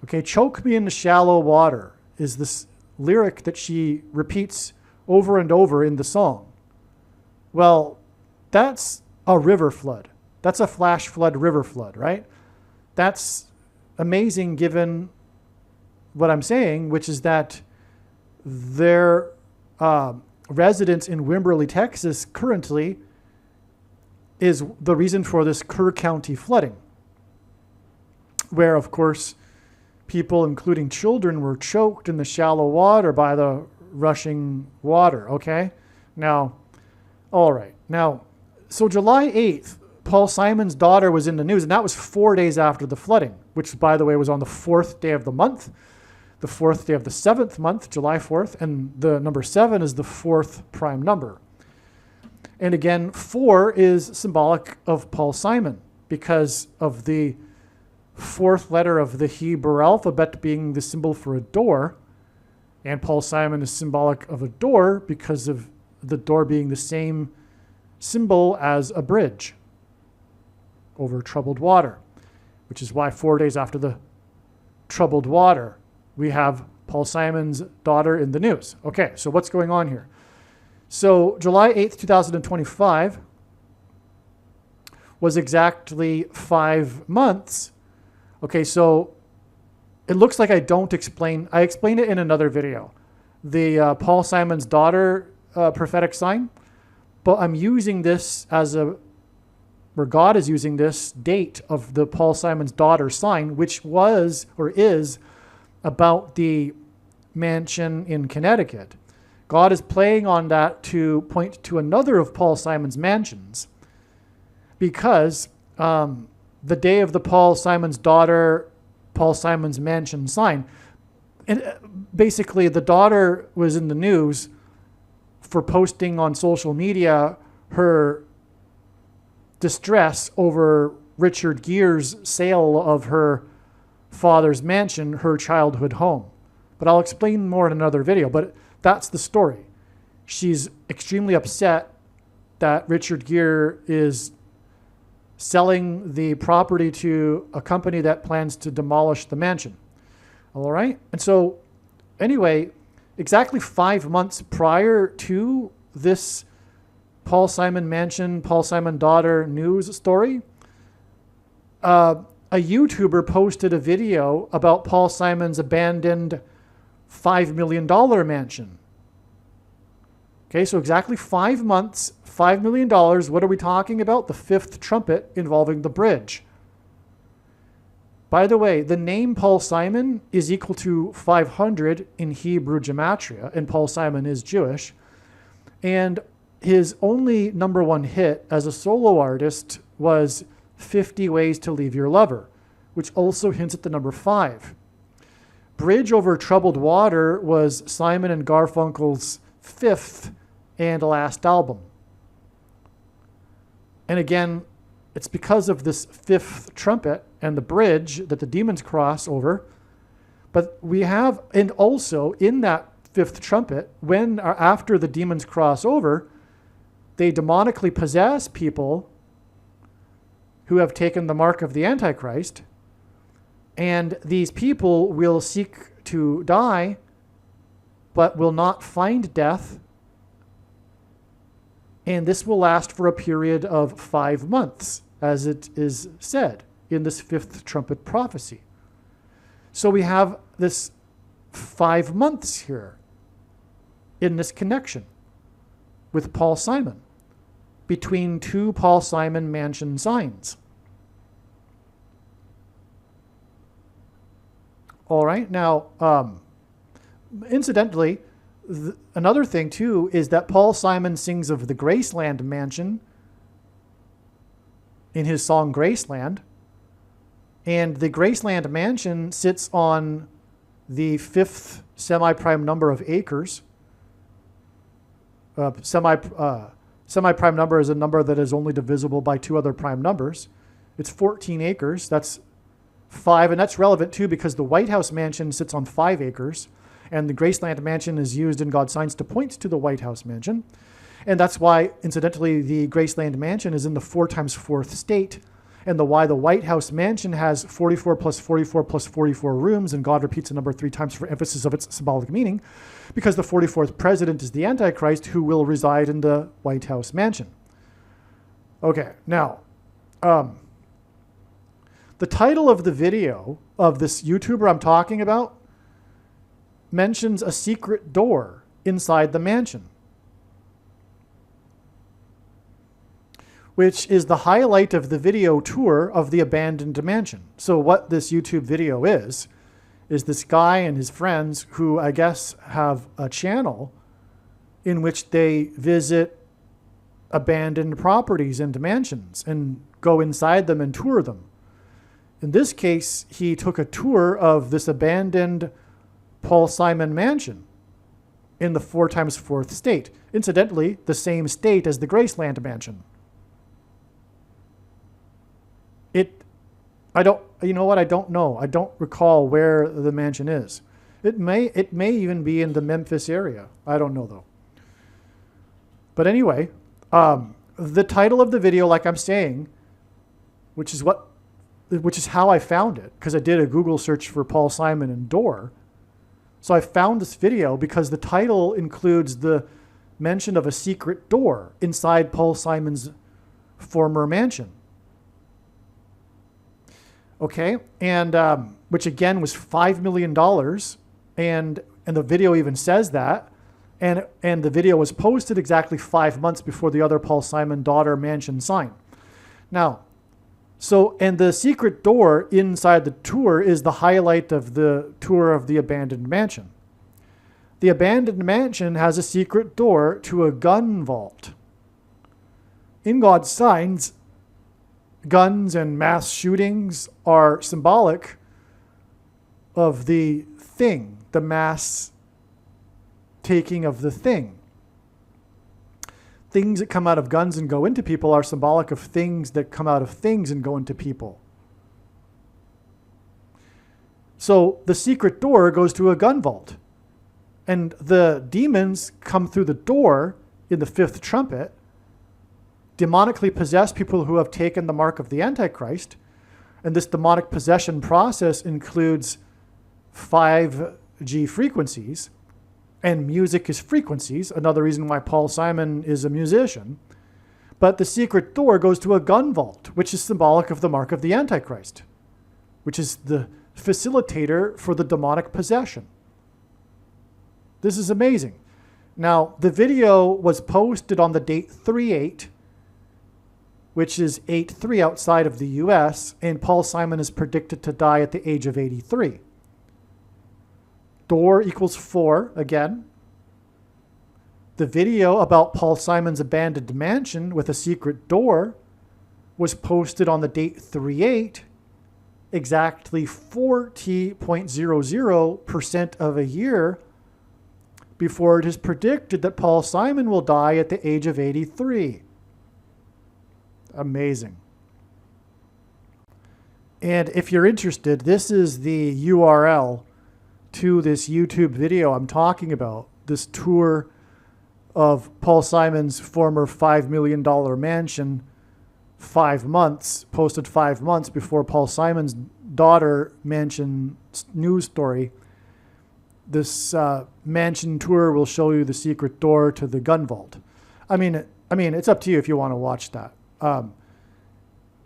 Okay, choke me in the shallow water is this lyric that she repeats over and over in the song. Well, that's a river flood. That's a flash flood, river flood, right? That's amazing given what I'm saying, which is that their residence in Wimberley, Texas currently is the reason for this Kerr County flooding, where, of course, people, including children, were choked in the shallow water by the rushing water, okay? Now, all right. Now, so July 8th, Paul Simon's daughter was in the news, and that was 4 days after the flooding, which, by the way, was on the 4th day of the month, the 4th day of the 7th month, July 4th, and the number 7 is the 4th prime number. And again, 4 is symbolic of Paul Simon because of the 4th letter of the Hebrew alphabet being the symbol for a door, and Paul Simon is symbolic of a door because of the door being the same symbol as a bridge over troubled water, which is why 4 days after the troubled water, we have Paul Simon's daughter in the news. Okay, so what's going on here? So July 8th, 2025 was exactly 5 months. Okay, so it looks like I explained it in another video, the Paul Simon's daughter prophetic sign, but I'm using this as where God is using this date of the Paul Simon's daughter sign, which was or is about the mansion in Connecticut. God is playing on that to point to another of Paul Simon's mansions, because the day of the Paul Simon's daughter, Paul Simon's mansion sign, and basically the daughter was in the news for posting on social media her distress over Richard Gere's sale of her father's mansion, her childhood home. But I'll explain more in another video, but that's the story. She's extremely upset that Richard Gere is selling the property to a company that plans to demolish the mansion. All right? And so, anyway, exactly 5 months prior to this Paul Simon mansion, Paul Simon daughter news story, a YouTuber posted a video about Paul Simon's abandoned $5 million mansion. Okay, so exactly 5 months, $5 million. What are we talking about? The fifth trumpet involving the bridge. By the way, the name Paul Simon is equal to 500 in Hebrew gematria, and Paul Simon is Jewish. And his only number one hit as a solo artist was 50 Ways to Leave Your Lover, which also hints at the number 5. Bridge Over Troubled Water was Simon and Garfunkel's fifth and last album. And again, it's because of this fifth trumpet and the bridge that the demons cross over. But we have, and also in that fifth trumpet, when or after the demons cross over, they demonically possess people who have taken the mark of the Antichrist. And these people will seek to die, but will not find death. And this will last for a period of 5 months, as it is said in this fifth trumpet prophecy. So we have this 5 months here in this connection with Paul Simon, between two Paul Simon mansion signs. All right, now, incidentally, another thing too is that Paul Simon sings of the Graceland mansion in his song Graceland. And the Graceland mansion sits on the fifth semi-prime number of acres. Semi-prime number is a number that is only divisible by two other prime numbers. It's 14 acres. That's 5, and that's relevant too because the White House mansion sits on 5 acres. And the Graceland mansion is used in God's signs to point to the White House mansion. And that's why, incidentally, the Graceland mansion is in the 4 times 4th state. And why the White House mansion has 44 plus 44 plus 44 rooms, and God repeats the number 3 times for emphasis of its symbolic meaning, because the 44th president is the Antichrist who will reside in the White House mansion. Okay, now, the title of the video of this YouTuber I'm talking about mentions a secret door inside the mansion, which is the highlight of the video tour of the abandoned mansion. So what this YouTube video is this guy and his friends who I guess have a channel in which they visit abandoned properties and mansions and go inside them and tour them. In this case, he took a tour of this abandoned Paul Simon mansion in the 4 times 4th state. Incidentally, the same state as the Graceland mansion. I don't know. I don't recall where the mansion is. It may even be in the Memphis area. I don't know though. But anyway, the title of the video, like I'm saying, which is how I found it, because I did a Google search for Paul Simon and door. So I found this video because the title includes the mention of a secret door inside Paul Simon's former mansion. Okay, and which again was $5 million, and the video even says that, and the video was posted exactly 5 months before the other Paul Simon daughter mansion sign. Now, and the secret door inside the tour is the highlight of the tour of the abandoned mansion. The abandoned mansion has a secret door to a gun vault. In God's signs, guns and mass shootings are symbolic of the thing, the mass taking of the thing. things that come out of guns and go into people are symbolic of things that come out of things and go into people. So the secret door goes to a gun vault. And the demons come through the door in the fifth trumpet, demonically possess people who have taken the mark of the Antichrist. And this demonic possession process includes 5G frequencies, and music is frequencies, another reason why Paul Simon is a musician. But the secret door goes to a gun vault, which is symbolic of the mark of the Antichrist, which is the facilitator for the demonic possession. This is amazing. Now, the video was posted on the date 3/8, which is 8/3 outside of the US, and Paul Simon is predicted to die at the age of 83. Door equals 4 again. The video about Paul Simon's abandoned mansion with a secret door was posted on the date 3/8, exactly 40.00% of a year before it is predicted that Paul Simon will die at the age of 83. Amazing. And if you're interested, this is the URL to this YouTube video I'm talking about, this tour of Paul Simon's former $5 million mansion, 5 months, posted 5 months before Paul Simon's daughter mansion news story. This mansion tour will show you the secret door to the gun vault. I mean, it's up to you if you want to watch that.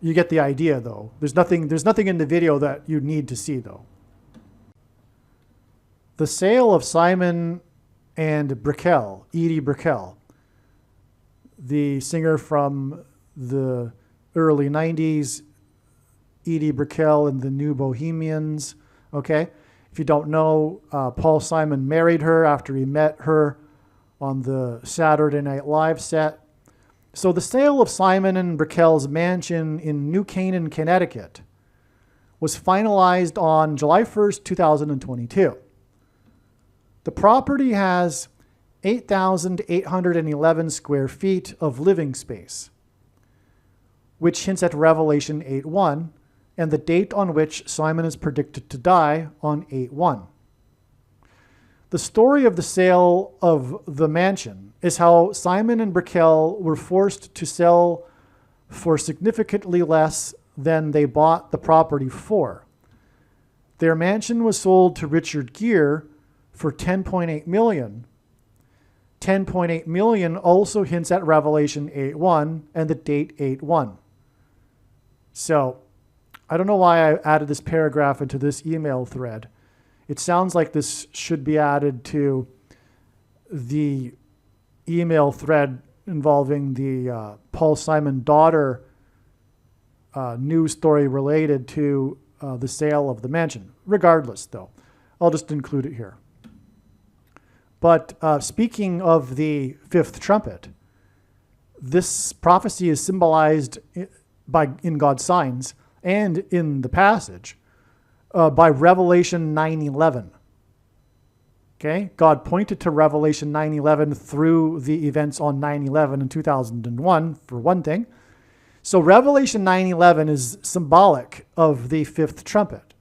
You get the idea, though. There's nothing in the video that you need to see, though. The sale of Simon and Brickell, Edie Brickell, the singer from the early 90s, Edie Brickell and the New Bohemians, okay? If you don't know, Paul Simon married her after he met her on the Saturday Night Live set. So the sale of Simon and Brickell's mansion in New Canaan, Connecticut was finalized on July 1st, 2022. The property has 8,811 square feet of living space, which hints at Revelation 8:1 and the date on which Simon is predicted to die on 8/1. The story of the sale of the mansion is how Simon and Brickell were forced to sell for significantly less than they bought the property for. Their mansion was sold to Richard Gere for $10.8 million. $10.8 million also hints at Revelation 8:1 and the date 8/1. So, I don't know why I added this paragraph into this email thread. It sounds like this should be added to the email thread involving the Paul Simon daughter news story related to the sale of the mansion. Regardless, though, I'll just include it here. But speaking of the fifth trumpet, this prophecy is symbolized in God's signs and in the passage by Revelation 9:11. Okay, God pointed to Revelation 9:11 through the events on 9/11 in 2001, for one thing. So Revelation 9:11 is symbolic of the fifth trumpet.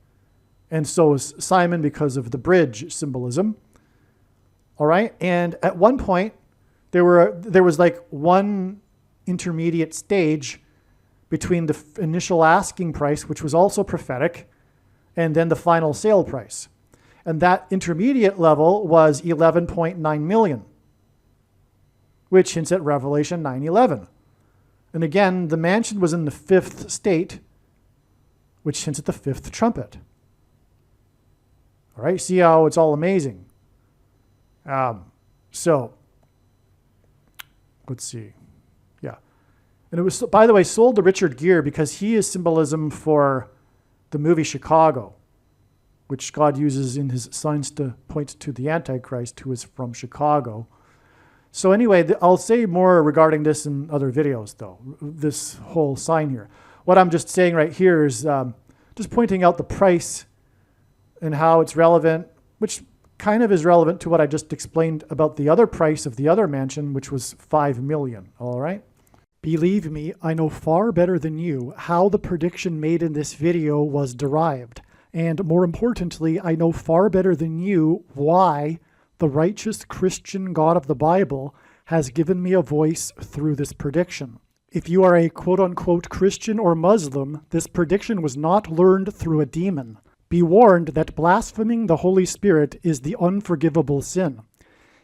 And so is Simon because of the bridge symbolism. All right, and at one point, there was like one intermediate stage between the initial asking price, which was also prophetic, and then the final sale price. And that intermediate level was 11.9 million, which hints at Revelation 9:11. And again, the mansion was in the fifth state, which hints at the fifth trumpet. All right, see how it's all amazing. So, let's see. Yeah. And it was, by the way, sold to Richard Gere because he is symbolism for the movie Chicago, which God uses in his signs to point to the Antichrist, who is from Chicago. So anyway, I'll say more regarding this in other videos, though, this whole sign here. What I'm just saying right here is just pointing out the price and how it's relevant, which kind of is relevant to what I just explained about the other price of the other mansion, which was $5 million, all right? Believe me, I know far better than you how the prediction made in this video was derived. And more importantly, I know far better than you why the righteous Christian God of the Bible has given me a voice through this prediction. If you are a quote-unquote Christian or Muslim, this prediction was not learned through a demon. Be warned that blaspheming the Holy Spirit is the unforgivable sin.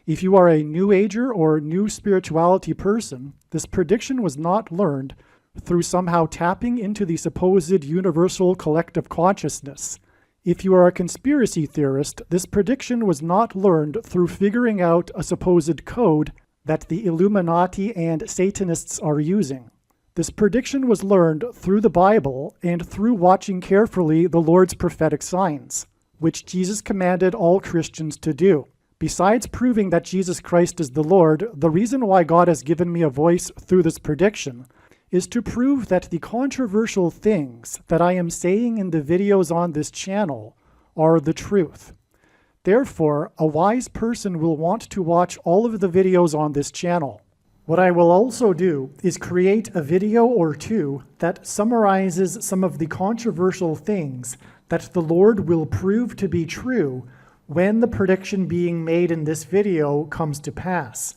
If you are a New Ager or New Spirituality person, this prediction was not learned through somehow tapping into the supposed universal collective consciousness. If you are a conspiracy theorist, this prediction was not learned through figuring out a supposed code that the Illuminati and Satanists are using. This prediction was learned through the Bible and through watching carefully the Lord's prophetic signs, which Jesus commanded all Christians to do. Besides proving that Jesus Christ is the Lord, the reason why God has given me a voice through this prediction is to prove that the controversial things that I am saying in the videos on this channel are the truth. Therefore, a wise person will want to watch all of the videos on this channel. What I will also do is create a video or two that summarizes some of the controversial things that the Lord will prove to be true when the prediction being made in this video comes to pass.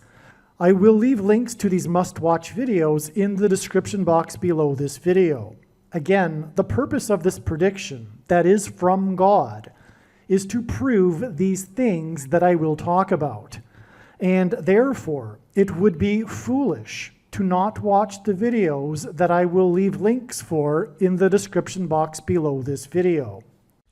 I will leave links to these must-watch videos in the description box below this video. Again, the purpose of this prediction, that is from God, is to prove these things that I will talk about. And therefore, it would be foolish to not watch the videos that I will leave links for in the description box below this video.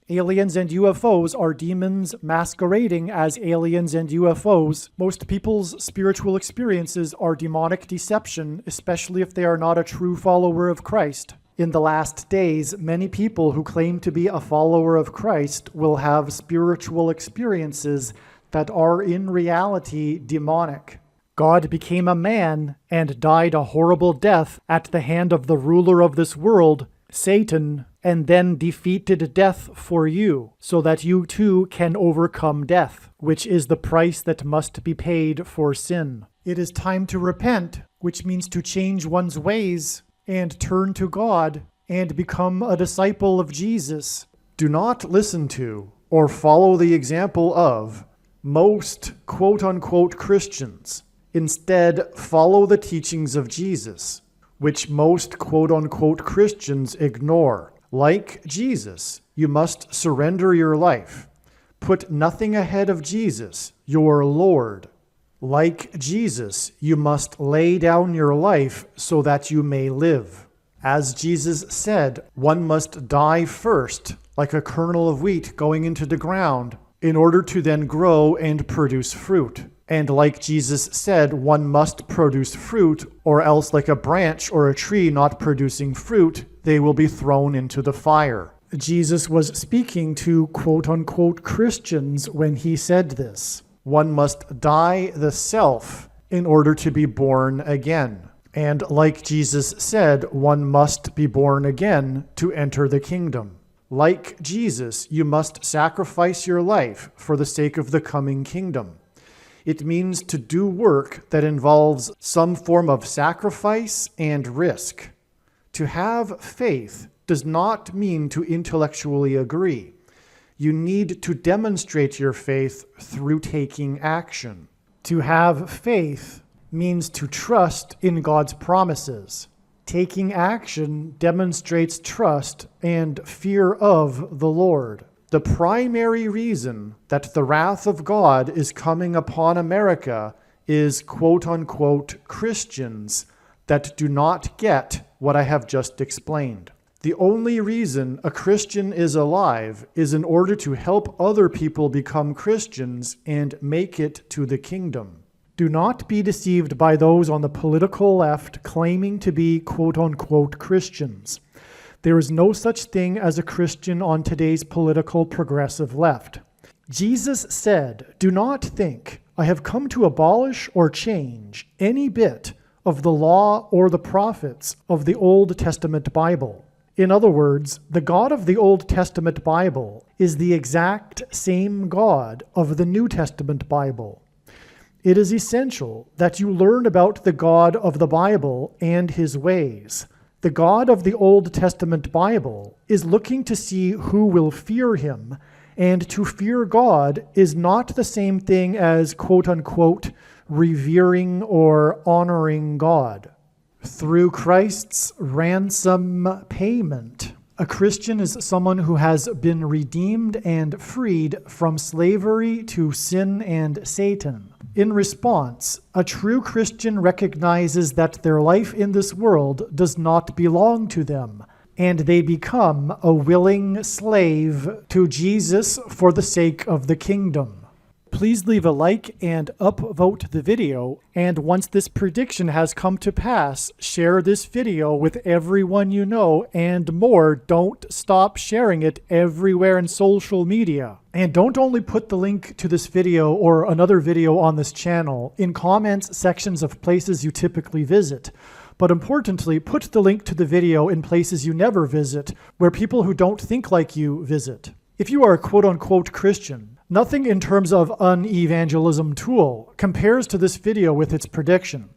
Aliens and UFOs are demons masquerading as aliens and UFOs. Most people's spiritual experiences are demonic deception, especially if they are not a true follower of Christ. In the last days, many people who claim to be a follower of Christ will have spiritual experiences that are in reality demonic. God became a man and died a horrible death at the hand of the ruler of this world, Satan, and then defeated death for you, so that you too can overcome death, which is the price that must be paid for sin. It is time to repent, which means to change one's ways and turn to God and become a disciple of Jesus. Do not listen to or follow the example of most quote-unquote Christians. Instead, follow the teachings of Jesus, which most quote-unquote Christians ignore. Like Jesus, you must surrender your life. Put nothing ahead of Jesus, your Lord. Like Jesus, you must lay down your life so that you may live. As Jesus said, one must die first, like a kernel of wheat going into the ground, in order to then grow and produce fruit. And like Jesus said, one must produce fruit, or else like a branch or a tree not producing fruit, they will be thrown into the fire. Jesus was speaking to quote-unquote Christians when he said this. One must die the self in order to be born again. And like Jesus said, one must be born again to enter the kingdom. Like Jesus, you must sacrifice your life for the sake of the coming kingdom. It means to do work that involves some form of sacrifice and risk. To have faith does not mean to intellectually agree. You need to demonstrate your faith through taking action. To have faith means to trust in God's promises. Taking action demonstrates trust and fear of the Lord. The primary reason that the wrath of God is coming upon America is quote-unquote Christians that do not get what I have just explained. The only reason a Christian is alive is in order to help other people become Christians and make it to the kingdom. Do not be deceived by those on the political left claiming to be quote-unquote Christians. There is no such thing as a Christian on today's political progressive left. Jesus said, "Do not think I have come to abolish or change any bit of the law or the prophets of the Old Testament Bible." In other words, the God of the Old Testament Bible is the exact same God of the New Testament Bible. It is essential that you learn about the God of the Bible and his ways. The God of the Old Testament Bible is looking to see who will fear him, and to fear God is not the same thing as quote-unquote revering or honoring God. Through Christ's ransom payment, a Christian is someone who has been redeemed and freed from slavery to sin and Satan. In response, a true Christian recognizes that their life in this world does not belong to them, and they become a willing slave to Jesus for the sake of the kingdom. Please leave a like and upvote the video, and once this prediction has come to pass, share this video with everyone you know, and more, don't stop sharing it everywhere in social media. And don't only put the link to this video or another video on this channel in comments sections of places you typically visit, but importantly, put the link to the video in places you never visit, where people who don't think like you visit. If you are a quote-unquote Christian, nothing in terms of an evangelism tool compares to this video with its prediction.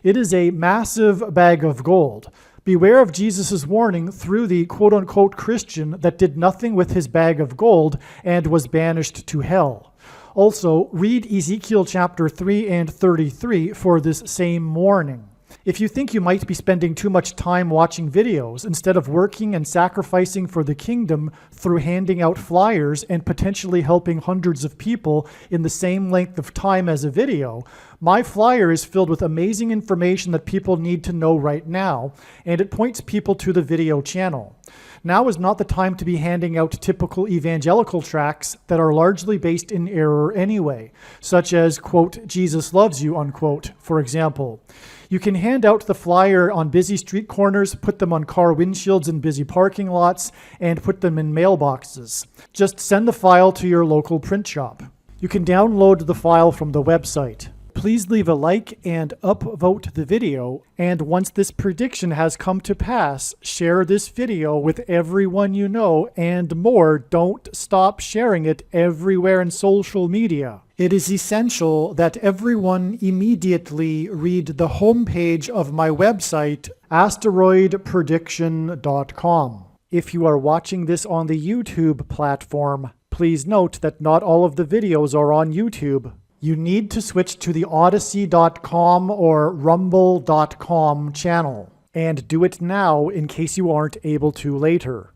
It is a massive bag of gold. Beware of Jesus' warning through the quote-unquote Christian that did nothing with his bag of gold and was banished to hell. Also, read Ezekiel chapter 3 and 33 for this same warning. If you think you might be spending too much time watching videos instead of working and sacrificing for the kingdom through handing out flyers and potentially helping hundreds of people in the same length of time as a video, my flyer is filled with amazing information that people need to know right now, and it points people to the video channel. Now is not the time to be handing out typical evangelical tracts that are largely based in error anyway, such as, quote, Jesus loves you, unquote, for example. You can hand out the flyer on busy street corners, put them on car windshields in busy parking lots, and put them in mailboxes. Just send the file to your local print shop. You can download the file from the website. Please leave a like and upvote the video, and once this prediction has come to pass, share this video with everyone you know, and more, don't stop sharing it everywhere in social media. It is essential that everyone immediately read the homepage of my website, asteroidprediction.com. If you are watching this on the YouTube platform, please note that not all of the videos are on YouTube. You need to switch to the Odyssey.com or Rumble.com channel, and do it now in case you aren't able to later.